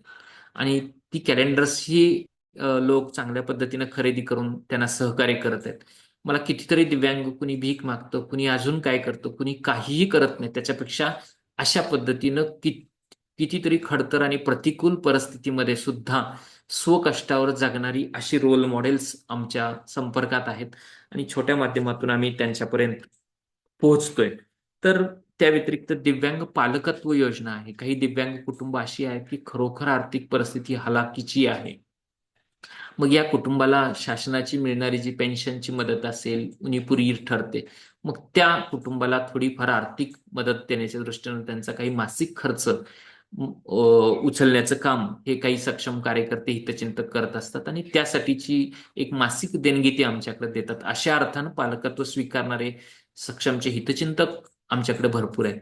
आणि ती कॅलेंडर्स ही लोक चांगल्या पद्धतीनं खरेदी करून त्यांना सहकार्य करत आहेत. मला कितीतरी दिव्यांग, कुणी भीक मागतं, कुणी अजून काय करतं, कुणी काहीही करत नाही. त्याच्यापेक्षा अशा पद्धतीनं कितीतरी खडतर आणि प्रतिकूल परिस्थितीमध्ये सुद्धा स्वकष्टावर जगणारी अशी रोल मॉडेल्स आमच्या संपर्कात आहेत आणि छोट्या माध्यमातून आम्ही त्यांच्यापर्यंत पोहोचतोय. तर त्या व्यतिरिक्त दिव्यांग पालकत्व योजना आहे. काही दिव्यांग कुटुंब अशी आहेत की खरोखर आर्थिक परिस्थिती हलाखीची आहे. मग या कुटुंबाला शासनाची मिळणारी जी पेन्शनची मदत असेल उणीपुरी ठरते. मग त्या कुटुंबाला थोडीफार आर्थिक मदत देण्याच्या दृष्टीनं त्यांचा काही मासिक खर्च उचलण्याचं काम हे काही सक्षम कार्यकर्ते, हितचिंतक करत असतात आणि त्यासाठीची एक मासिक देणगी ते आमच्याकडे देतात. अशा अर्थानं पालकत्व स्वीकारणारे सक्षमचे हितचिंतक आमच्याकडे भरपूर आहेत.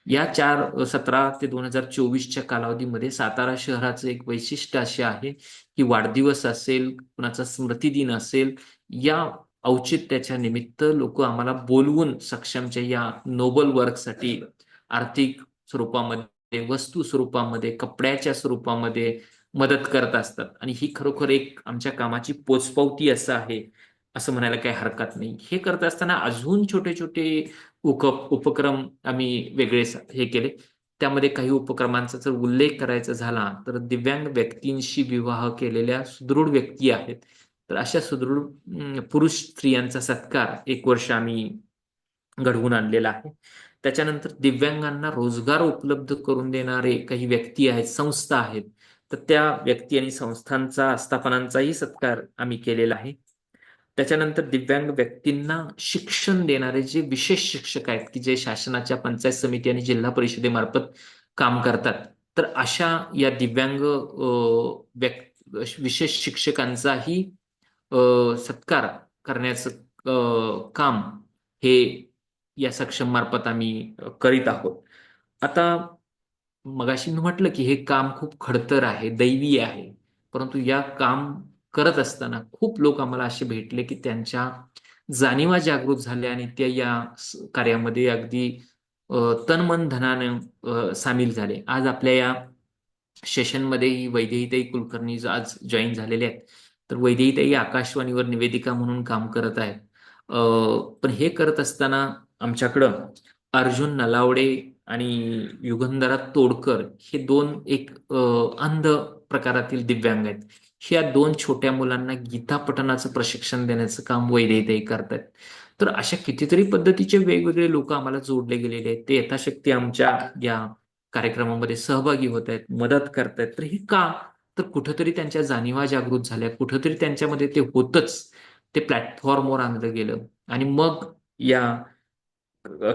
या 2017 ते 2024च्या कालावधीमध्ये सातारा शहराचं एक वैशिष्ट्य असे आहे की वाढदिवस असेल, कुणाचा स्मृतिदिन असेल, या औचित्याच्या निमित्त लोक आम्हाला बोलवून सक्षमच्या या नोबल वर्कसाठी आर्थिक स्वरूपामध्ये, वस्तू स्वरूपामध्ये, कपड्याच्या स्वरूपामध्ये मदत करत असतात. आणि ही खरोखर एक आमच्या कामाची पोचपावती असं आहे, असं म्हणायला काही हरकत नाही. हे करत असताना अजून छोटे छोटे उपक्रम आम्ही वेगळे हे केले. त्यामध्ये काही उपक्रमांचा जर उल्लेख करायचा झाला तर दिव्यांग व्यक्तींशी विवाह केलेल्या सुदृढ व्यक्ती आहेत, तर अशा सुदृढ पुरुष स्त्रियांचा सत्कार एक वर्ष आम्ही घडवून आणलेला आहे. त्याच्यानंतर दिव्यांगांना रोजगार उपलब्ध करून देणारे काही व्यक्ती आहेत, संस्था आहेत, तर त्या व्यक्ती आणि संस्थांचा आस्थापनांचाही सत्कार आम्ही केलेला आहे. त्याच्यानंतर दिव्यांग व्यक्तींना शिक्षण देणारे जे विशेष शिक्षक आहेत की जे शासनाच्या पंचायत समिती आणि जिल्हा परिषदेमार्फत काम करतात, तर अशा या दिव्यांग विशेष शिक्षकांचाही सत्कार करण्याचं काम हे या सक्षम मार्फत आम्ही करीत आहोत. आता मगाशी मी म्हटलं की हे काम खूप खडतर आहे, दैवी आहे, परंतु या काम करत असताना खूप लोक आम्हाला असे भेटले की त्यांच्या जाणीवा जागृत झाल्या आणि त्या या कार्यामध्ये अगदी तन मन धनानं सामील झाले. आज आपल्या या सेशनमध्ये ही वैदेहीताई कुलकर्णी आज जॉईन झालेले आहेत. तर वैदेहीताई आकाशवाणीवर निवेदिका म्हणून काम करत आहेत. पण हे करत असताना आमच्याकडं अर्जुन नलावडे आणि युगंधरा तोडकर हे दोन एक अंध प्रकारातील दिव्यांग आहेत. ह्या दोन छोट्या मुलांना गीता पठणाचं प्रशिक्षण देण्याचं काम वैदेहीताई करतात. तर अशा कितीतरी पद्धतीचे वेगवेगळे लोक आम्हाला जोडले गेलेले आहेत. ते यथाशक्ती आमच्या या कार्यक्रमामध्ये सहभागी होत आहेत, मदत करतायत. तर हे का, तर कुठंतरी त्यांच्या जाणीवा जागृत झाल्या, कुठंतरी त्यांच्यामध्ये ते होतच, ते प्लॅटफॉर्मवर आणलं गेलं आणि मग या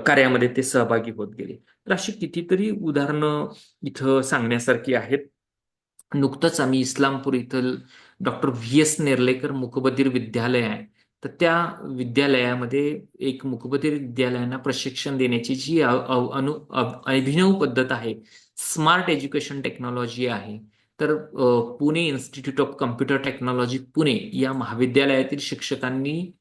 कार्यामध्ये ते सहभागी होत गेले. तर अशी कितीतरी उदाहरणं इथं सांगण्यासारखी आहेत. नुकतंच आम्ही इस्लामपूर इथं डॉक्टर व्ही.एस. नेर्लेकर मूकबधीर विद्यालय आहे, तर त्या विद्यालयामध्ये एक मूकबधीर विद्यालयांना प्रशिक्षण देण्याची जी अभिनव पद्धत आहे, स्मार्ट एज्युकेशन टेक्नॉलॉजी आहे. तर Pune institute of computer technology Pune या महाविद्यालयातील शिक्षकांनी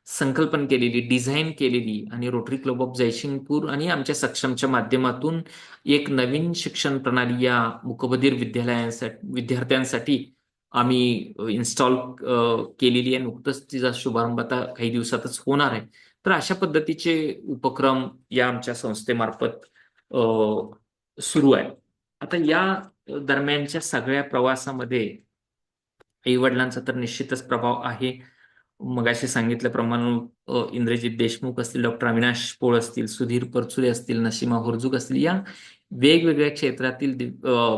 संकल्पना केलेली, डिझाईन केलेली आणि रोटरी क्लब ऑफ जयसिंगपूर आणि आमच्या सक्षमच्या माध्यमातून एक नवीन शिक्षण प्रणाली या मूकबधीर विद्यार्थ्यांसाठी आम्ही इन्स्टॉल केलेली आहे. नुकतंच तिचा शुभारंभ आता काही दिवसातच होणार आहे. तर अशा पद्धतीचे उपक्रम या आमच्या संस्थेमार्फत सुरू आहे. आता या दरम्यानच्या सगळ्या प्रवासामध्ये आई वडिलांचा तर निश्चितच प्रभाव आहे. मगाशी सांगितल्याप्रमाणे इंद्रजित देशमुख असतील, डॉक्टर अविनाश पोळ असतील, सुधीर परचुरे असतील, नशिमा हुरजुक असतील, या वेगवेगळ्या क्षेत्रातील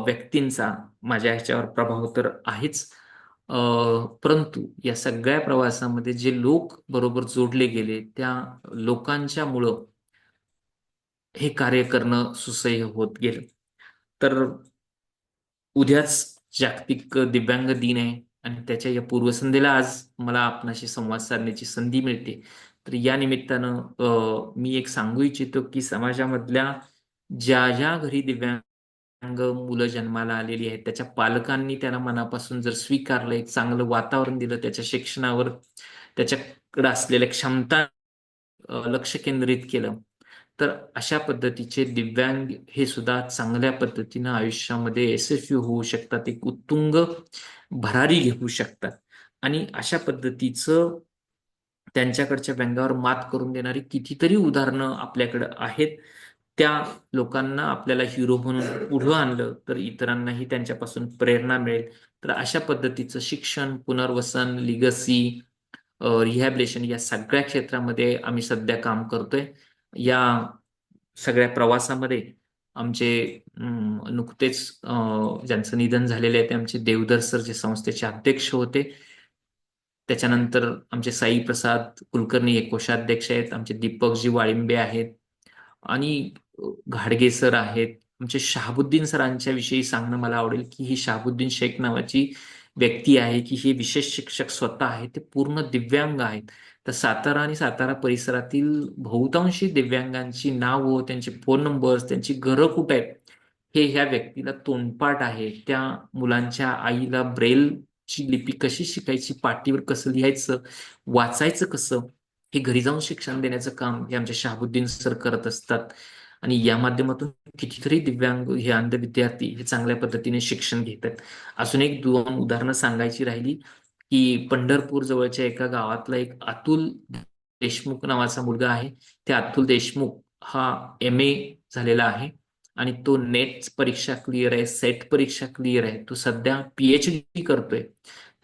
व्यक्तींचा माझ्या ह्याच्यावर प्रभाव तर आहेच. परंतु या सगळ्या प्रवासामध्ये जे लोक बरोबर जोडले गेले, त्या लोकांच्यामुळं हे कार्य करणं सुसह्य होत गेलं. तर उद्याच जागतिक दिव्यांग दिन आहे आणि त्याच्या या पूर्वसंध्येला आज मला आपणाशी संवाद साधण्याची संधी मिळते. तर या निमित्तानं मी एक सांगू इच्छितो की समाजामधल्या ज्या ज्या घरी दिव्यांग मुलं जन्माला आलेली आहेत, त्याच्या पालकांनी त्याला मनापासून जर स्वीकारलं, एक चांगलं वातावरण दिलं, त्याच्या शिक्षणावर त्याच्याकडे असलेल्या क्षमता लक्ष केंद्रित केलं, तर अशा पद्धतीचे दिव्यांग हे सुद्धा चांगल्या पद्धतीनं आयुष्यामध्ये यशस्वी होऊ शकतात, एक उत्तुंग भरारी घेऊ शकतात. आणि अशा पद्धतीचं त्यांच्याकडच्या व्यंगावर मात करून देणारी कितीतरी उदाहरणं आपल्याकडे आहेत. त्या लोकांना आपल्याला हिरो म्हणून पुढं आणलं तर इतरांनाही त्यांच्यापासून प्रेरणा मिळेल. तर अशा पद्धतीचं शिक्षण, पुनर्वसन, लिगसी, रिहॅबिलिटेशन या सगळ्या क्षेत्रामध्ये आम्ही सध्या काम करतोय. या सगळ्या प्रवासामध्ये आमचे नुकतेच ज्यांचं निधन झालेले आहे ते आमचे देवधर सर जे संस्थेचे अध्यक्ष होते. त्याच्यानंतर आमचे साई प्रसाद कुलकर्णी हे कोषाध्यक्ष आहेत. आमचे दीपकजी वाळिंबे आहेत आणि घाडगे सर आहेत. आमचे शहाबुद्दीन सरांच्या विषयी सांगणं मला आवडेल की ही शहाबुद्दीन शेख नावाची व्यक्ती आहे की हे विशेष शिक्षक स्वतः आहेत, ते पूर्ण दिव्यांग आहेत. तर सातारा आणि सातारा परिसरातील बहुतांशी दिव्यांगांची नावं, त्यांचे फोन नंबर्स, त्यांची घरं कुठं आहेत हे ह्या व्यक्तीला तोंडपाठ आहे. त्या मुलांच्या आईला ब्रेल ची लिपी कशी शिकायची, पाटीवर कसं लिहायचं, वाचायचं कसं, हे घरी जाऊन शिक्षण देण्याचं काम हे आमचे शहाबुद्दीन सर करत असतात. आणि या माध्यमातून कितीतरी दिव्यांग हे अंध विद्यार्थी हे चांगल्या पद्धतीने शिक्षण घेत आहेत. अजून एक दोन उदाहरणं सांगायची राहिली की पंढरपूर जवळच्या एका गावातला एक अतुल देशमुख नावाचा मुलगा आहे. त्या अतुल देशमुख हा MA झालेला आहे आणि तो नेट परीक्षा क्लिअर आहे, सेट परीक्षा क्लिअर आहे. तो सध्या PhD करतोय.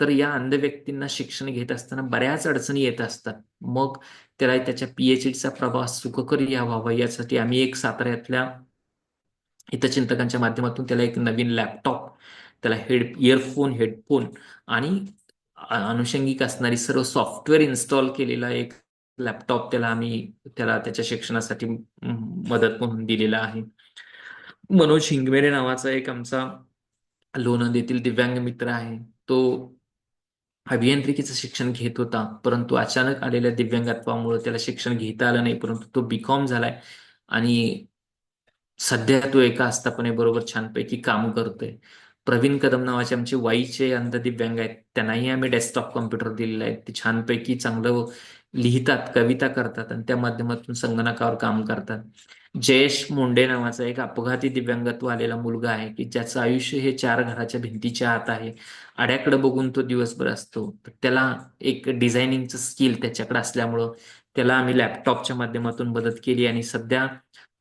तर या अंध व्यक्तींना शिक्षण घेत असताना बऱ्याच अडचणी येत असतात. मग त्याला त्याच्या PhDचा प्रवास सुखकर व्हावा यासाठी आम्ही एक साताऱ्यातल्या हितचिंतकांच्या माध्यमातून त्याला एक नवीन लॅपटॉप, त्याला इयरफोन, हेडफोन आणि अनुषंगिक असणारी सर्व सॉफ्टवेअर इन्स्टॉल केलेला एक लॅपटॉप त्याला त्याच्या शिक्षणासाठी मदत म्हणून दिलेला आहे. मनोज हिंगमेरे नावाचा एक आमचा लोणंद येथील दिव्यांग मित्र आहे. तो अभियांत्रिकीचं शिक्षण घेत होता, परंतु अचानक आलेल्या दिव्यांगत्वामुळे त्याला शिक्षण घेता आलं नाही, परंतु तो BCom झालाय आणि सध्या तो एका आस्थापनेबरोबर छानपैकी काम करतोय. प्रवीण कदम नावाचे आमचे वाईचे अंध दिव्यांग आहेत, त्यांनाही आम्ही डेस्कटॉप कॉम्प्युटर दिलेला आहे. ते छानपैकी चांगलं लिहितात, कविता करतात आणि त्या माध्यमातून संगणकावर काम करतात. जयेश मुंडे नावाचा एक अपघाती दिव्यांगत्व आलेला मुलगा आहे की ज्याचं आयुष्य हे 4 घराच्या भिंतीच्या आत आहे. आड्याकडे बघून तो दिवसभर असतो. तर त्याला एक डिझायनिंगचं स्किल त्याच्याकडे असल्यामुळं त्याला आम्ही लॅपटॉपच्या माध्यमातून मदत केली आणि सध्या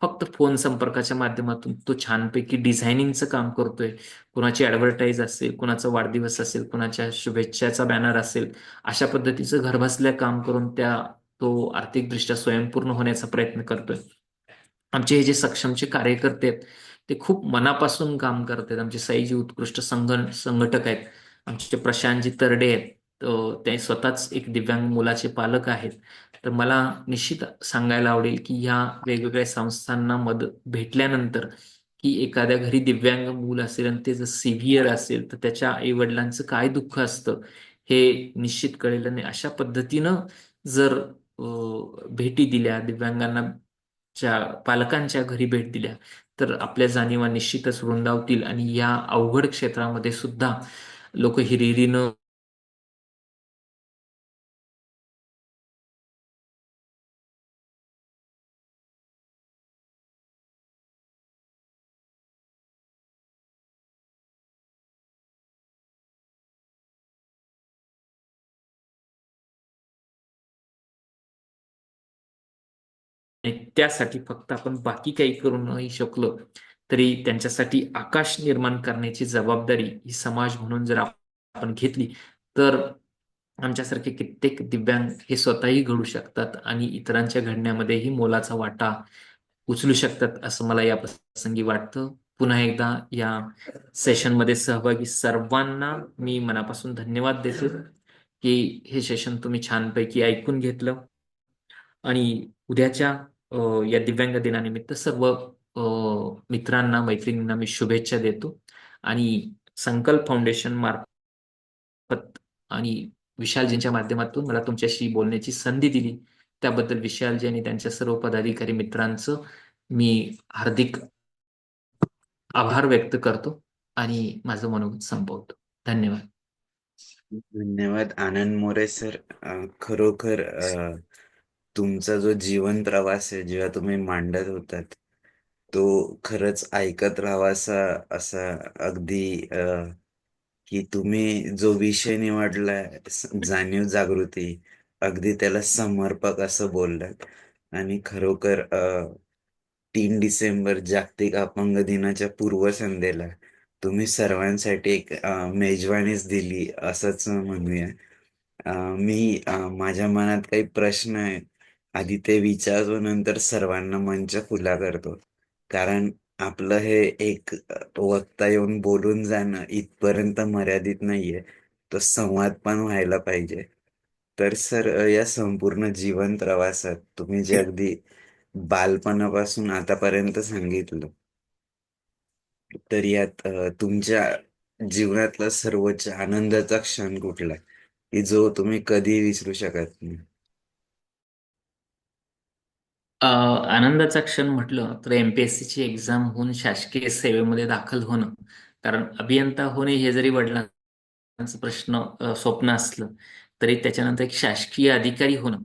फक्त फोन संपर्काच्या माध्यमातून तो छानपैकी डिझायनिंगचं काम करतोय. कुणाची ऍडव्हर्टाईज असेल, कुणाचा वाढदिवस असेल, कुणाच्या शुभेच्छाचा बॅनर असेल, अशा पद्धतीचं घरबसल्या काम करून तो आर्थिकदृष्ट्या स्वयंपूर्ण होण्याचा प्रयत्न करतोय. आमचे हे जे सक्षमचे कार्यकर्ते आहेत ते खूप मनापासून काम करतात. आमचे साईजी उत्कृष्ट संघटक आहेत. आमचे प्रशांतजी तरडे आहेत. ते स्वतःच एक दिव्यांग मुलाचे पालक आहेत. तर मला निश्चित सांगायला आवडेल की ह्या वेगवेगळ्या संस्थांना मदत भेटल्यानंतर की एखाद्या घरी दिव्यांग मूल असेल आणि ते जर सिव्हिअर असेल तर त्याच्या आई वडिलांचं काय दुःख असतं हे निश्चित कळेल. आणि अशा पद्धतीनं जर भेटी दिल्या, दिव्यांगांना पालकांच्या घरी भेट दिल्या तर आपल्या जाणीवा निश्चितच रुंदावतील आणि या अवघड क्षेत्रामध्ये सुद्धा लोक हिरिरीनं आणि त्यासाठी फक्त आपण बाकी काही करू नाही शकलो तरी त्यांच्यासाठी आकाश निर्माण करण्याची जबाबदारी ही समाज म्हणून जर आपण घेतली तर आमच्यासारखे कित्येक दिव्यांग हे स्वतःही घडू शकतात आणि इतरांच्या घडण्यामध्येही मोलाचा वाटा उचलू शकतात असं मला या प्रसंगी वाटतं. पुन्हा एकदा या सेशनमध्ये सहभागी सर्वांना मी मनापासून धन्यवाद देतो की हे सेशन तुम्ही छानपैकी ऐकून घेतलं. आणि उद्याच्या या दिव्यांग दिनानिमित्त सर्व मित्रांना, मैत्रिणींना मी शुभेच्छा देतो आणि संकल्प फाउंडेशन मार्फत आणि विशालजींच्या माध्यमातून मला तुमच्याशी बोलण्याची संधी दिली त्याबद्दल विशालजी आणि त्यांच्या सर्व पदाधिकारी मित्रांचं मी हार्दिक आभार व्यक्त करतो आणि माझं मनोगत संपवतो. धन्यवाद. धन्यवाद आनंद मोरे सर. खरोखर तुमचा जो जीवन प्रवास आहे जेव्हा तुम्ही मांडत होतात तो खरंच ऐकत राहावासा असा अगदी की तुम्ही जो विषय निवडलाय जाणीव जागृती, अगदी त्याला समर्पक असं बोललात. आणि खरोखर 3 डिसेंबर जागतिक अपंग दिनाच्या पूर्वसंध्येला तुम्ही सर्वांसाठी एक मेजवानीच दिली असंच म्हणूया. माझ्या मनात काही प्रश्न आहेत, आधी ते विचारतो, नंतर सर्वांना मंच खुला करतो. कारण आपलं हे एक वक्ता येऊन बोलून जाणं इथपर्यंत मर्यादित नाहीये, तो संवाद पण व्हायला पाहिजे. तर सर, या संपूर्ण जीवन प्रवासात तुम्ही जे अगदी बालपणापासून आतापर्यंत सांगितलं, तर यात तुमच्या जीवनातला सर्वोच्च आनंदाचा क्षण कुठला की जो तुम्ही कधी विसरू शकत नाही? आनंदाचा क्षण म्हटलं तर MPSCची एक्झाम होऊन शासकीय सेवेमध्ये दाखल होणं. कारण अभियंता होणे हे जरी वडिलांचं स्वप्न असलं तरी त्याच्यानंतर एक शासकीय अधिकारी होणं.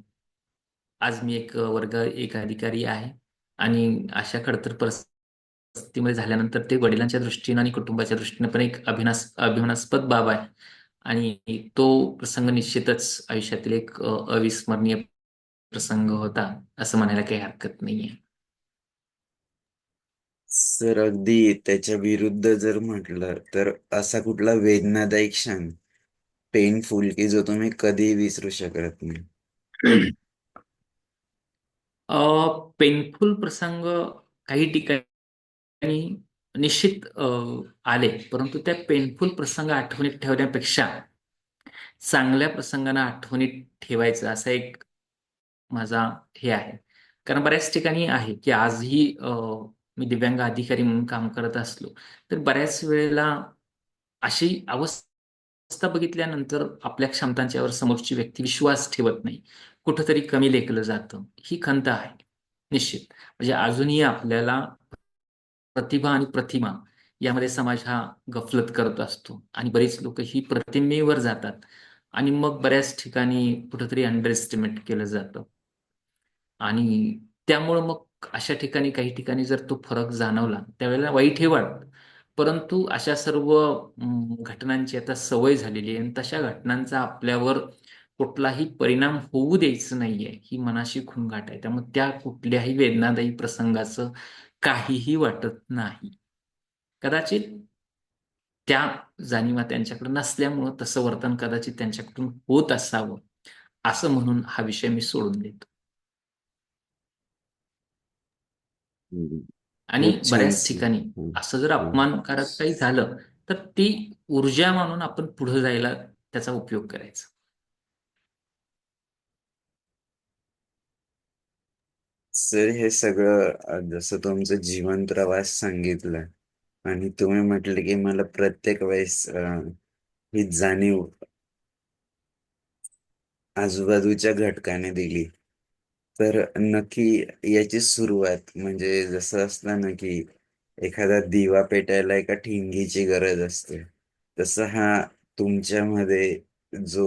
आज मी एक अधिकारी आहे आणि अशा खडतर परिस्थितीमध्ये झाल्यानंतर ते वडिलांच्या दृष्टीनं आणि कुटुंबाच्या दृष्टीनं पण एक अभिमानास्पद बाब आहे आणि तो प्रसंग निश्चितच आयुष्यातील एक अविस्मरणीय प्रसंग होता असं म्हणायला काही हरकत नाहीये. सर अगदी त्याच्या विरुद्ध जर म्हटलं तर असा कुठला वेदनादायी क्षण, पेनफुल, की जो तुम्ही कधीही विसरू शकत नाही? पेनफुल प्रसंग काही ठिकाणी निश्चित आले, परंतु त्या पेनफुल प्रसंग आठवणीत ठेवण्यापेक्षा चांगल्या प्रसंगांना आठवणीत ठेवायचं असा एक माझा हे आहे. कारण बऱ्याच ठिकाणी आहे की आजही मी दिव्यांग अधिकारी म्हणून काम करत असलो तर बऱ्याच वेळेला अशी अवस्था बघितल्यानंतर आपल्या क्षमतांच्यावर समोरची व्यक्ती विश्वास ठेवत नाही, कुठंतरी कमी लेखलं जातं. ही खंत आहे निश्चित. म्हणजे अजूनही आपल्याला प्रतिभा आणि प्रतिमा यामध्ये समाज हा गफलत करत असतो आणि बरीच लोक ही प्रतिमेवर जातात आणि मग बऱ्याच ठिकाणी कुठंतरी अंडर एस्टिमेट केलं जातं आणि त्यामुळं मग अशा ठिकाणी काही ठिकाणी जर तो फरक जाणवला त्यावेळेला वाईटही वाटतं. परंतु अशा सर्व घटनांची आता सवय झालेली आहे आणि तशा घटनांचा आपल्यावर कुठलाही परिणाम होऊ द्यायचं नाहीये ही मनाशी खूणगाठ आहे. त्यामुळे त्या कुठल्याही वेदनादायी प्रसंगाचं काहीही वाटत नाही. कदाचित त्या जाणीवा त्यांच्याकडे नसल्यामुळं तसं वर्तन कदाचित त्यांच्याकडून होत असावं असं म्हणून हा विषय मी सोडून देतो. हम्म. आणि खूप छान बऱ्याच सर. ठिकाणी हम्म. असं जर हम्म. अपमानकारक काही झालं तर ती ऊर्जा मानून आपण पुढे जायला त्याचा उपयोग करायचा. सर हे सगळं जसं तुमचं जीवन प्रवास सांगितलं आणि तुम्ही म्हटले की मला प्रत्येक वेळेस ही जाणीव आजूबाजूच्या घटकाने दिली, तर नक्की याची सुरुवात म्हणजे जसं असतं ना की एखादा दिवा पेटायला एका ठिणगीची गरज असते, तसं हा तुमच्यामध्ये जो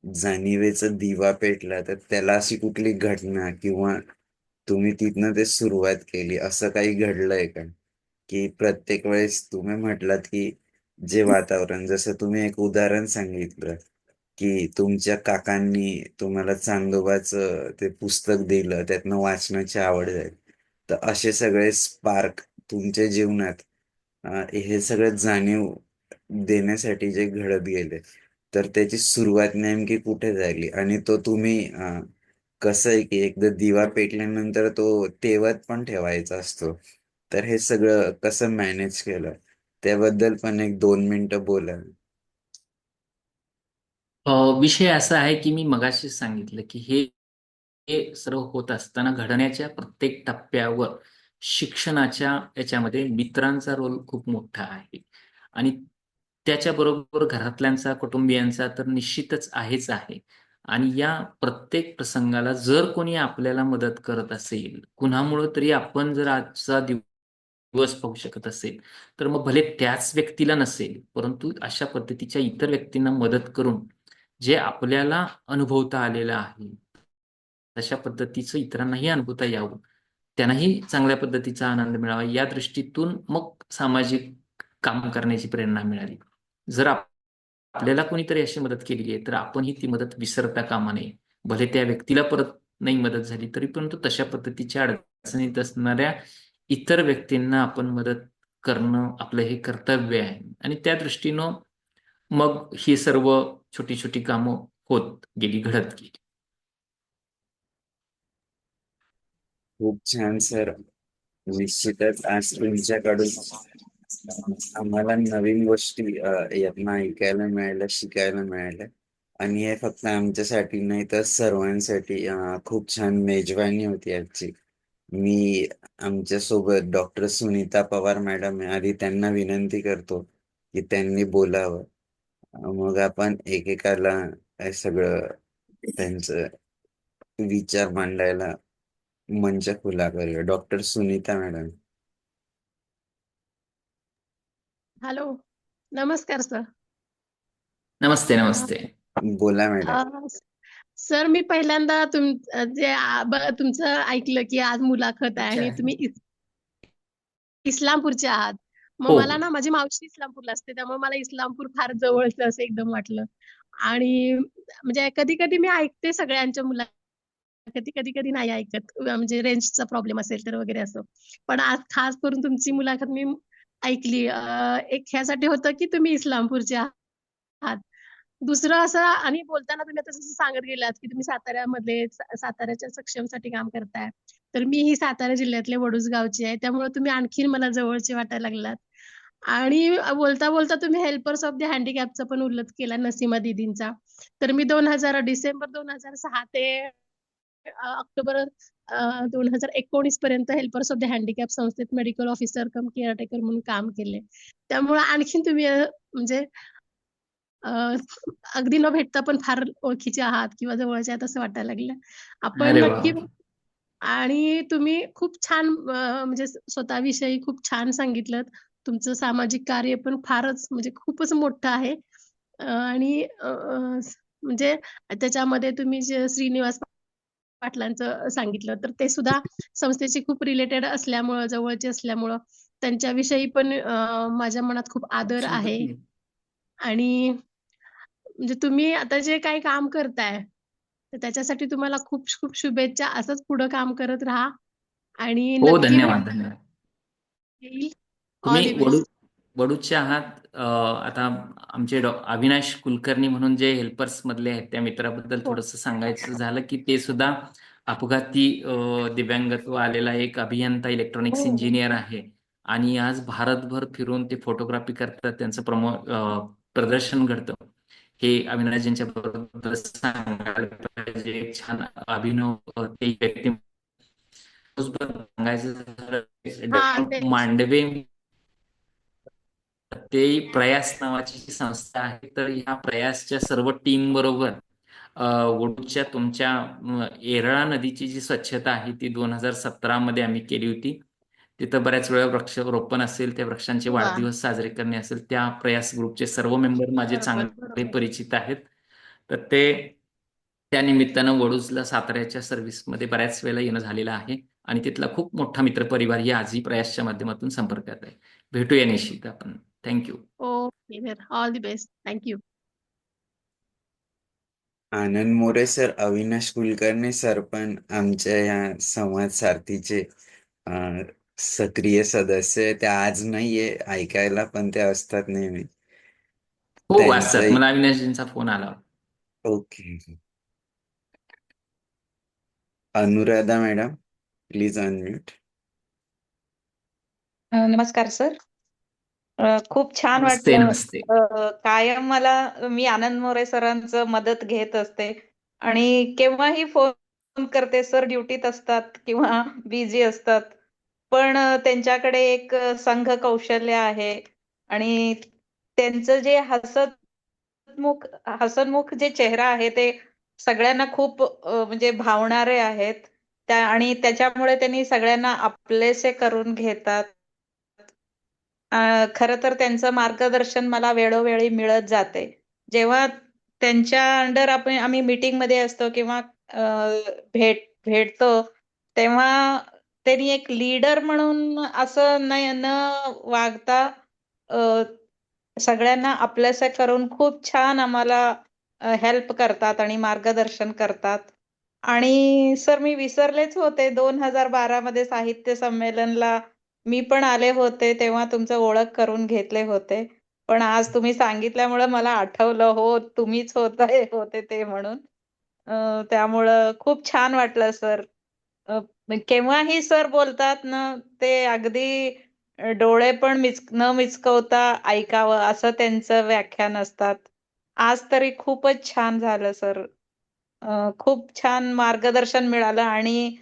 जाणीवेचा दिवा पेटला, तर त्याला अशी कुठली घटना किंवा तुम्ही तिथनं ते सुरुवात केली असं काही घडलंय का? की प्रत्येक वेळेस तुम्ही म्हटलात की जे वातावरण, जसं तुम्ही एक उदाहरण सांगितलं की तुमच्या काकांनी तुम्हाला चांदोबाचं ते पुस्तक दिलं, त्यातनं वाचनाची आवड झाली. तर असे सगळे स्पार्क तुमच्या जीवनात हे सगळं जाणीव देण्यासाठी जे घडत गेले, तर त्याची सुरुवात नेमकी कुठे झाली आणि तो तुम्ही कसं आहे की एकदा दिवा पेटल्यानंतर तो तेवत पण ठेवायचा असतो. तर हे सगळं कसं मॅनेज केलं? त्याबद्दल पण एक 2 मिनिटं बोला. विषय असा आहे की मी मगाशीच सांगितलं की हे हे सर्व होत असताना घडण्याच्या प्रत्येक टप्प्यावर शिक्षणाच्या याच्यामध्ये मित्रांचा रोल खूप मोठा आहे आणि त्याच्याबरोबर घरातल्यांचा, कुटुंबियांचा तर निश्चितच आहेच आहे. आणि या प्रत्येक प्रसंगाला जर कोणी आपल्याला मदत करत असेल, कुणामुळं तरी आपण जर आजचा दिवस पाहू शकत असेल, तर मग भले त्याच व्यक्तीला नसेल, परंतु अशा पद्धतीच्या इतर व्यक्तींना मदत करून जे आपल्याला अनुभवता आलेलं आहे, तशा पद्धतीचं इतरांनाही अनुभवता यावं, त्यांनाही चांगल्या पद्धतीचा आनंद मिळावा, या दृष्टीतून मग सामाजिक काम करण्याची प्रेरणा मिळाली. जर आपल्याला कोणीतरी अशी मदत केलेली आहे, तर आपणही ती मदत विसरता कामा नये. भले त्या व्यक्तीला परत नाही मदत झाली, तरी परंतु तशा पद्धतीच्या अडचणीत असणाऱ्या इतर व्यक्तींना आपण मदत करणं आपलं हे कर्तव्य आहे आणि त्या दृष्टीनं मग ही सर्व छोटी-छोटी कामं होत गेली, घडत गेली. खूप छान सर. निश्चितच आज तुमच्याकडून आम्हाला नवीन गोष्टी यातनं ऐकायला मिळाल्या, शिकायला मिळाल्या आणि हे फक्त आमच्यासाठी नाही तर सर्वांसाठी खूप छान मेजवानी होती आजची. मी आमच्यासोबत डॉक्टर सुनीता पवार मॅडम आहे, आधी त्यांना विनंती करतो की त्यांनी बोलावं. मग आपण एकेकाला हे सगळं त्यांचं विचार मांडायला मंच खुला करूया. Doctor Sunita madam. हॅलो, नमस्कार सर. नमस्ते अ, नमस्ते. बोला मॅडम. अ, सर मी पहिल्यांदा तुमचं ऐकलं की आज मुलाखत आहे आणि तुम्ही इस्लामपूरचे आहात. मग हो मला ना माझी मावशी इस्लामपूरला असते, त्यामुळे मला इस्लामपूर फार जवळचं असं एकदम वाटलं. आणि म्हणजे कधी कधी मी ऐकते सगळ्यांच्या मुलाखती, कधी कधी नाही ऐकत, म्हणजे रेंजचा प्रॉब्लेम असेल तर वगैरे असं. पण आज खास करून तुमची मुलाखत मी ऐकली. एक ह्यासाठी होतं की तुम्ही इस्लामपूरचे आहात. दुसरं असं, आणि बोलताना तुम्ही आता जसं सांगत गेलात की तुम्ही साताऱ्यामध्ये साताऱ्याच्या सक्षमसाठी काम करताय. तर मी ही सातारा जिल्ह्यातले वडूज गावची आहे, त्यामुळे तुम्ही आणखीन मला जवळचे वाटायला लागलात. आणि बोलता बोलता तुम्ही हेल्पर्स ऑफ द हँडिकॅपचा पण उल्लेख केला, नसीमा दीदींचा. तर मी डिसेंबर 2006 ते ऑक्टोबर 2019 पर्यंत हेल्पर्स ऑफ द हँडिकॅप संस्थेत मेडिकल ऑफिसर कम केअरटेकर म्हणून काम केले. त्यामुळे आणखीन तुम्ही म्हणजे अ, अगदी न भेटता पण फार ओळखीचे आहात किंवा जवळचे आहात असं वाटायला लागलं. आपण अरे वा. नक्की. आणि तुम्ही खूप छान म्हणजे स्वतःविषयी खूप छान सांगितलं. तुमचं सामाजिक कार्य पण फारच म्हणजे खूपच मोठं आहे. आणि म्हणजे त्याच्यामध्ये तुम्ही जे श्रीनिवास पाटलांचं सांगितलं, तर ते सुद्धा संस्थेशी खूप रिलेटेड असल्यामुळं, जवळचे असल्यामुळं त्यांच्याविषयी पण माझ्या मनात खूप आदर आहे. आणि म्हणजे तुम्ही आता जे काही काम करताय, तर त्याच्यासाठी तुम्हाला खूप खूप शुभेच्छा. असंच पुढं काम करत राहा आणि हो, नक्की भेट धन्यवाद धन्यवाद. येईल. ऑल तुम्ही द बेस्ट. वडूच्या आहात. आता आमचे अविनाश कुलकर्णी म्हणून जे हेल्पर्स मधले आहेत त्या मित्राबद्दल हो. थोडंसं सांगायचं झालं की ते सुद्धा अपघाती दिव्यांगत्व आलेला एक अभियंता, इलेक्ट्रॉनिक्स हो. इंजिनियर आहे. आणि आज भारतभर फिरून ते फोटोग्राफी करतात, त्यांचं प्रदर्शन घडतं. हे अविनाशजींच्या बरोबर सांगायला पाहिजे. एक छान अभिनव ते व्यक्ती. सांगायचं झालं, हा, डॉक्टर तेच. मांडवे ते प्रयास नावाची जी संस्था आहे, तर ह्या प्रयासच्या सर्व टीम बरोबर वडूच्या तुमच्या येरळा नदीची जी स्वच्छता आहे ती 2017 मध्ये आम्ही केली होती. तिथं बऱ्याच वेळा वृक्षारोपण असेल, त्या वृक्षांचे वा. वाढदिवस साजरे करणे असेल, त्या प्रयास ग्रुपचे सर्व मेंबर माझे बरोबर, चांगले बरोबर. परिचित आहेत. तर ते त्या निमित्तानं वडूजला साताऱ्याच्या सर्व्हिसमध्ये बऱ्याच वेळेला येणं झालेलं आहे आणि तिथला खूप मोठा मित्रपरिवार आजही प्रयासच्या माध्यमातून संपर्कात आहे. भेटूया निश्चित आपण. Thank you. Okay sir, all the best. Thank you. Anand More sir, Avinash Kulkarni sir पण आमच्या ह्या संवाद सारथीचे सक्रिय सदस्य आहे. ते आज नाहीये ऐकायला, पण ते असतात नेहमी. हो, असतात. त्यांचंही मला अविनाशजींचा फोन आला होता. Okay. Anuradha madam, please unmute. नमस्कार सर. खूप छान नमस्ते वाटलं. नमस्ते. कायम मी आनंद मोरे सरांचं मदत घेत असते आणि केव्हाही फोन करते. सर ड्युटीत असतात किंवा बिझी असतात. पण त्यांच्याकडे एक संघ कौशल्य आहे आणि त्यांचं जे हसतमुख जे चेहरा आहे ते सगळ्यांना खूप म्हणजे भावणारे आहेत. आणि त्याच्यामुळे त्यांनी सगळ्यांना आपलेसे करून घेतात. खरं तर त्यांचं मार्गदर्शन मला वेळोवेळी मिळत जाते. जेव्हा त्यांच्या अंडर आम्ही मीटिंगमध्ये असतो किंवा भेटतो, तेव्हा त्यांनी एक लीडर म्हणून असं न वागता सगळ्यांना आपलंसं करून खूप छान आम्हाला हेल्प करतात आणि मार्गदर्शन करतात. आणि सर मी विसरलेच होते, 2012 मध्ये साहित्य संमेलनला मी पण आले होते, तेव्हा तुमचं ओळख करून घेतले होते. पण आज तुम्ही सांगितल्यामुळे मला आठवलं, हो तुम्हीच होते ते म्हणून. त्यामुळं खूप छान वाटलं सर. केव्हाही सर बोलतात ना, ते अगदी डोळे पण न मिचकवता ऐकावं असं त्यांचं व्याख्यान असतात. आज तरी खूपच छान झालं सर. खूप छान मार्गदर्शन मिळालं आणि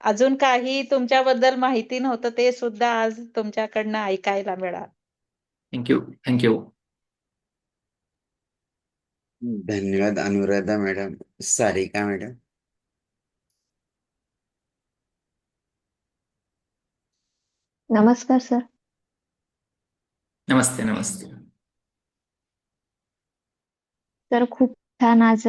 अजून काही तुमच्याबद्दल माहिती नव्हतं ते सुद्धा आज तुमच्याकडनं ऐकायला मिळालं. Thank you thank you. धन्यवाद अनुराधा मॅडम. सारिका मॅडम. नमस्कार सर. नमस्ते नमस्ते. तर खूप छान आज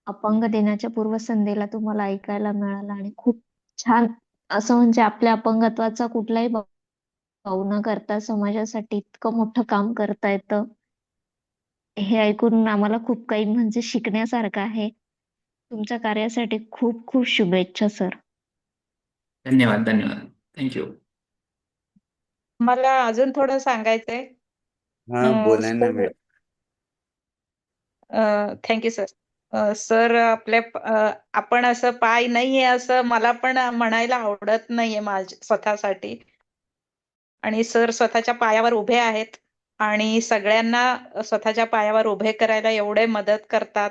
अपंग दिनाच्या पूर्वसंध्येला तुम्हाला ऐकायला मिळालं आणि खूप छान असं म्हणजे आपल्या अपंगत्वाचा कुठलाही भाव न करता समाजासाठी इतकं मोठं काम करता येतं हे ऐकून आम्हाला खूप काही म्हणजे शिकण्यासारखं आहे. तुमच्या कार्यासाठी खूप खूप शुभेच्छा सर. धन्यवाद धन्यवाद. थँक्यू. मला अजून थोडं सांगायचंय. हा बोला ना sir, madam. Thank you sir. Sir, आपण असं पाय नाहीये असं मला पण म्हणायला आवडत नाहीये स्वतःसाठी. आणि सर स्वतःच्या पायावर उभे आहेत आणि सगळ्यांना स्वतःच्या पायावर उभे करायला एवढे मदत करतात.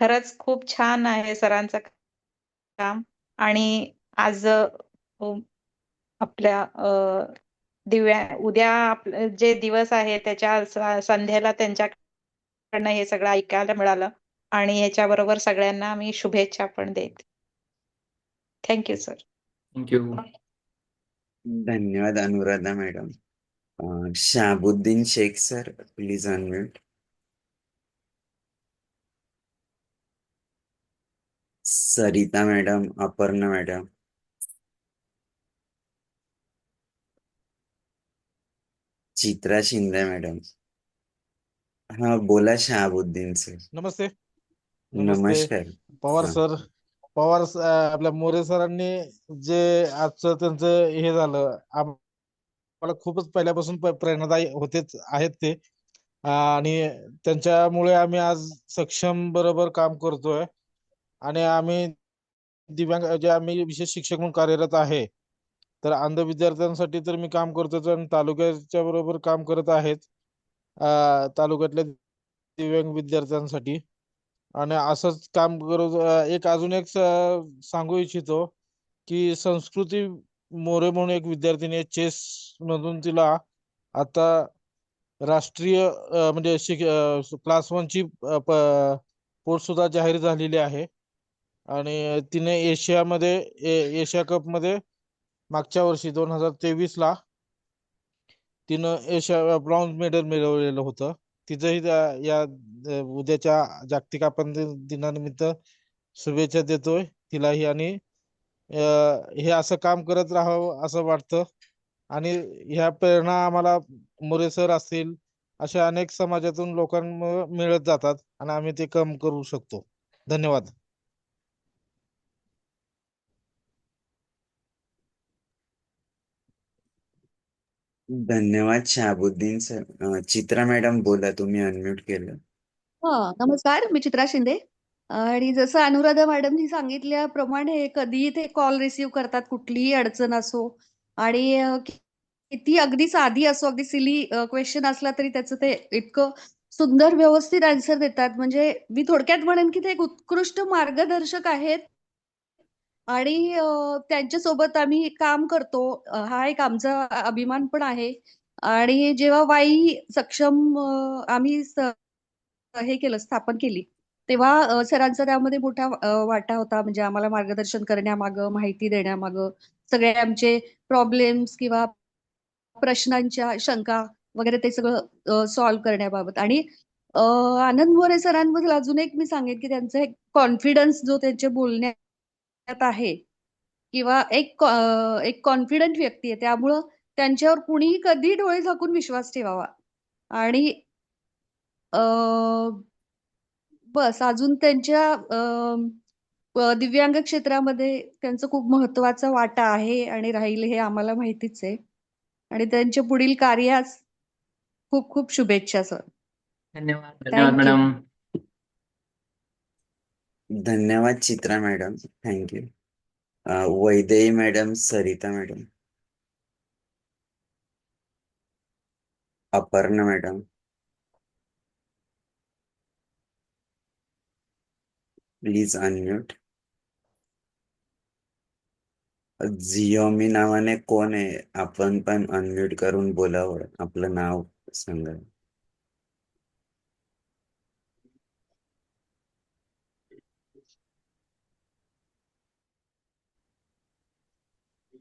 खरंच खूप छान आहे सरांचं काम. आणि आज आपल्या उद्या जे दिवस आहे त्याच्या संध्येला त्यांच्याकडनं हे सगळं ऐकायला मिळालं आणि याच्याबरोबर सगळ्यांना मी शुभेच्छा पण देते. Thank you sir. थँक्यू. धन्यवाद Anuradha madam. Shabuddin Shaikh sir, please unmute. Sarita madam, Aparna madam, Chitra Shinde madam. हा बोला शहाबुद्दीन सर. नमस्ते. नमस्ते. नमस्कार. पवार हा. सर, आपल्या मोरे सरांनी जे आजचं त्यांचं हे झालं, आम्हाला खूपच पहिल्यापासून प्रेरणादायी आहेत ते. आणि त्यांच्यामुळे आम्ही आज सक्षम बरोबर काम करतोय. आणि आम्ही आम्ही विशेष शिक्षक म्हणून कार्यरत आहे. तर अंध विद्यार्थ्यांसाठी तर मी काम करतोच आणि तालुक्याच्या बरोबर काम करत आहेत. तालुक्यातल्या दिव्यांग विद्यार्थ्यांसाठी. आणि असंच काम करू. अजून एक सांगू इच्छितो की संस्कृती मोरे म्हणून एक विद्यार्थिनी चेस मधून तिला आता राष्ट्रीय म्हणजे क्लास 1 ची पोस्ट सुद्धा जाहीर झालेली आहे. आणि तिने एशिया कप मध्ये मागच्या वर्षी 2023 ला तिनं एशिया ब्रॉन्झ मेडल मिळवलेलं होतं. तिचंही या उद्याच्या जागतिक अपंग दिनानिमित्त शुभेच्छा देतोय तिलाही. आणि हे असं काम करत राहावं असं वाटतं. आणि ह्या प्रेरणा आम्हाला मोरे सर असतील अशा अनेक समाजातून लोकांना मिळत जातात आणि आम्ही ते काम करू शकतो. धन्यवाद. धन्यवाद शहाबुद्दीन सर. चित्रा मॅडम बोला, तुम्ही अनम्यूट केलं. नमस्कार, मी चित्रा शिंदे. आणि जसं अनुराधा मॅडमनी सांगितल्याप्रमाणे कधीही ते कॉल रिसीव्ह करतात, कुठलीही अडचण असो. आणि किती अगदी साधी असो, अगदी सिली क्वेश्चन असला तरी त्याचं ते इतकं सुंदर व्यवस्थित आन्सर देतात. म्हणजे मी थोडक्यात म्हणेन की ते एक उत्कृष्ट मार्गदर्शक आहेत. आणि त्यांच्यासोबत आम्ही काम करतो, हा एक आमचा अभिमान पण आहे. आणि जेव्हा वाई सक्षम आम्ही हे केलं, स्थापन केली, तेव्हा सरांचा त्यामध्ये मोठा वाटा होता. म्हणजे आम्हाला मार्गदर्शन करण्यामागं, माहिती देण्यामागं, सगळे आमचे प्रॉब्लेम्स किंवा प्रश्नांच्या शंका वगैरे ते सगळं सॉल्व्ह करण्याबाबत. आणि आनंद मोरे सरांबद्दल अजून एक मी सांगेन की त्यांचा एक कॉन्फिडन्स जो त्यांच्या बोलण्यात आहे, किंवा एक कॉन्फिडंट व्यक्ती आहे, त्यामुळं त्यांच्यावर कुणीही कधी डोळे झाकून विश्वास ठेवावा. आणि बस अजून त्यांच्या दिव्यांग क्षेत्रामध्ये त्यांचं खूप महत्वाचा वाटा आहे आणि राहील हे आम्हाला माहितीच आहे. आणि त्यांच्या पुढील कार्यास खूप खूप शुभेच्छा सर. धन्यवाद धन्यवाद थँक्यू. मॅडम. धन्यवाद Chitra madam, thank you. Vaidehi madam, Sarita madam, Aparna madam, please unmute. Xiaomi नावाने कोण आहे? आपण पण अनम्यूट करून बोलावं, आपलं नाव सांगा.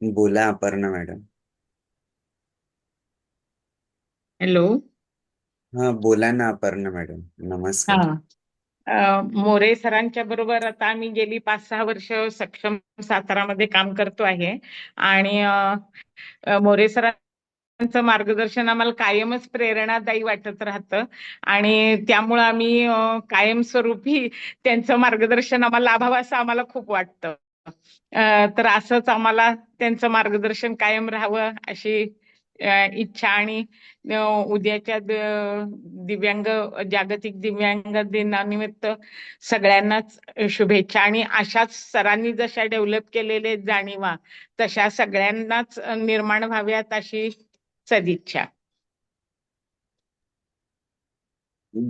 बोला अपर्णा मॅडम. हॅलो. हा बोला ना अपर्णा मॅडम. नमस्कार. हा मोरे सरांच्या बरोबर आता आम्ही गेली 5-6 वर्ष सक्षम सातारामध्ये काम करतो आहे आणि मोरे सरांचं मार्गदर्शन आम्हाला कायमच प्रेरणादायी वाटत राहतं आणि त्यामुळं आम्ही कायमस्वरूपी त्यांचं मार्गदर्शन आम्हाला लाभावं असं आम्हाला खूप वाटतं. तर असंच आम्हाला त्यांचं मार्गदर्शन कायम राहावं अशी इच्छा आणि उद्याच्या दिव्यांग जागतिक दिव्यांग दिनानिमित्त सगळ्यांनाच शुभेच्छा आणि अशाच सरांनी जशा डेव्हलप केलेले जाणीवा तशा सगळ्यांनाच निर्माण व्हाव्यात अशी सदिच्छा.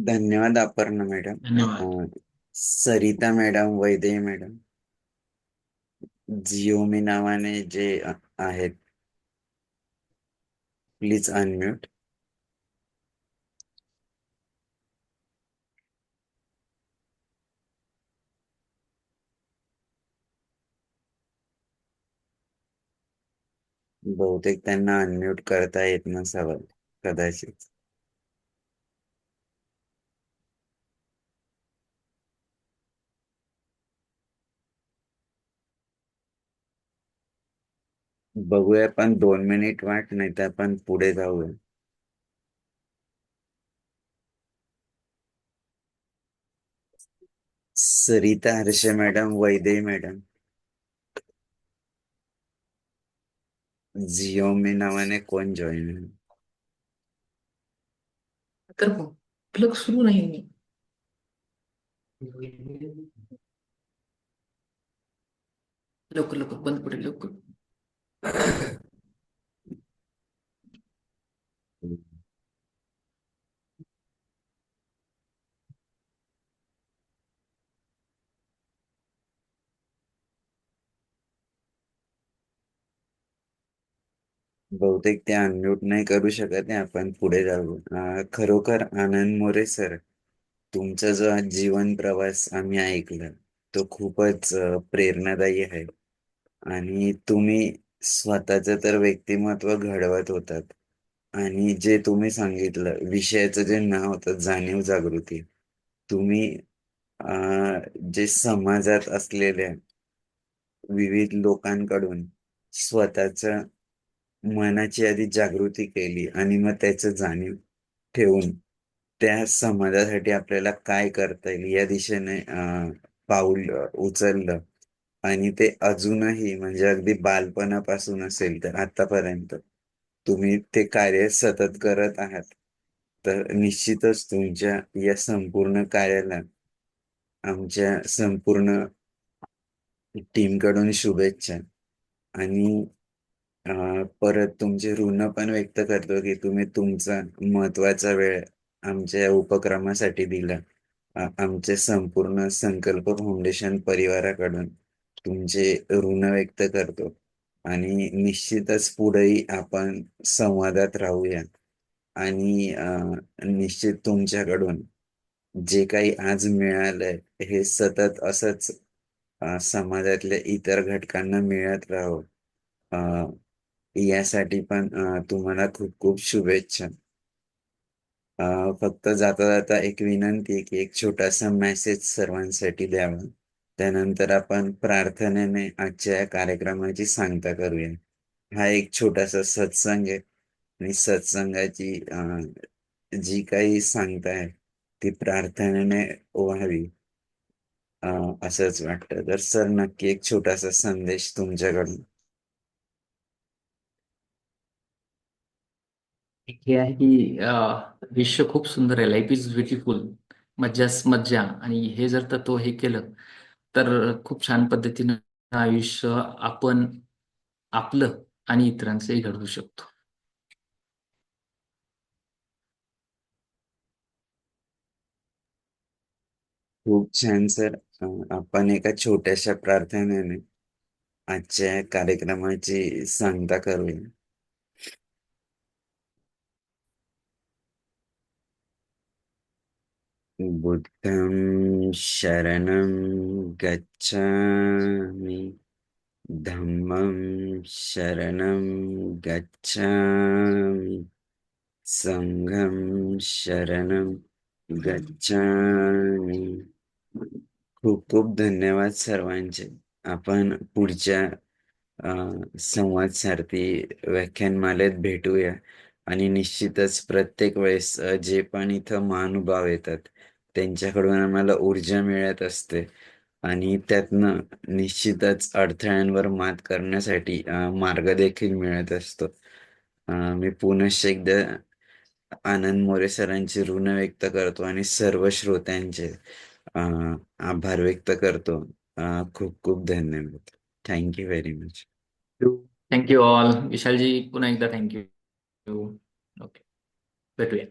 धन्यवाद अपर्णा मॅडम. धन्यवाद. Sarita madam, Vaidehi madam, Xiaomi नावाने जे आहेत, प्लीज अनम्यूट. बहुतेक त्यांना अनम्यूट करता येत नसावं कदाचित. बघूया, पण 2 मिनिट वाट, नाही तर आपण पुढे जाऊया. Sarita Harshe madam, Vaidehi madam, Xiaomi नावाने कोण जॉईन आहे? तर प्लग सुरू नाही मी. लवकर लवकर बंद पडेल लवकर. बहुतेक ते अनम्यूट नाही करू शकत आहे. आपण पुढे जाऊ. खरोखर आनंद मोरे सर, तुमचा जो आज जीवन प्रवास आम्ही ऐकला तो खूपच प्रेरणादायी आहे. आणि तुम्ही स्वतःचं तर व्यक्तिमत्व घडवत होतात आणि जे तुम्ही सांगितलं विषयाचं जे नाव होतं जाणीव जागृती, तुम्ही जे समाजात असलेल्या विविध लोकांकडून स्वतःच मनाची आधी जागृती केली आणि मग त्याचं जाणीव ठेवून त्या समाजासाठी आपल्याला काय करता येईल या दिशेने पाऊल उचललं. आणि ते अजूनही म्हणजे अगदी बालपणापासून असेल तर आतापर्यंत तुम्ही ते कार्य सतत करत आहात. तर निश्चितच तुमच्या या संपूर्ण कार्याला आमच्या संपूर्ण टीमकडून शुभेच्छा. आणि परत तुमचे ऋण पण व्यक्त करतो की तुम्ही तुमचा महत्वाचा वेळ आमच्या या उपक्रमासाठी दिला. आमचे संपूर्ण संकल्प फाउंडेशन परिवाराकडून तुमचे ऋण व्यक्त करतो आणि निश्चितच पुढेही आपण संवादात राहूया. आणि निश्चित तुमच्याकडून जे काही आज मिळालंय हे सतत असंच समाजातल्या इतर घटकांना मिळत राहो. यासाठी पण तुम्हाला खूप खूप शुभेच्छा. फक्त जाता जाता एक विनंती आहे की एक छोटासा मेसेज सर्वांसाठी द्यावा. त्यानंतर आपण प्रार्थनेने आजच्या या कार्यक्रमाची सांगता करूया. हा एक छोटासा सत्संग आहे आणि सत्संगाची जी काही सांगता आहे ती प्रार्थनेने व्हावी असंच वाटतं. तर सर, नक्की एक छोटासा संदेश तुमच्याकडून. हे आहे की विश्व खूप सुंदर आहे. Life is beautiful. मज्जाच मज्जा. आणि हे जर तत्व हे केलं तर खूप छान पद्धतीनं आयुष्य आपण आपलं आणि इतरांचंही घडवू शकतो. खूप छान सर. आपण एका छोट्याशा प्रार्थनेने आजच्या कार्यक्रमाची सांगता करूया. बुद्धं शरणं गच्छामि, धम्मं शरणं गच्छामि, संघं शरणं गच्छामि. खूप खूप धन्यवाद सर्वांचे. आपण पुढच्या संवाद सारथी व्याख्यानमालेत भेटूया आणि निश्चितच प्रत्येक वेळेस जे पण इथं महानुभाव येतात त्यांच्याकडून आम्हाला ऊर्जा मिळत असते आणि त्यातनं निश्चितच अडथळ्यांवर मात करण्यासाठी मार्ग देखील मिळत असतो. मी पुनश्च एकदा आनंद मोरे सरांचे ऋण व्यक्त करतो आणि सर्व श्रोत्यांचे आभार व्यक्त करतो. खूप खूप धन्यवाद. Thank you very much. Thank you all. Vishalji पुन्हा एकदा थँक्यू. ओके, भेटूया.